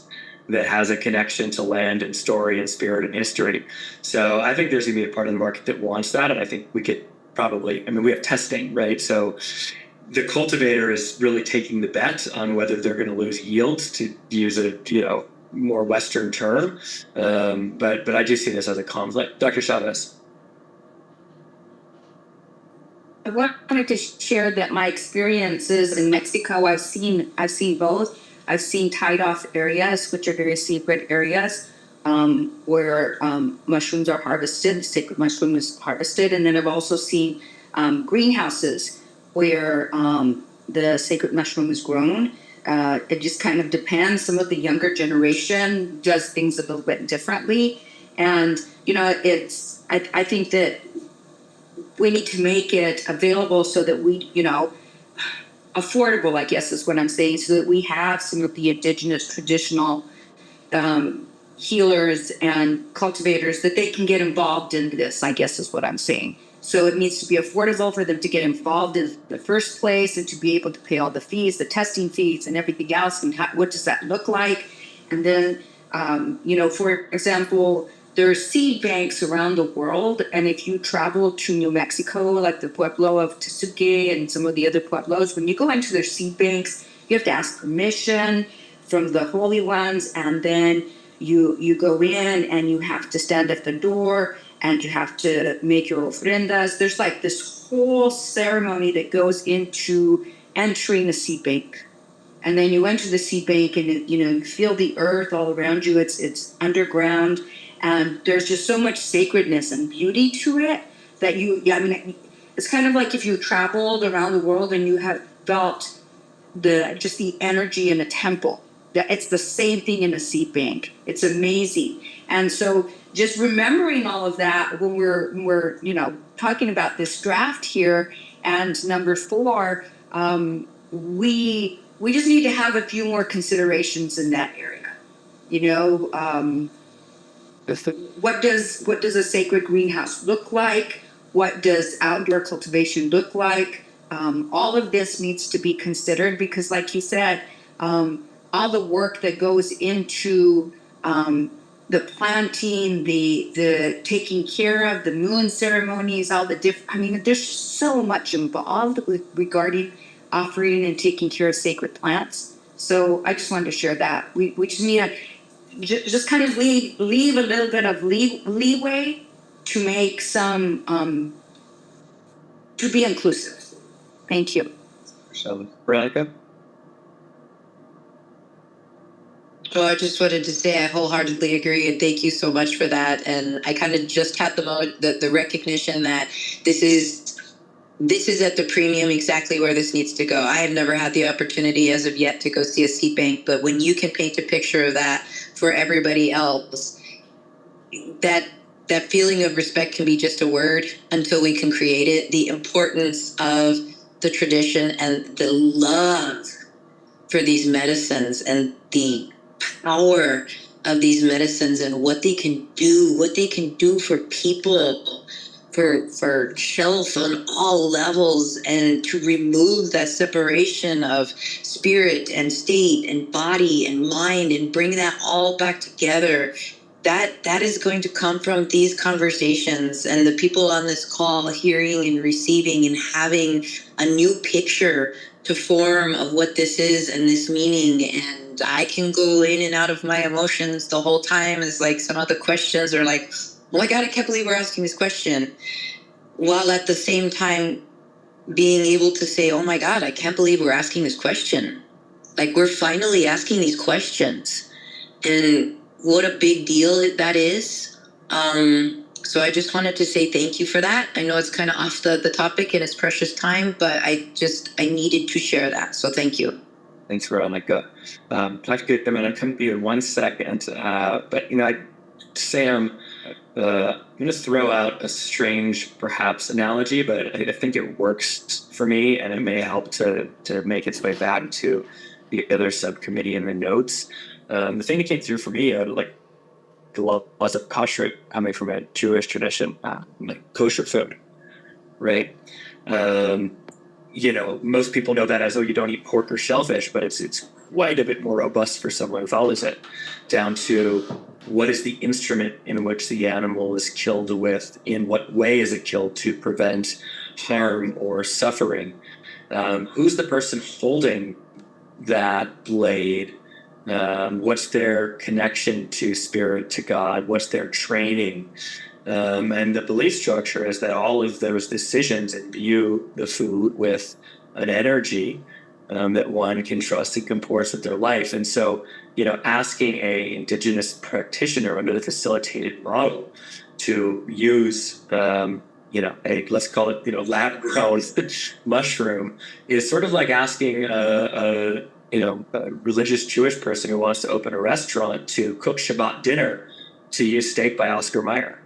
that has a connection to land and story and spirit and history. So I think there's going to be a part of the market that wants that, and I think we could probably, we have testing, right? So the cultivator is really taking the bet on whether they're going to lose yields, to use a more Western term. But I do see this as a conflict. Dr. Chavez. I wanted to share that my experiences in Mexico, I've seen both. I've seen tied off areas, which are very secret areas, where mushrooms are harvested, sacred mushroom is harvested. And then I've also seen greenhouses where the sacred mushroom is grown. It just kind of depends. Some of the younger generation does things a little bit differently. And, I think that we need to make it available so that we, affordable, I guess is what I'm saying, so that we have some of the indigenous traditional healers and cultivators that they can get involved in this, I guess is what I'm saying. So it needs to be affordable for them to get involved in the first place, and to be able to pay all the fees, the testing fees and everything else. And what does that look like? And then, for example, there are seed banks around the world. And if you travel to New Mexico, like the Pueblo of Tesuque and some of the other Pueblos, when you go into their seed banks, you have to ask permission from the holy ones. And then you go in and you have to stand at the door and you have to make your ofrendas. There's like this whole ceremony that goes into entering a seed bank. And then you enter the seed bank and, you feel the earth all around you. It's underground. And there's just so much sacredness and beauty to it that it's kind of like if you traveled around the world and you have felt the energy in a temple. It's the same thing in a seed bank. It's amazing. And so just remembering all of that when we're talking about this draft here, And number 4, we just need to have a few more considerations in that area. You know, what does a sacred greenhouse look like? What does outdoor cultivation look like? All of this needs to be considered because, like you said, all the work that goes into the planting, the taking care of the moon ceremonies, all the different. I mean, there's so much involved regarding offering and taking care of sacred plants. So I just wanted to share that. We just need to just kind of leave a little bit of leeway to make some to be inclusive. Thank you. Veronica? Well, I just wanted to say I wholeheartedly agree and thank you so much for that. And I kind of just had the recognition that this is at the premium exactly where this needs to go. I have never had the opportunity as of yet to go see a seed bank, but when you can paint a picture of that for everybody else, that feeling of respect can be just a word until we can create it. The importance of the tradition and the love for these medicines and the power of these medicines and what they can do for people, for health on all levels, and to remove that separation of spirit and state and body and mind and bring that all back together. That is going to come from these conversations and the people on this call hearing and receiving and having a new picture to form of what this is and this meaning. And I can go in and out of my emotions the whole time. It's like some of the questions are like, oh my God, I can't believe we're asking this question. While at the same time being able to say, oh my God, I can't believe we're asking this question. Like we're finally asking these questions. And what a big deal that is. So I just wanted to say thank you for that. I know it's kind of off the topic and it's precious time, but I needed to share that. So thank you. Thanks, Veronica. Dr. Good, I'm going to come to you in 1 second. But, Sam, I'm going to throw out a strange, perhaps, analogy, but I think it works for me, and it may help to make its way back to the other subcommittee in the notes. The thing that came through for me, the laws of kosher coming from a Jewish tradition, like kosher food, right? Most people know that as, you don't eat pork or shellfish, but it's quite a bit more robust for someone who follows it, down to what is the instrument in which the animal is killed with, in what way is it killed to prevent harm or suffering, who's the person holding that blade, what's their connection to spirit, to God, what's their training. And the belief structure is that all of those decisions imbue the food with an energy that one can trust and comports with their life. And so, asking a indigenous practitioner under the facilitated model to use, let's call it, lab-grown mushroom is sort of like asking a religious Jewish person who wants to open a restaurant to cook Shabbat dinner to use steak by Oscar Mayer.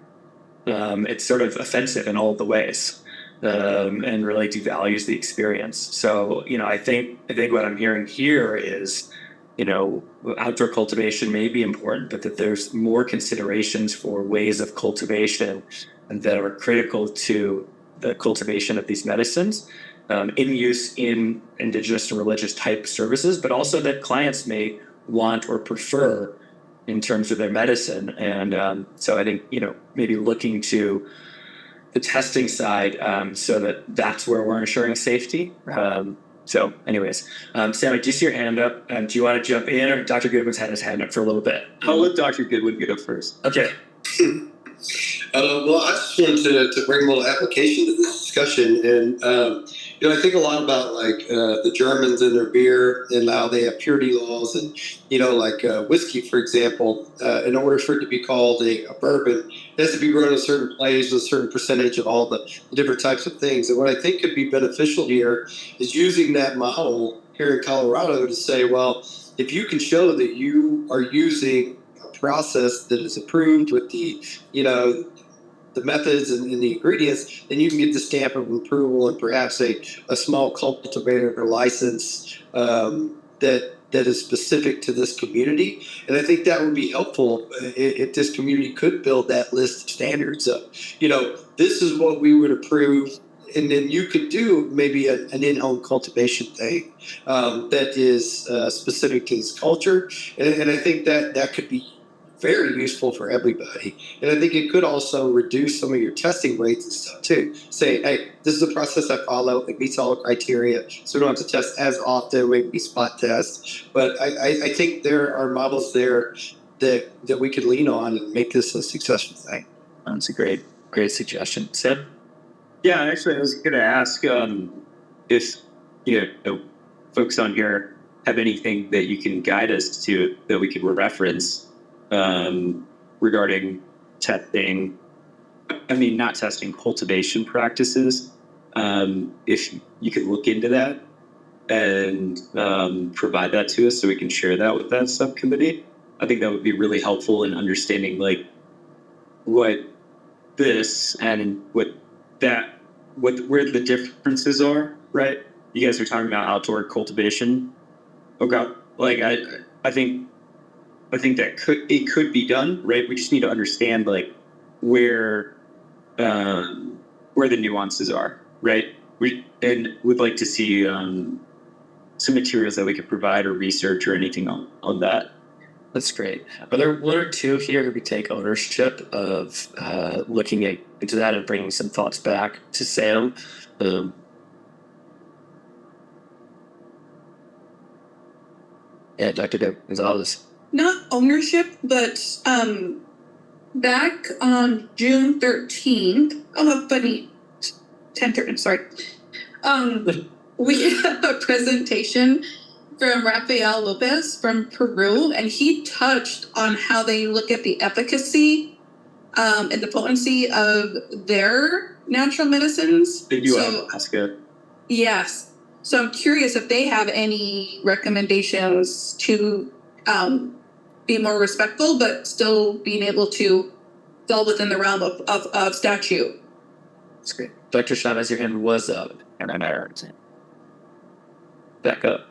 It's sort of offensive in all the ways, and really devalues the experience. So, I think what I'm hearing here is, outdoor cultivation may be important, but that there's more considerations for ways of cultivation that are critical to the cultivation of these medicines, in use in indigenous and religious type services, but also that clients may want or prefer in terms of their medicine. And so I think, maybe looking to the testing side, so that's where we're ensuring safety. So anyways, Sam, I do see your hand up. Do you want to jump in, or Dr. Goodwin's had his hand up for a little bit? I'll let Dr. Goodwin get up first. Okay. Well, I just wanted to bring a little application to this discussion, and I think a lot about the Germans and their beer and how they have purity laws, and whiskey, for example. In order for it to be called a bourbon, it has to be grown in a certain place with a certain percentage of all the different types of things. And what I think could be beneficial here is using that model here in Colorado to say, well, if you can show that you are using a process that is approved with the the methods and the ingredients, then you can get the stamp of approval and perhaps a small cultivator or license that is specific to this community. And I think that would be helpful if this community could build that list of standards of, this is what we would approve. And then you could do maybe an in-home cultivation thing that is specific to this culture. And I think that could be very useful for everybody. And I think it could also reduce some of your testing rates and stuff too. Say, hey, this is a process I follow. It meets all the criteria. So we don't have to test as often. We spot test. But I think there are models there that we could lean on and make this a successful thing. That's a great suggestion. Sam? Yeah, actually, I was going to ask if folks on here have anything that you can guide us to that we could reference regarding testing. I mean, not testing, cultivation practices. If you could look into that and provide that to us so we can share that with that subcommittee, I think that would be really helpful in understanding what this and where the differences are, right? You guys are talking about outdoor cultivation. Okay. I think that it could be done, right? We just need to understand where the nuances are, right? We'd like to see some materials that we could provide or research or anything on that. That's great. Are there one or two here who could take ownership of looking into that and bringing some thoughts back to Sam? Dr. Gonzalez. Not ownership, but back on June 13th, 10th, sorry. We had a presentation from Rafael Lopez from Peru, and he touched on how they look at the efficacy and the potency of their natural medicines. They do ayahuasca. Yes. So I'm curious if they have any recommendations to be more respectful, but still being able to fall within the realm of statute. That's great. Dr. Chavez, your hand was up. And I back up.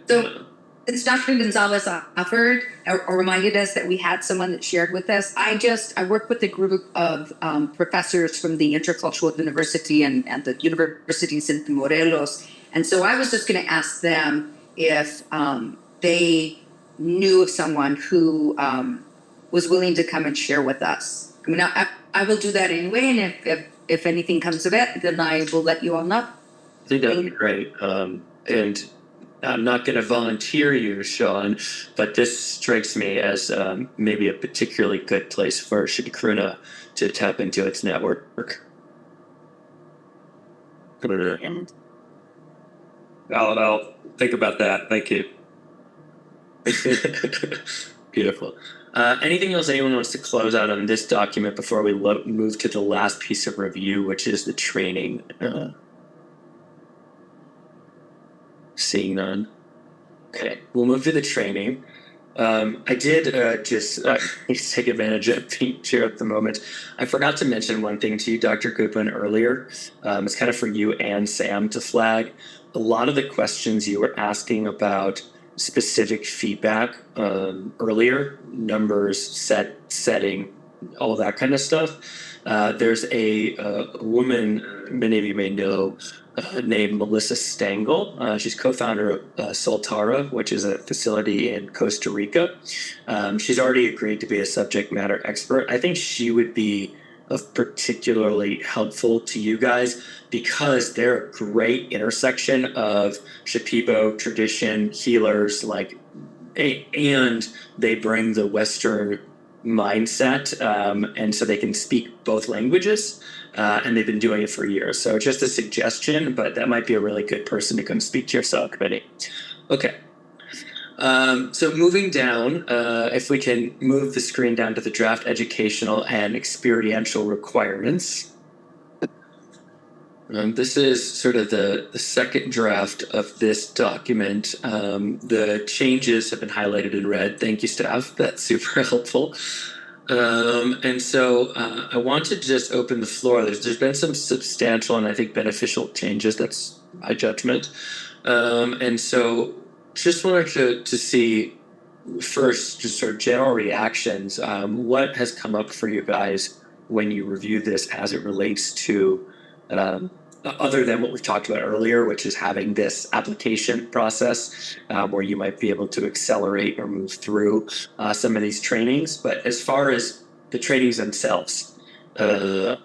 So it's Dr. Gonzalez offered or reminded us that we had someone that shared with us. I work with a group of professors from the Intercultural University and the universities in Morelos. And so I was just going to ask them if they knew of someone who was willing to come and share with us. I mean, I will do that anyway. And if anything comes of it, then I will let you all know. I think that would be great. And I'm not going to volunteer you, Sean, but this strikes me as maybe a particularly good place for Shadikruna to tap into its network. I'll think about that. Thank you. Beautiful. Anything else anyone wants to close out on this document before we move to the last piece of review, which is the training? Seeing none. Okay, we'll move to the training. I did just take advantage of being chair at the moment. I forgot to mention one thing to you, Dr. Goodwin, earlier. It's kind of for you and Sam to flag. A lot of the questions you were asking about specific feedback earlier, numbers, setting, all that kind of stuff. There's a woman many of you may know named Melissa Stengel. She's co-founder of Soltara, which is a facility in Costa Rica. She's already agreed to be a subject matter expert. I think she would be particularly helpful to you guys because they're a great intersection of Shipibo tradition, healers, and they bring the Western mindset, and so they can speak both languages, and they've been doing it for years. So just a suggestion, but that might be a really good person to come speak to your subcommittee. Okay. So moving down, if we can move the screen down to the draft educational and experiential requirements. This is sort of the second draft of this document. The changes have been highlighted in red. Thank you, staff. That's super helpful. And so I want to just open the floor. There's been some substantial and I think beneficial changes. That's my judgment. And so just wanted to see first just sort of general reactions. What has come up for you guys when you review this as it relates to other than what we've talked about earlier, which is having this application process where you might be able to accelerate or move through some of these trainings. But as far as the trainings themselves, the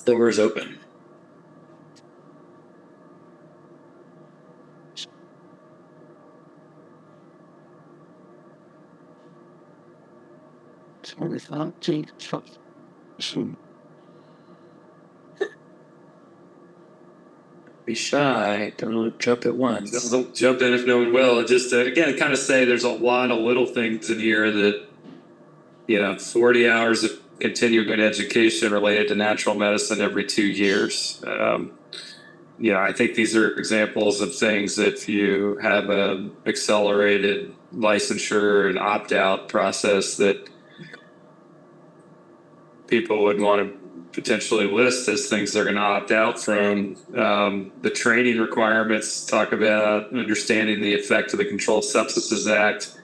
door is open. Be shy. Don't jump at once. Don't jump in if no one will. Just again, kind of say there's a lot of little things in here that, 40 hours of continuing education related to natural medicine every 2 years. I think these are examples of things that if you have an accelerated licensure and opt-out process that people would want to potentially list as things they're going to opt out from. The training requirements talk about understanding the effect of the Controlled Substances Act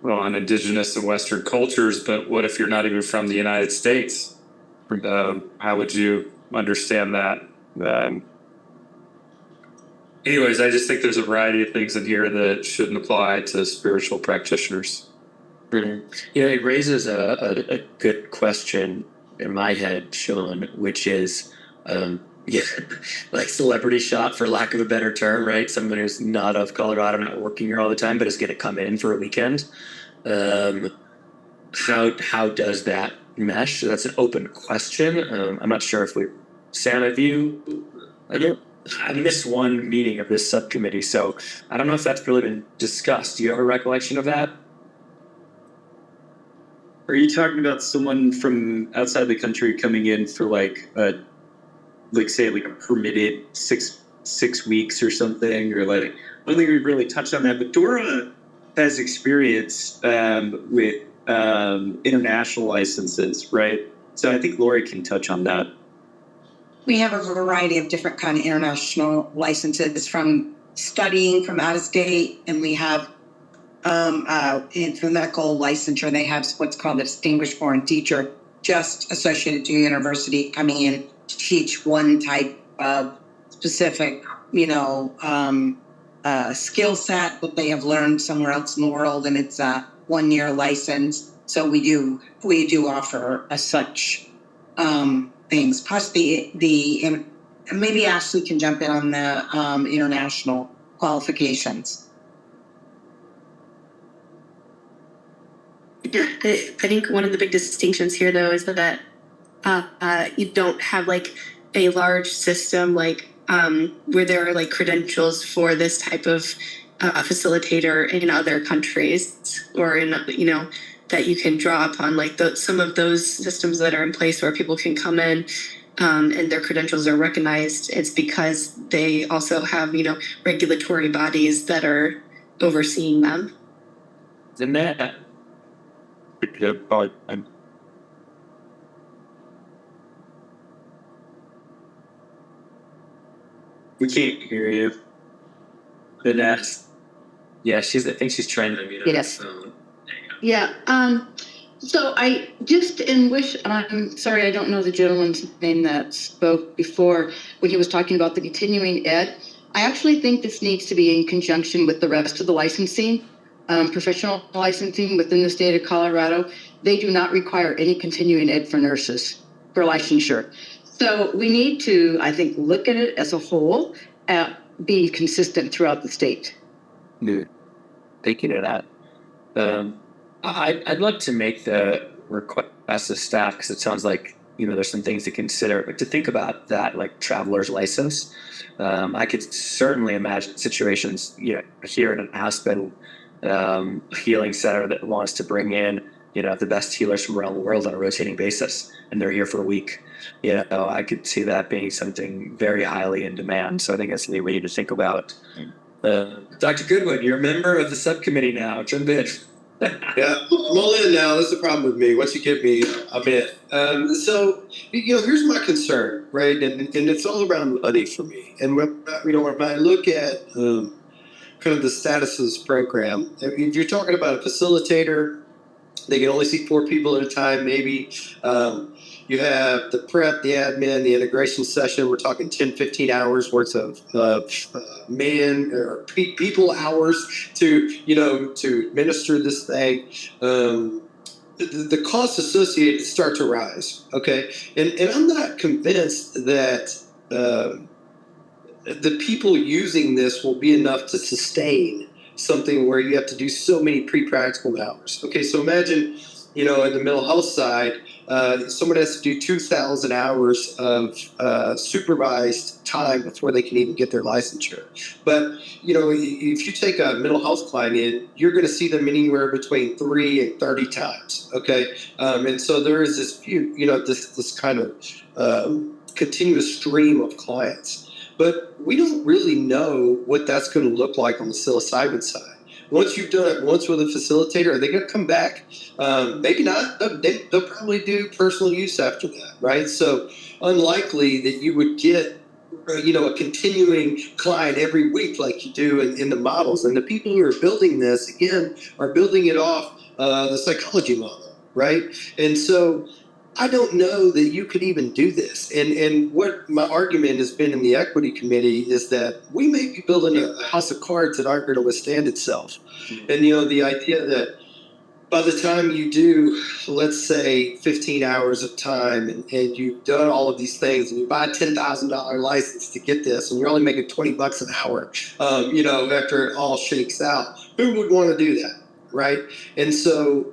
on indigenous and Western cultures, but what if you're not even from the United States? How would you understand that? Anyways, I just think there's a variety of things in here that shouldn't apply to spiritual practitioners. It raises a good question in my head, Sean, which is, like celebrity shop, for lack of a better term, right? Someone who's not of Colorado, not working here all the time, but is going to come in for a weekend. How does that mesh? That's an open question. I'm not sure if Sam, have you? I missed one meeting of this subcommittee, so I don't know if that's really been discussed. Do you have a recollection of that? Are you talking about someone from outside the country coming in for say a permitted six weeks or something? Or I don't think we've really touched on that, but Dora has experience with international licenses, right? So I think Lori can touch on that. We have a variety of different kind of international licenses, from studying from out of state, and we have for medical licensure, they have what's called a distinguished foreign teacher, just associated to a university, coming in to teach one type of specific, skill set that they have learned somewhere else in the world, and it's a 1-year license. So we do offer such things. Plus the maybe Ashley can jump in on the international qualifications. I think one of the big distinctions here, though, is that you don't have a large system where there are credentials for this type of facilitator in other countries, or in that you can draw upon some of those systems that are in place where people can come in and their credentials are recognized. It's because they also have regulatory bodies that are overseeing them. Isn't that? We can't hear you. Yeah, I think she's trying to mute Yes. Yeah. So I just wish, I'm sorry, I don't know the gentleman's name that spoke before when he was talking about the continuing ed. I actually think this needs to be in conjunction with the rest of the licensing, professional licensing within the state of Colorado. They do not require any continuing ed for nurses for licensure. So we need to, I think, look at it as a whole, be consistent throughout the state. Dude, thinking of that. I'd love to make the request of staff, because it sounds like there's some things to consider, but to think about that, like traveler's license. I could certainly imagine situations here in a hospital, healing center that wants to bring in the best healers from around the world on a rotating basis, and they're here for a week. I could see that being something very highly in demand. So I think that's something we need to think about. Dr. Goodwin, you're a member of the subcommittee now. Jump in. Yeah, I'm all in now. That's the problem with me. Once you get me, I'm in. So, here's my concern, right? And it's all around money for me. And when I look at kind of the status of this program, if you're talking about a facilitator, they can only see 4 people at a time, maybe. You have the prep, the admin, the integration session. We're talking 10, 15 hours worth of people hours to administer this thing. The costs associated start to rise. Okay, and I'm not convinced that the people using this will be enough to sustain something where you have to do so many pre-practical hours. Okay, so imagine, in the mental health side, someone has to do 2,000 hours of supervised time before they can even get their licensure. But, if you take a mental health client in, you're going to see them anywhere between 3 and 30 times. Okay, and so there is this kind of continuous stream of clients. But we don't really know what that's going to look like on the psilocybin side. Once you've done it once with a facilitator, are they going to come back? Maybe not. They'll probably do personal use after that, right? So unlikely that you would get a continuing client every week like you do in the models. And the people who are building this, again, are building it off the psychology model, right? And so I don't know that you could even do this. And what my argument has been in the equity committee is that we may be building a house of cards that aren't going to withstand itself. And, the idea that by the time you do, let's say, 15 hours of time and you've done all of these things and you buy a $10,000 license to get this and you're only making $20 an hour, after it all shakes out, who would want to do that, right? And so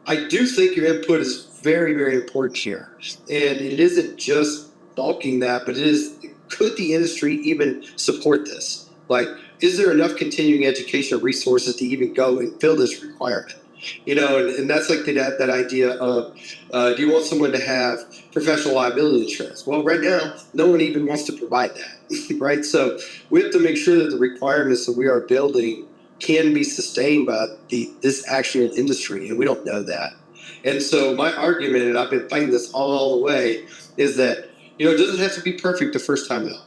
I do think your input is very, very important here. And it isn't just bulking that, but it is, could the industry even support this? Like, is there enough continuing educational resources to even go and fill this requirement? And that's like that idea of, do you want someone to have professional liability insurance? Well, right now, no one even wants to provide that, right? So we have to make sure that the requirements that we are building can be sustained by this actual industry, and we don't know that. And so my argument, and I've been fighting this all the way, is that, it doesn't have to be perfect the first time out.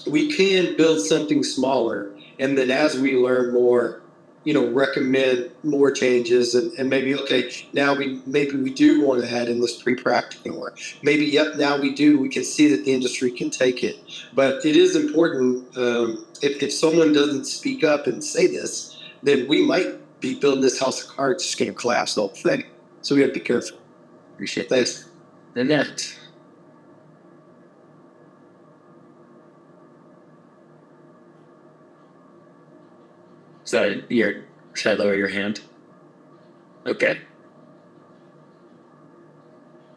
We can build something smaller, and then as we learn more, recommend more changes, and maybe, okay, now maybe we do want to add in this pre-practical, or maybe, yep, now we can see that the industry can take it. But it is important, if someone doesn't speak up and say this, then we might be building this house of cards just going to collapse the whole thing. So we have to be careful. Appreciate that. Thanks. Annette. Should I lower your hand? Okay.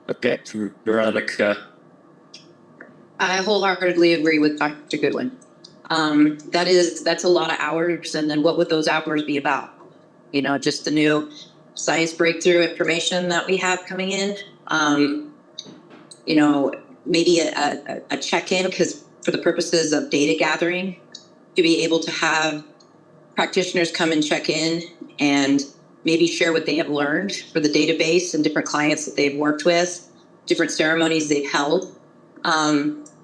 Okay, Veronica. I wholeheartedly agree with Dr. Goodwin. That's a lot of hours, and then what would those hours be about? Just the new science breakthrough information that we have coming in. Maybe a check-in, because for the purposes of data gathering, to be able to have practitioners come and check in and maybe share what they have learned for the database and different clients that they've worked with, different ceremonies they've held.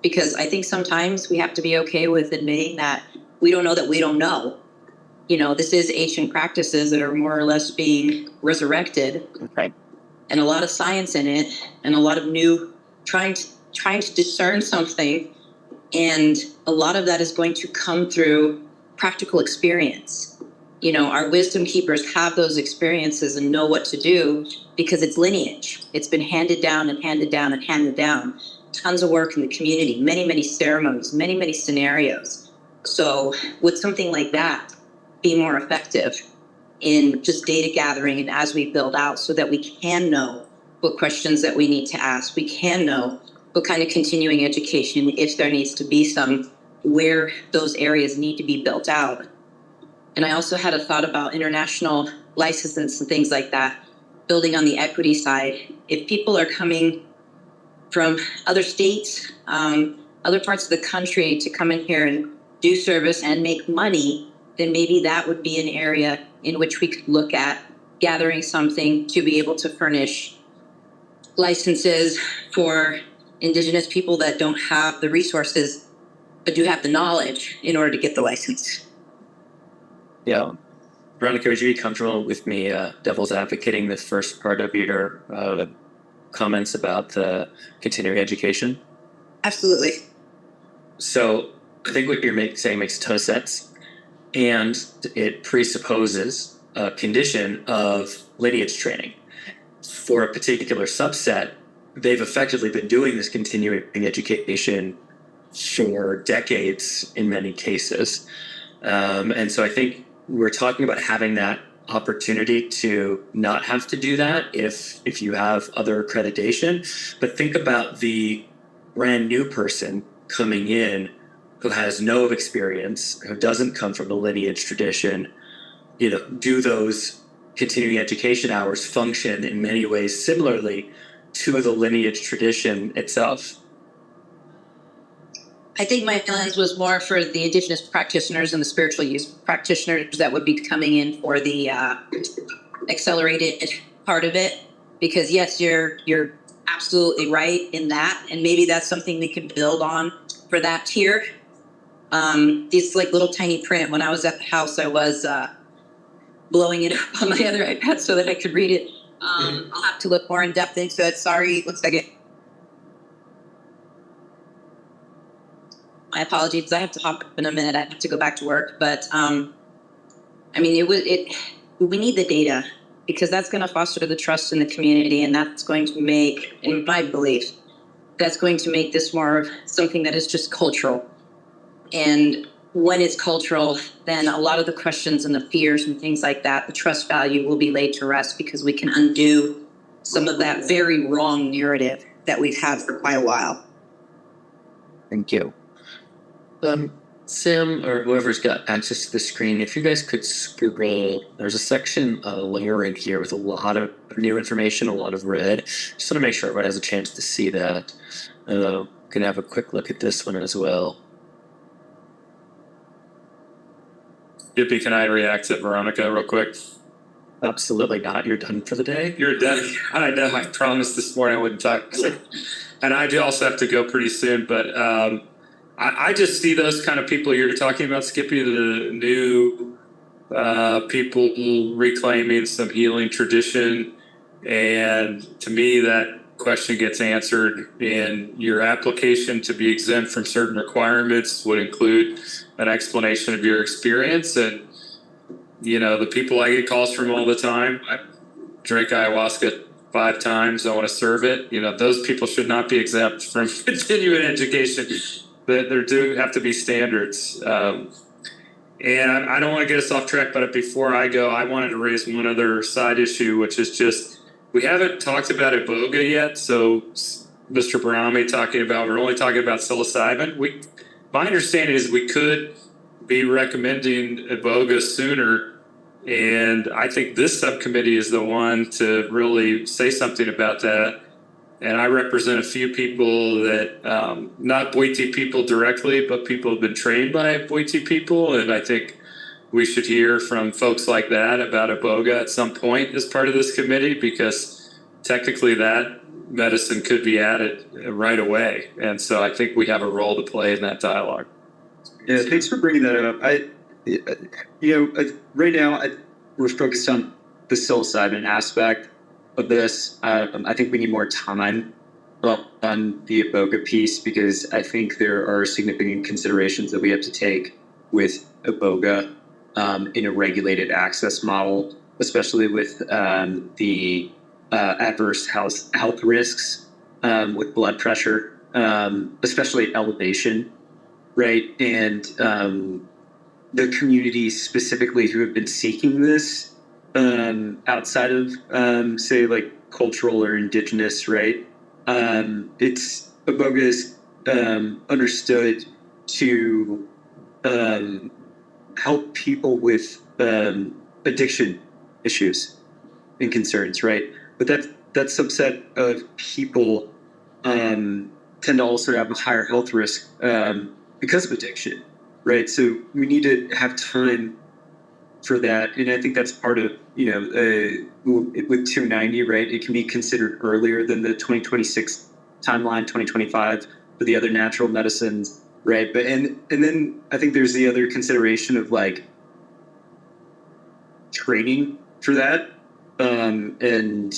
Because I think sometimes we have to be okay with admitting that we don't know that we don't know. This is ancient practices that are more or less being resurrected. Right. And a lot of science in it, and a lot of new trying to discern something. And a lot of that is going to come through practical experience. Our wisdom keepers have those experiences and know what to do because it's lineage. It's been handed down and handed down and handed down. Tons of work in the community, many, many ceremonies, many, many scenarios. So would something like that be more effective in just data gathering and as we build out, so that we can know what questions that we need to ask? We can know what kind of continuing education, if there needs to be some, where those areas need to be built out. And I also had a thought about international licenses and things like that, building on the equity side. If people are coming from other states, other parts of the country to come in here and do service and make money, then maybe that would be an area in which we could look at gathering something to be able to furnish licenses for Indigenous people that don't have the resources, but do have the knowledge in order to get the license. Yeah. Veronica, would you be comfortable with me devil's advocating the first part of your comments about the continuing education? Absolutely. So I think what you're saying makes a ton of sense. And it presupposes a condition of lineage training. For a particular subset, they've effectively been doing this continuing education for decades in many cases. And so I think we're talking about having that opportunity to not have to do that if you have other accreditation. But think about the brand new person coming in who has no experience, who doesn't come from the lineage tradition. Do those continuing education hours function in many ways similarly to the lineage tradition itself? I think my feelings was more for the Indigenous practitioners and the spiritual use practitioners that would be coming in for the accelerated part of it. Because yes, you're absolutely right in that, and maybe that's something we could build on for that tier. These like little tiny print. When I was at the house, I was blowing it up on my other iPad so that I could read it. I'll have to look more in depth into it. Sorry, looks like it. My apologies. I have to hop up in a minute. I have to go back to work. But I mean, we need the data because that's going to foster the trust in the community, and that's going to make, in my belief, that's going to make this more of something that is just cultural. And when it's cultural, then a lot of the questions and the fears and things like that, the trust value will be laid to rest because we can undo some of that very wrong narrative that we've had for quite a while. Thank you. Sam, or whoever's got access to the screen, if you guys could scroll, there's a section layering here with a lot of new information, a lot of red. Just want to make sure everyone has a chance to see that. Can have a quick look at this one as well. Yippee, can I react to Veronica real quick? Absolutely not. You're done for the day? You're done. I know. I promised this morning I wouldn't talk. And I do also have to go pretty soon, but I just see those kind of people you're talking about, Skippy, the new people reclaiming some healing tradition. And to me, that question gets answered in your application to be exempt from certain requirements would include an explanation of your experience. And, the people I get calls from all the time, I drink ayahuasca 5 times, I want to serve it. Those people should not be exempt from continuing education. There do have to be standards. And I don't want to get us off track, but before I go, I wanted to raise one other side issue, which is just, we haven't talked about Iboga yet. So Mr. Barami we're only talking about psilocybin. My understanding is we could be recommending Iboga sooner. And I think this subcommittee is the one to really say something about that. And I represent a few people that, not Boite people directly, but people have been trained by Boite people. And I think we should hear from folks like that about Iboga at some point as part of this committee, because technically that medicine could be added right away. And so I think we have a role to play in that dialogue. Yeah, thanks for bringing that up. Right now we're focused on the psilocybin aspect of this. I think we need more time on the Iboga piece, because I think there are significant considerations that we have to take with Iboga in a regulated access model, especially with the adverse health risks with blood pressure, especially elevation, right? And the communities specifically who have been seeking this outside of, say, like cultural or indigenous, right? Iboga is understood to help people with addiction issues and concerns, right? But that subset of people tend to also have a higher health risk because of addiction, right? So we need to have time for that, and I think that's part of with 290, right? It can be considered earlier than the 2026 timeline, 2025 for the other natural medicines, right? But and then I think there's the other consideration of like training for that, and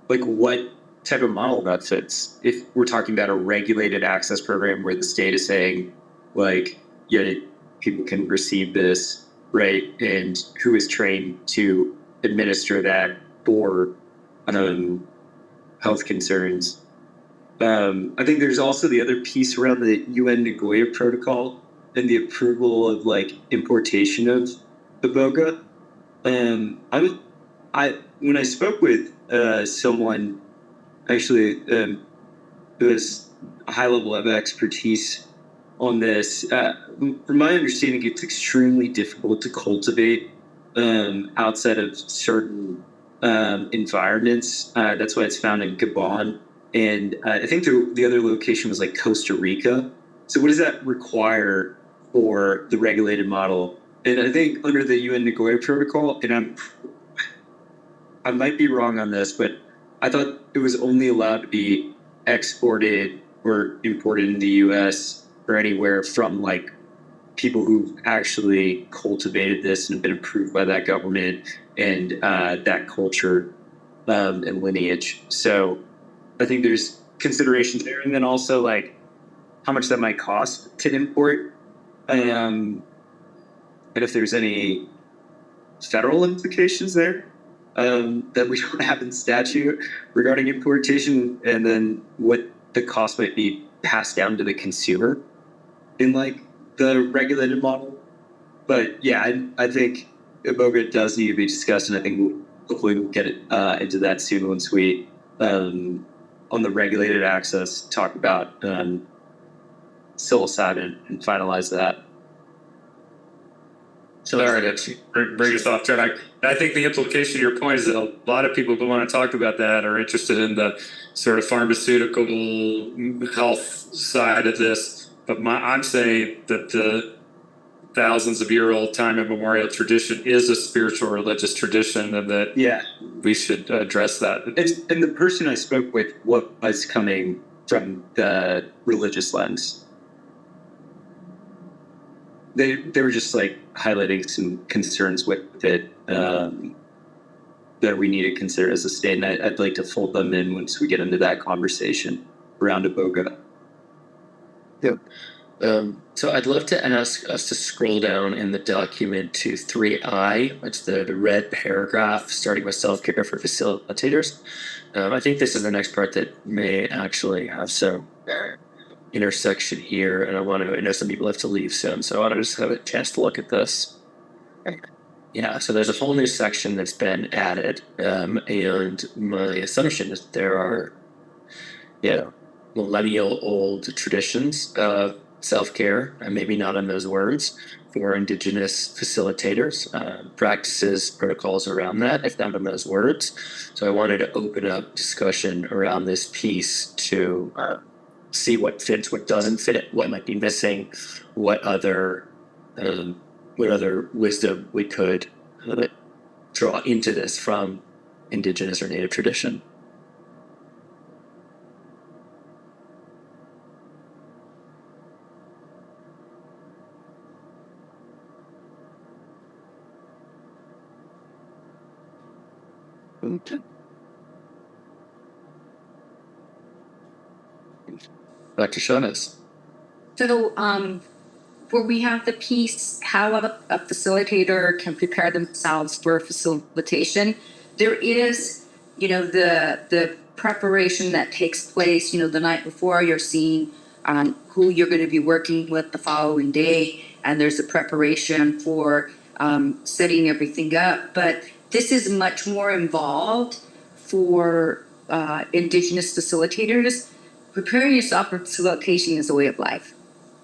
like what type of model that fits. If we're talking about a regulated access program where the state is saying, like, yeah, people can receive this, right? And who is trained to administer that for health concerns. I think there's also the other piece around the UN Nagoya Protocol and the approval of like importation of iboga. When I spoke with someone actually who has a high level of expertise on this, from my understanding, it's extremely difficult to cultivate outside of certain environments. That's why it's found in Gabon. And I think the other location was like Costa Rica. So what does that require for the regulated model? And I think under the UN Nagoya Protocol, and I might be wrong on this, but I thought it was only allowed to be exported or imported in the U.S. or anywhere from like people who've actually cultivated this and have been approved by that government and that culture and lineage. So I think there's considerations there, and then also like how much that might cost to import, and if there's any federal implications there that we don't have in statute regarding importation, and then what the cost might be passed down to the consumer in like the regulated model. But yeah, I think iboga does need to be discussed, and I think hopefully we'll get it into that soon once we on the regulated access talk about psilocybin and finalize that. So all right, bring us off track. I think the implication of your point is that a lot of people who want to talk about that are interested in the sort of pharmaceutical health side of this. But I'm saying that the thousands of year old time immemorial tradition is a spiritual religious tradition, and that we should address that. And the person I spoke with was coming from the religious lens. They were just like highlighting some concerns with it that we need to consider as a state, and I'd like to fold them in once we get into that conversation around iboga. Yep. So I'd love to ask us to scroll down in the document to 3I, which is the red paragraph starting with self-care for facilitators. I think this is the next part that may actually have some intersection here, and I know some people have to leave soon, so I want to just have a chance to look at this. Yeah, so there's a whole new section that's been added, and my assumption is there are, millennial old traditions of self-care, and maybe not in those words, for Indigenous facilitators, practices, protocols around that, if not in those words. So I wanted to open up discussion around this piece to see what fits, what doesn't fit, what might be missing, what other wisdom we could draw into this from Indigenous or Native tradition. Dr. Shonas. So, where we have the piece, how a facilitator can prepare themselves for facilitation, there is, the preparation that takes place, the night before. You're seeing who you're going to be working with the following day, and there's a preparation for setting everything up. But this is much more involved for Indigenous facilitators. Preparing yourself for facilitation is a way of life.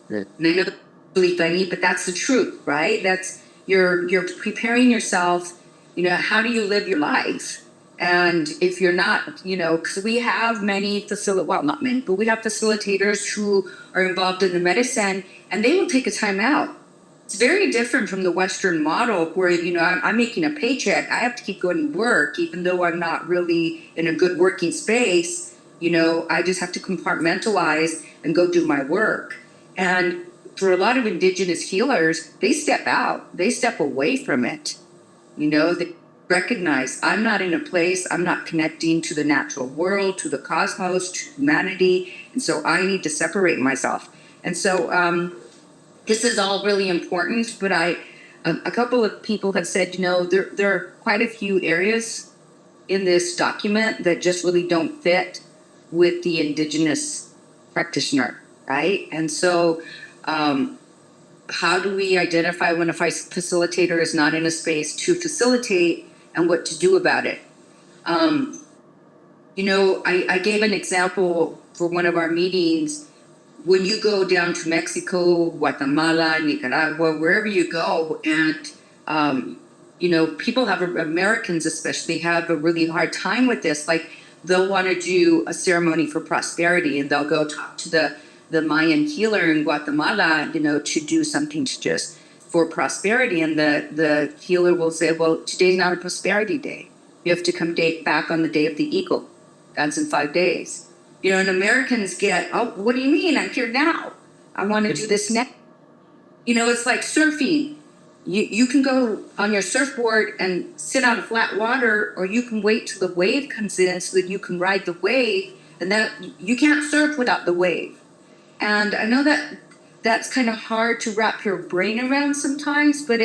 And I know the belief I need, but that's the truth, right? That's you're preparing yourself. How do you live your life? And if you're not, because we have many not many, but we have facilitators who are involved in the medicine, and they will take a time out It's very different from the Western model where, you know, I'm making a paycheck. I have to keep going to work, even though I'm not really in a good working space. You know, I just have to compartmentalize and go do my work. And for a lot of indigenous healers, they step out, they step away from it. You know, they recognize I'm not in a place, I'm not connecting to the natural world, to the cosmos, to humanity. And so I need to separate myself. And so, this is all really important, but a couple of people have said, you know, there are quite a few areas in this document that just really don't fit with the indigenous practitioner, right? And so, how do we identify when a facilitator is not in a space to facilitate and what to do about it? You know, I gave an example for one of our meetings. When you go down to Mexico, Guatemala, Nicaragua, wherever you go, and you know, people Americans especially have a really hard time with this. Like, they'll want to do a ceremony for prosperity, and they'll go talk to the Mayan healer in Guatemala, you know, to do something to just for prosperity, and the healer will say, well, today's not a prosperity day. You have to come back on the day of the eagle. That's in 5 days. You know, and Americans get, oh, what do you mean? I'm here now. I want to do this next. You know, it's like surfing. You can go on your surfboard and sit on flat water, or you can wait till the wave comes in so that you can ride the wave. And that you can't surf without the wave. And I know that that's kind of hard to wrap your brain around sometimes, but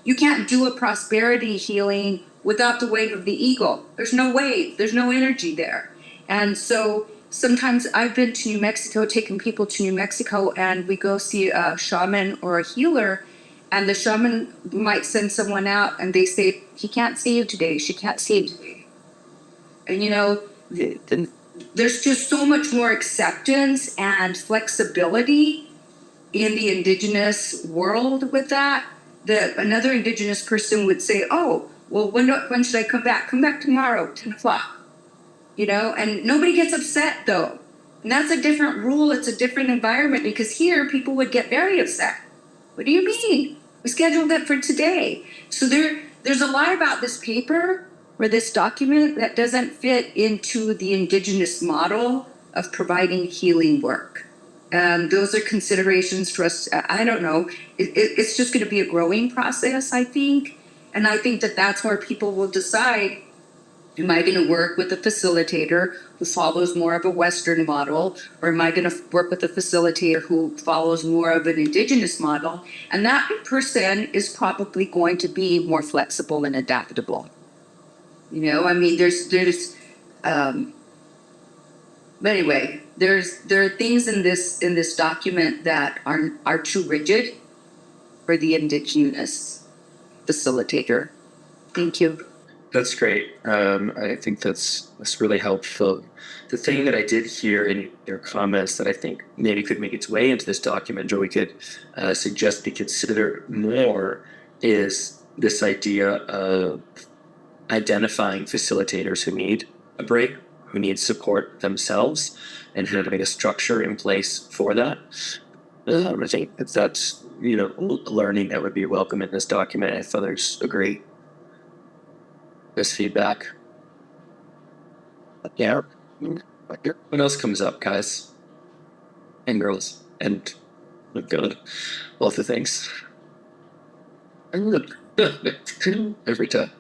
you can't do a prosperity healing without the wave of the eagle. There's no wave. There's no energy there. And so sometimes I've been to New Mexico, taking people to New Mexico, and we go see a shaman or a healer, and the shaman might send someone out and they say, he can't see you today, she can't see you today. And you know, there's just so much more acceptance and flexibility in the indigenous world with that another indigenous person would say, oh, well, when should I come back? Come back tomorrow, 10 o'clock. You know, and nobody gets upset though. And that's a different rule. It's a different environment, because here people would get very upset. What do you mean? We scheduled that for today. So there's a lot about this paper or this document that doesn't fit into the indigenous model of providing healing work. Those are considerations for us. I don't know. It's just going to be a growing process, I think. And I think that that's where people will decide, am I going to work with a facilitator who follows more of a Western model, or am I going to work with a facilitator who follows more of an indigenous model? And that person is probably going to be more flexible and adaptable. You know, I mean, but anyway, there are things in this document that are too rigid for the indigenous facilitator. Thank you. That's great. I think that's really helpful. The thing that I did hear in your comments that I think maybe could make its way into this document, or we could suggest be considered more, is this idea of identifying facilitators who need a break, who need support themselves, and having a structure in place for that. I think that's, you know, learning that would be welcome in this document, if others agree. This feedback. Yeah. What else comes up, guys and girls? And good, both the things. Every time.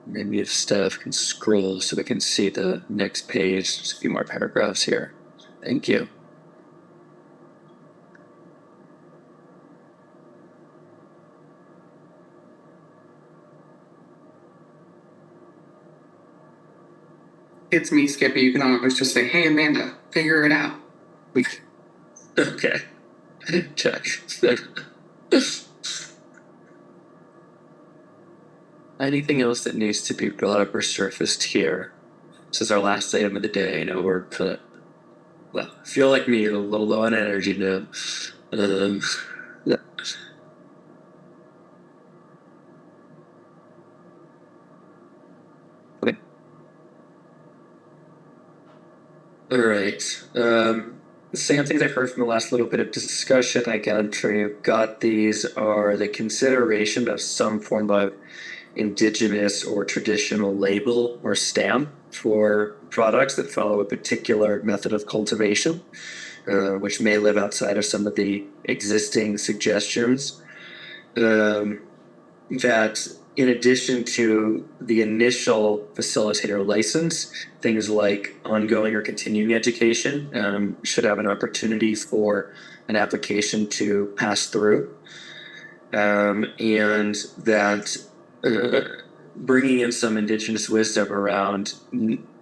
Maybe if Steph can scroll so we can see the next page. There's a few more paragraphs here. Thank you. It's me, Skippy. You can always just say, hey, Amanda, figure it out. Okay. Check. Anything else that needs to be brought up or surfaced here? This is our last item of the day. I know we're well, I feel like me, a little low on energy now. Yeah. Okay. All right. The same things I've heard from the last little bit of discussion. I'm sure you've got these, are the consideration of some form of indigenous or traditional label or stamp for products that follow a particular method of cultivation, which may live outside of some of the existing suggestions. That in addition to the initial facilitator license, things like ongoing or continuing education should have an opportunity for an application to pass through. And that bringing in some indigenous wisdom around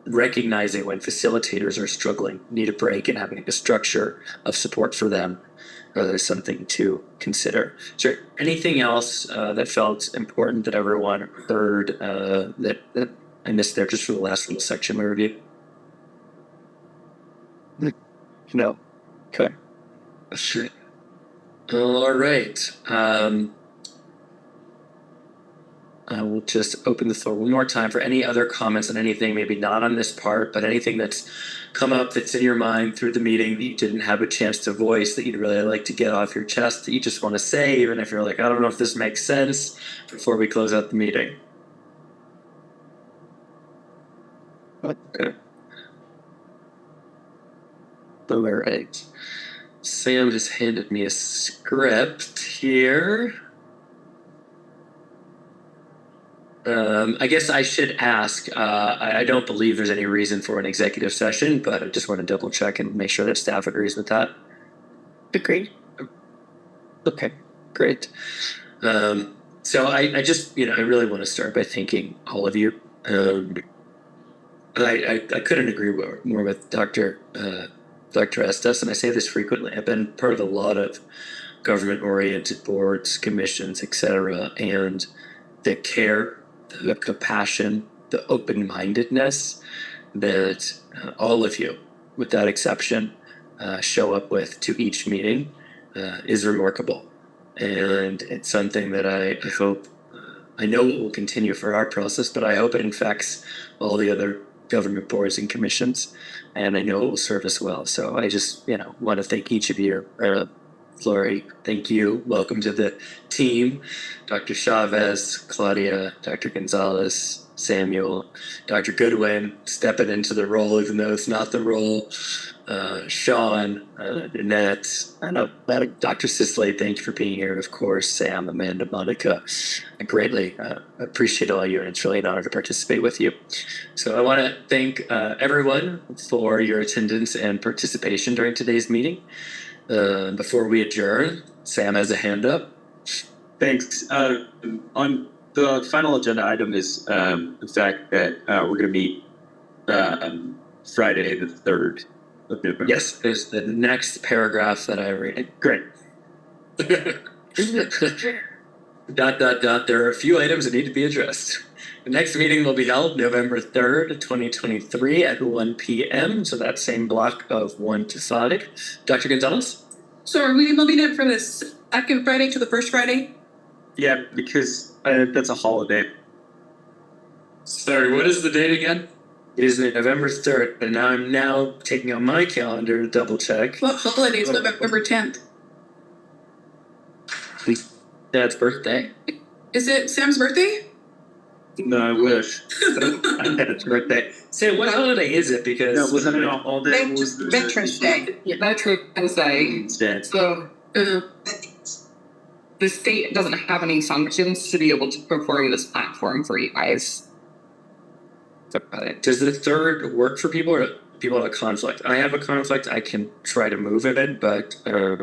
recognizing when facilitators are struggling, need a break, and having a structure of support for them is something to consider. Is there anything else that felt important that everyone heard that I missed there just for the last little section we reviewed? No. Okay. Sure. All right. I will just open the floor one more time for any other comments on anything, maybe not on this part, but anything that's come up that's in your mind through the meeting that you didn't have a chance to voice, that you'd really like to get off your chest, that you just want to say, even if you're like, I don't know if this makes sense, before we close out the meeting. Okay. All right. Sam just handed me a script here. I guess I should ask, I don't believe there's any reason for an executive session, but I just want to double check and make sure that staff agrees with that. Agreed. Okay, great. So I just, I really want to start by thanking all of you. I couldn't agree more with Dr. Estes, and I say this frequently. I've been part of a lot of government-oriented boards, commissions, etc., and the care, the compassion, the open-mindedness that all of you, without exception, show up with to each meeting is remarkable. And it's something that I hope, I know it will continue for our process, but I hope it infects all the other government boards and commissions, and I know it will serve us well. So I just, want to thank each of you. Flory, thank you. Welcome to the team. Dr. Chavez, Claudia, Dr. Gonzalez, Samuel, Dr. Goodwin, stepping into the role even though it's not the role. Sean, Annette, I know Dr. Sisley, thank you for being here. Of course, Sam, Amanda, Monica. I greatly appreciate all you, and it's really an honor to participate with you. So I want to thank everyone for your attendance and participation during today's meeting. Before we adjourn, Sam has a hand up. Thanks. On the final agenda item is the fact that we're going to meet Friday the 3rd of November. Yes, there's the next paragraph that I read. Great. ... There are a few items that need to be addressed. The next meeting will be held November 3rd, 2023 at 1 p.m. So that same block of 1 to 5. Dr. Gonzalez? So are we moving it from this second Friday to the first Friday? Yeah, because that's a holiday. Sorry, what is the date again? It is November 3rd, but I'm now taking out my calendar to double check. What holiday is November 10th? Dad's birthday. Is it Sam's birthday? No, I wish. Dad's birthday. Say, what holiday is it? Because No, wasn't it a holiday? Veterans Day. Yeah, Veterans Day. So the state doesn't have any sanctions to be able to perform this platform for you guys. Does the 3rd work for people, or people have a conflict? I have a conflict. I can try to move it, but I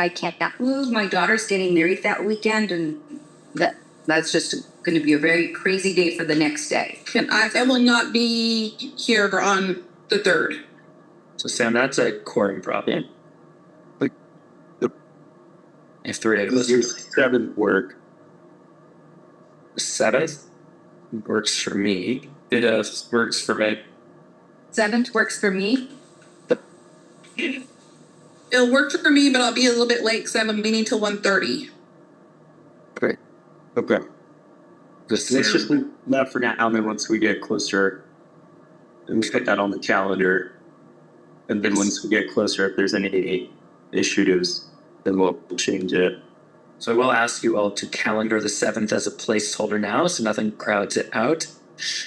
cannot move. My daughter's getting married that weekend, and that's just going to be a very crazy day for the next day. And I will not be here on the 3rd. So Sam, that's a quorum problem. If 3 days, 7th work. 7th works for me. It works for me. 7th works for me. It'll work for me, but I'll be a little bit late because I have a meeting till 1:30. Great. Okay. Let's just leave that for now, and then once we get closer. and we put that on the calendar. And then once we get closer, if there's any issues, then we'll change it. So I will ask you all to calendar the 7th as a placeholder now, so nothing crowds it out.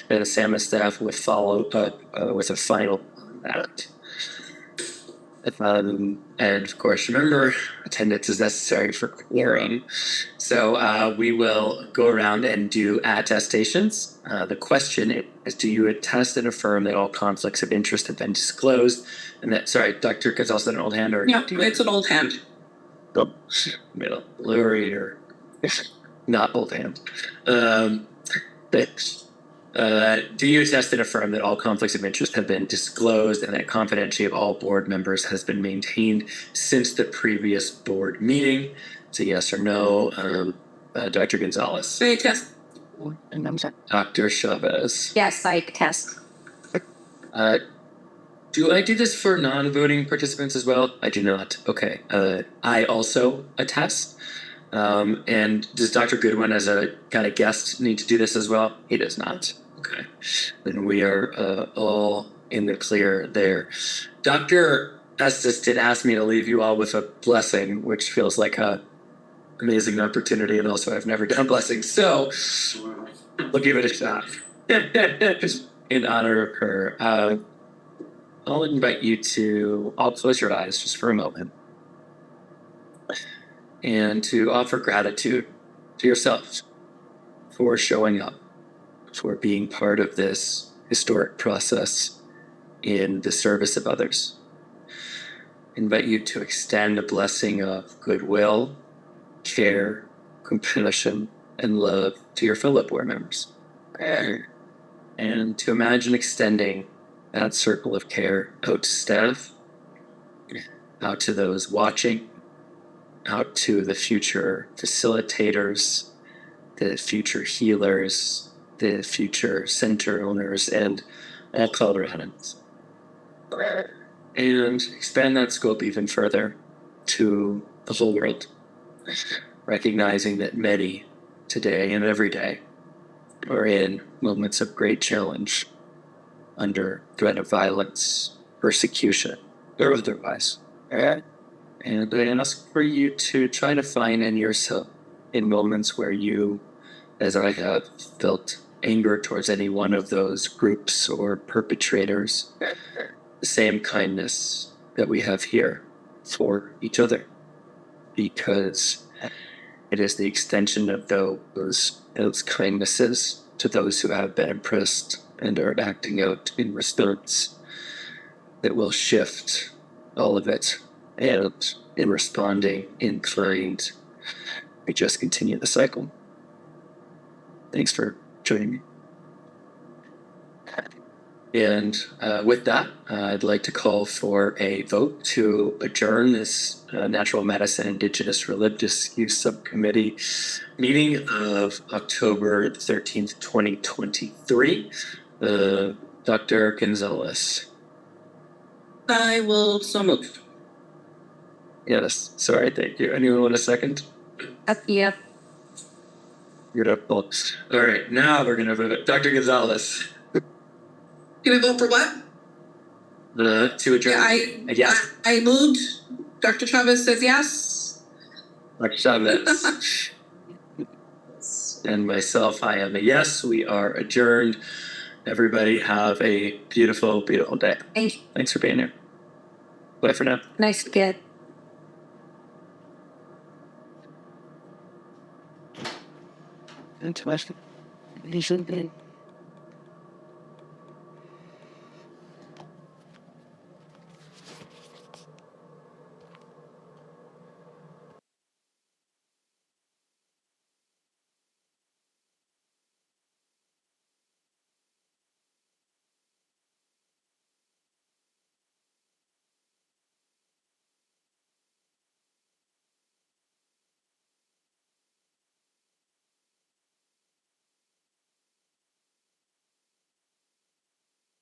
And Sam and staff will follow up with a final on that. And of course, remember, attendance is necessary for clearing. So we will go around and do attestations. The question is, do you attest and affirm that all conflicts of interest have been disclosed? And that, sorry, Dr. Gonzalez, an old hand? Or Yeah, it's an old hand. oh, middle, blurry, or not old hand. Do you attest and affirm that all conflicts of interest have been disclosed and that confidentiality of all board members has been maintained since the previous board meeting? It's a yes or no. Dr. Gonzalez. I attest. And I'm sorry. Dr. Chavez. Yes, I attest. Do I do this for non-voting participants as well? I do not. Okay. I also attest. And does Dr. Goodwin, as a kind of guest, need to do this as well? He does not. Okay. Then we are all in the clear there. Dr. Estes did ask me to leave you all with a blessing, which feels like a amazing opportunity, and also I've never done blessings, so we'll give it a shot. In honor of her. I'll invite you to all close your eyes just for a moment and to offer gratitude to yourselves for showing up, for being part of this historic process in the service of others. Invite you to extend a blessing of goodwill, care, compassion, and love to your fellow board members. And to imagine extending that circle of care out to staff, out to those watching, out to the future facilitators, the future healers, the future center owners, and all Coloradans. And expand that scope even further to the whole world, recognizing that many today and every day are in moments of great challenge under threat of violence, persecution, or otherwise. And I ask for you to try to find in yourself, in moments where you, as I have, felt anger towards any one of those groups or perpetrators, the same kindness that we have here for each other. Because it is the extension of those kindnesses to those who have been oppressed and are acting out in response that will shift all of it. And in responding in kind, we just continue the cycle. Thanks for joining me. And with that, I'd like to call for a vote to adjourn this Natural Medicine Indigenous Religious Use Subcommittee meeting of October 13th, 2023. Dr. Gonzalez. I will so move. Yes, sorry, thank you. Anyone want a second? Yeah. You're up, folks. All right, now we're going to vote. Dr. Gonzalez. Can I vote for what? To adjourn. Yes. I moved. Dr. Chavez says yes. Dr. Chavez. And myself, I am a yes. We are adjourned. Everybody have a beautiful, beautiful day. Thank you. Thanks for being here. Bye for now. Nice to get. Interesting.